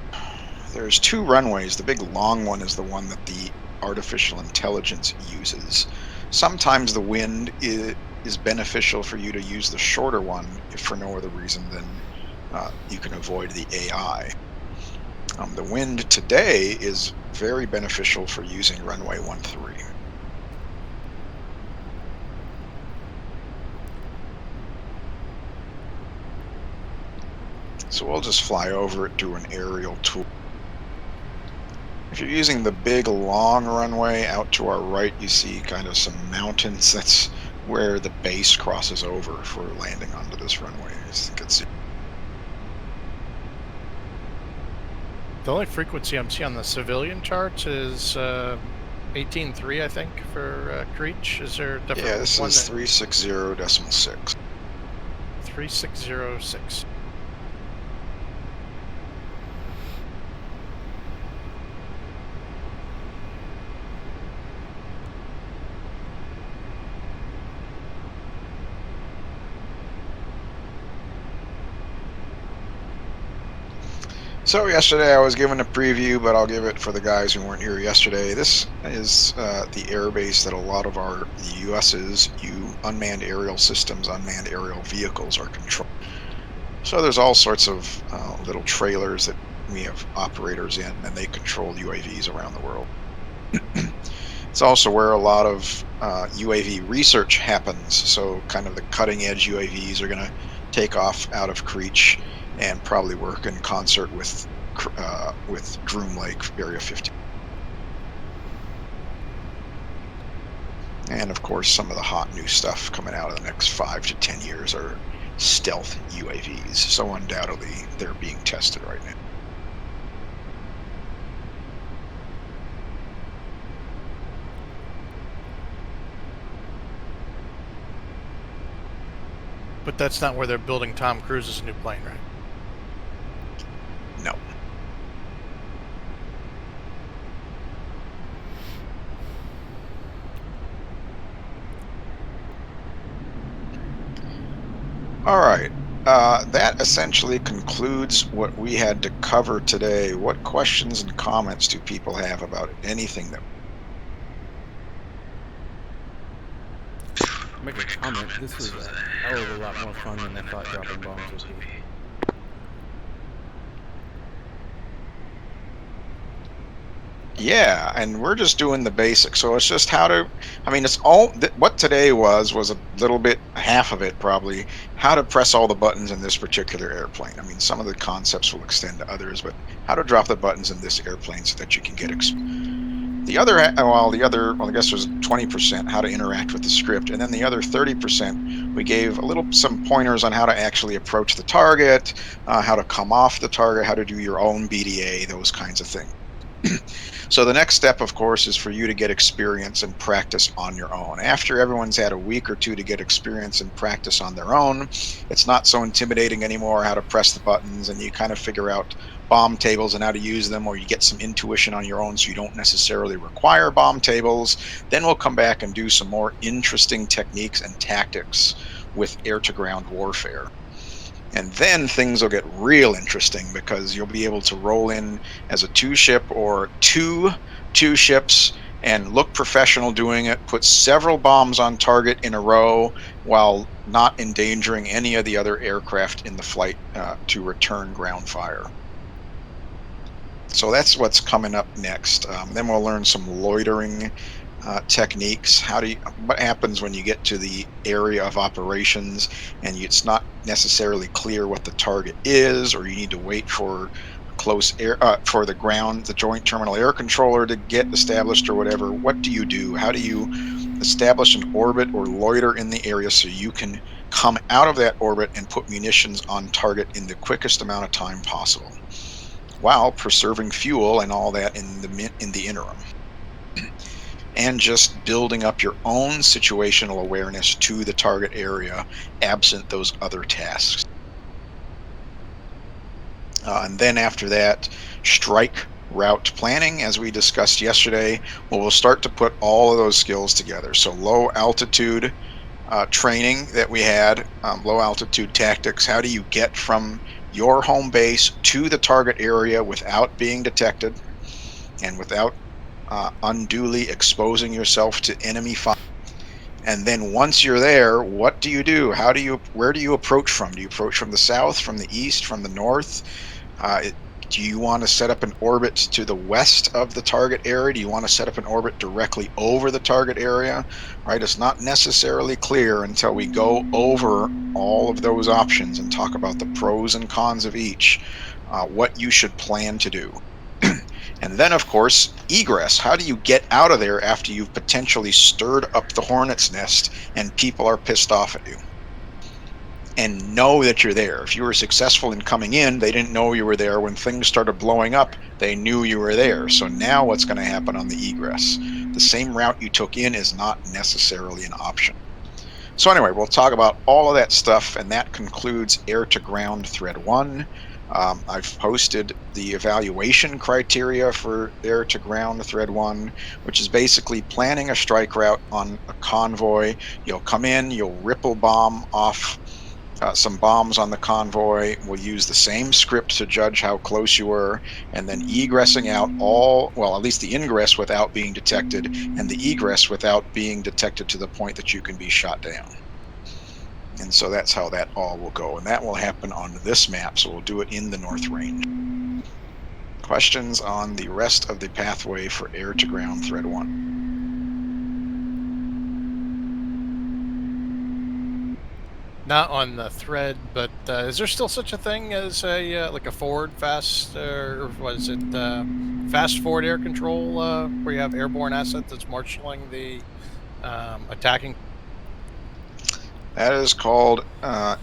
There's two runways. The big long one is the one that the artificial intelligence uses. Sometimes the wind is beneficial for you to use the shorter one if for no other reason than you can avoid the AI. The wind today is very beneficial for using runway 13. So we'll just fly over it, do an aerial tour. If you're using the big long runway out to our right, you see kind of some mountains. That's where the base crosses over for landing onto this runway, as you can see. The only frequency I'm seeing on the civilian charts is 18.3, I think, for Creech. Is there a different one? Yeah, this is 360.6. 3606. So yesterday I was given a preview, but I'll give it for the guys who weren't here yesterday. This is the airbase that a lot of the US's unmanned aerial systems, unmanned aerial vehicles are controlled. So there's all sorts of little trailers that we have operators in, and they control UAVs around the world. It's also where a lot of UAV research happens. So kind of the cutting edge UAVs are going to take off out of Creech and probably work in concert with Groom Lake Area 50. And of course, some of the hot new stuff coming out in the next 5 to 10 years are stealth UAVs. So undoubtedly, they're being tested right now. But that's not where they're building Tom Cruise's new plane, right? No. All right. That essentially concludes what we had to cover today. What questions and comments do people have about anything that? Make a comment. This was a hell of a lot more fun than I thought dropping bombs would be. Yeah, and we're just doing the basics. So it's just how to, I mean, it's all what today was a little bit, half of it probably, how to press all the buttons in this particular airplane. I mean, some of the concepts will extend to others, but how to drop the buttons in this airplane so that you can get the other, well, I guess there's 20% how to interact with the script, and then the other 30% we gave some pointers on how to actually approach the target, how to come off the target, how to do your own BDA, those kinds of things. So the next step, of course, is for you to get experience and practice on your own. After everyone's had a week or two to get experience and practice on their own, it's not so intimidating anymore how to press the buttons, and you kind of figure out bomb tables and how to use them, or you get some intuition on your own so you don't necessarily require bomb tables. Then we'll come back and do some more interesting techniques and tactics with air-to-ground warfare. And then things will get real interesting because you'll be able to roll in as a two-ship or two ships and look professional doing it, put several bombs on target in a row while not endangering any of the other aircraft in the flight to return ground fire. So that's what's coming up next. Then we'll learn some loitering techniques. What happens when you get to the area of operations and it's not necessarily clear what the target is, or you need to wait for close air for the joint terminal air controller to get established or whatever. What do you do? How do you establish an orbit or loiter in the area so you can come out of that orbit and put munitions on target in the quickest amount of time possible, while preserving fuel and all that in the interim? And just building up your own situational awareness to the target area, absent those other tasks. And then after that, strike route planning, as we discussed yesterday, we'll start to put all of those skills together. So low altitude training that we had, low altitude tactics. How do you get from your home base to the target area without being detected and without unduly exposing yourself to enemy fire? And then once you're there, what do you do? Where do you approach from? Do you approach from the south, from the east, from the north? Do you want to set up an orbit to the west of the target area? Do you want to set up an orbit directly over the target area? Right? It's not necessarily clear until we go over all of those options and talk about the pros and cons of each, what you should plan to do. And then, of course, egress. How do you get out of there after you've potentially stirred up the hornet's nest and people are pissed off at you? And know that you're there. If you were successful in coming in, they didn't know you were there. When things started blowing up, they knew you were there. So now what's going to happen on the egress? The same route you took in is not necessarily an option. So anyway, we'll talk about all of that stuff, and that concludes air-to-ground thread 1. I've posted the evaluation criteria for air-to-ground thread 1, which is basically planning a strike route on a convoy. You'll come in, you'll ripple bomb off some bombs on the convoy. We'll use the same script to judge how close you were, and then egressing out at least the ingress without being detected, and the egress without being detected to the point that you can be shot down. And so that's how that all will go. And that will happen on this map, so we'll do it in the North Range. Questions on the rest of the pathway for air-to-ground thread 1? Not on the thread, but is there still such a thing as a forward fast, or was it fast forward air control, where you have airborne asset that's marshaling the attacking? That is called, that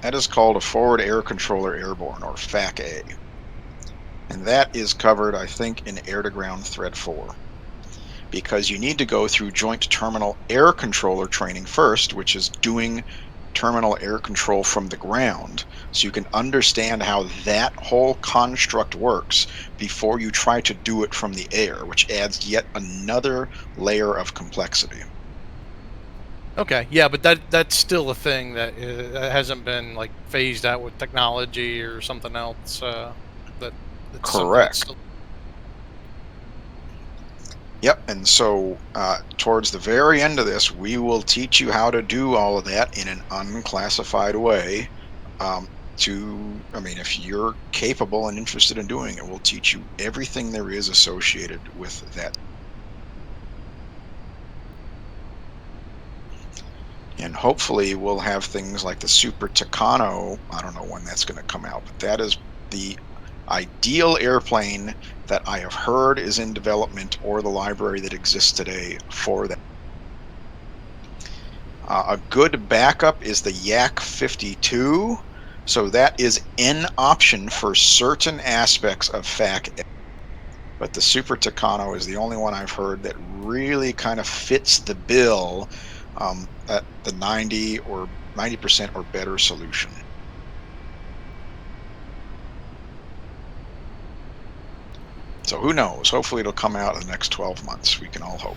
is called a forward air controller airborne, or FAC-A. And that is covered, I think, in air-to-ground thread 4. Because you need to go through joint terminal air controller training first, which is doing terminal air control from the ground, so you can understand how that whole construct works before you try to do it from the air, which adds yet another layer of complexity. Okay, yeah, but that's still a thing that hasn't been like phased out with technology or something else. That's something that's Correct. still. Yep, and so towards the very end of this, we will teach you how to do all of that in an unclassified way. If you're capable and interested in doing it, we'll teach you everything there is associated with that. And hopefully we'll have things like the Super Tucano. I don't know when that's going to come out, but that is the ideal airplane that I have heard is in development, or the library that exists today for that. A good backup is the Yak 52. So that is an option for certain aspects of FAC. But the Super Tucano is the only one I've heard that really kind of fits the bill at the 90% or better solution. So who knows? Hopefully it'll come out in the next 12 months. We can all hope.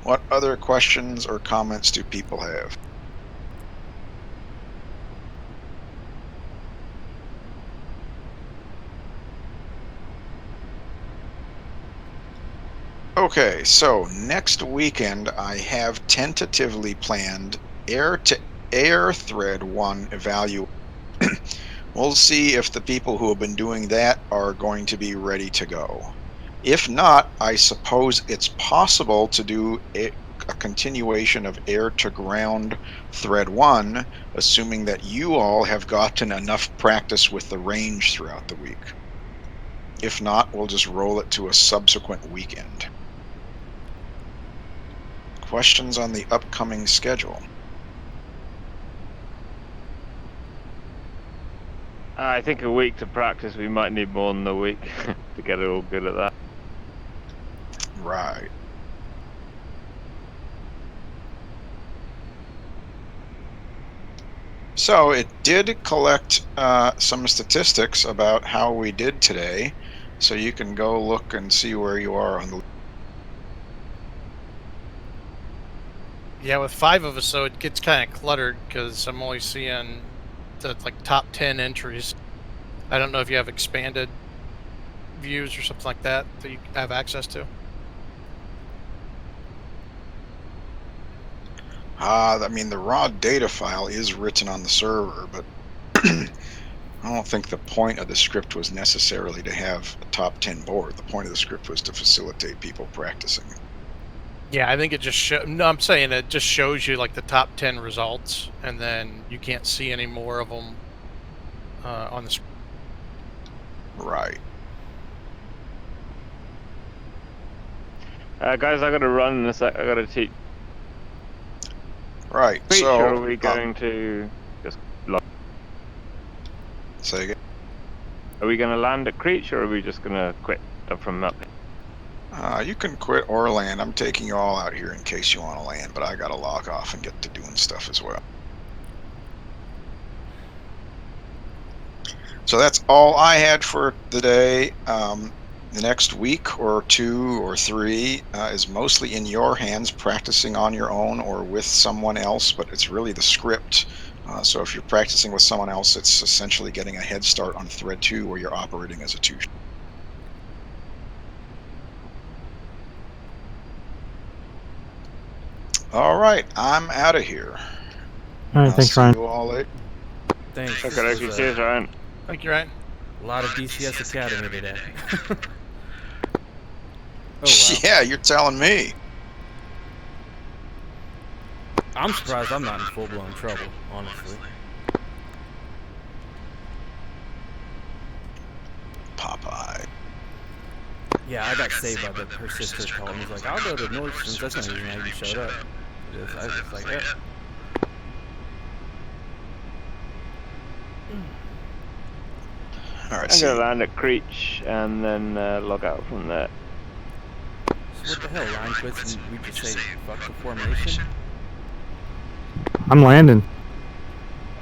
What other questions or comments do people have? Okay, so next weekend I have tentatively planned air-to-air thread 1 evaluation. We'll see if the people who have been doing that are going to be ready to go. If not, I suppose it's possible to do a continuation of air-to-ground thread 1, assuming that you all have gotten enough practice with the range throughout the week. If not, we'll just roll it to a subsequent weekend. Questions on the upcoming schedule? I think a week to practice. We might need more than a week to get it all good at that. Right. So it did collect some statistics about how we did today, so you can go look and see where you are on the. Yeah, with 5 of us, so it gets kind of cluttered because I'm only seeing the top 10 entries. I don't know if you have expanded views or something like that you have access to. The raw data file is written on the server, but I don't think the point of the script was necessarily to have a top 10 board. The point of the script was to facilitate people practicing. Yeah, I think it just I'm saying it just shows you the top 10 results, and then you can't see any more of them on the screen. Right. Guys, I gotta run in a sec. I gotta teach. Right. Creature, so are we going to just log? Say again. Are we gonna land at Creech, or are we just gonna quit from up here? You can quit or land. I'm taking you all out here in case you want to land, but I gotta log off and get to doing stuff as well. So that's all I had for the day. The next week or 2 or 3 is mostly in your hands, practicing on your own or with someone else, but it's really the script. So if you're practicing with someone else, it's essentially getting a head start on thread 2 where you're operating as a 2. All right, I'm out of here. All right, thanks, see Ryan. you all later. Thanks. Okay, cheers, Ryan. Thank you, Ryan. A lot of DCS Academy today. Oh, wow. Yeah, you're telling me. I'm surprised I'm not in full-blown trouble, honestly. Popeye. Yeah, I got saved by her sister calling me. He's like, I'll go to Nordstrom's. That's not even how you showed up. I was just like, yeah. All right, I'm gonna land at Creech and then log out from there. So what the hell, line quits and we just say, fuck the formation? I'm landing.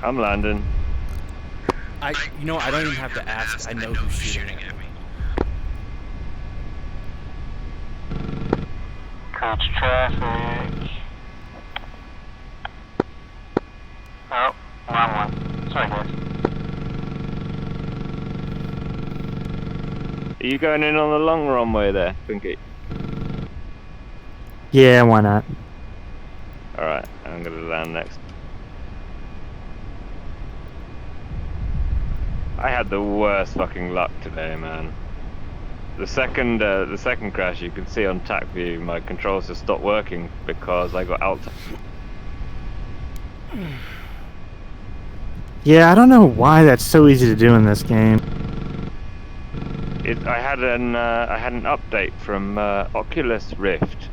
I'm landing. I don't even have to ask. I know who's shooting at me. Approach traffic. Oh, wrong one. Sorry, guys. Are you going in on the long runway there, Pinky? Yeah, why not? Alright, I'm gonna land next. I had the worst fucking luck today, man. The second crash, you can see on TAC view, my controls just stopped working because I got alt. Yeah, I don't know why that's so easy to do in this game. I had an update from Oculus Rift,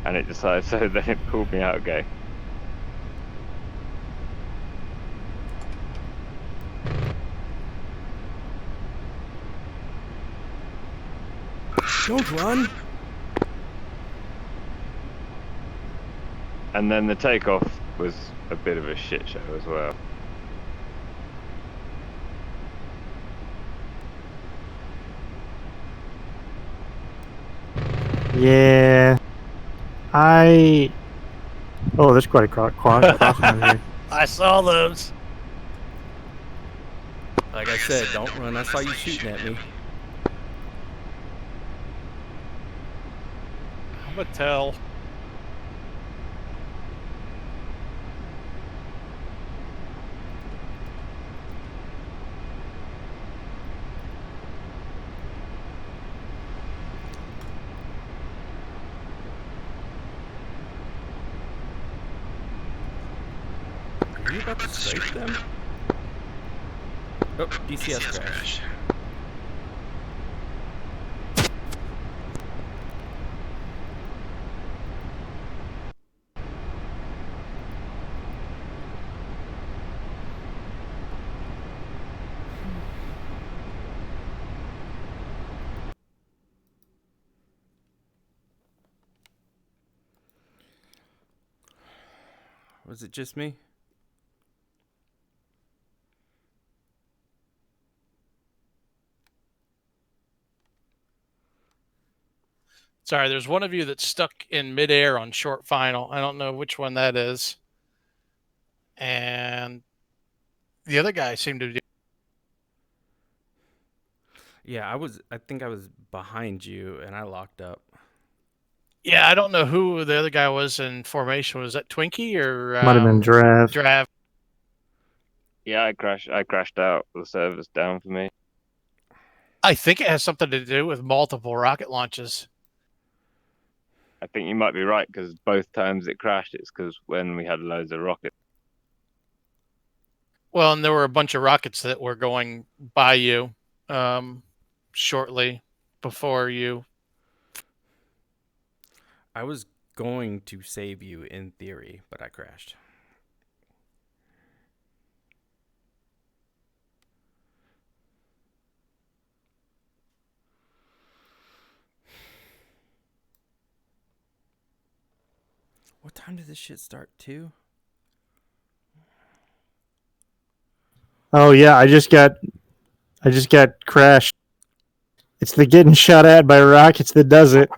and it decided so then it pulled me out again. Don't run. And then the takeoff was a bit of a shit show as well. Yeah. Oh, there's quite a crossing here. I saw those. Like I said, don't run. I saw you shooting at me. I'm gonna tell. Are you about to strafe them? Oh, DCS crash. Was it just me? Sorry, there's one of you that's stuck in midair on short final. I don't know which one that is. And the other guy seemed to be. Yeah, I think I was behind you and I locked up. Yeah, I don't know who the other guy was in formation. Was that Twinkie or Might have been Draft. Drav? Yeah, I crashed out. The server's down for me. I think it has something to do with multiple rocket launches. I think you might be right, because both times it crashed, it's because when we had loads of rockets. Well, and there were a bunch of rockets that were going by you shortly before you. I was going to save you in theory, but I crashed. What time did this shit start too? Oh yeah, I just got crashed. It's the getting shot at by rockets that does it.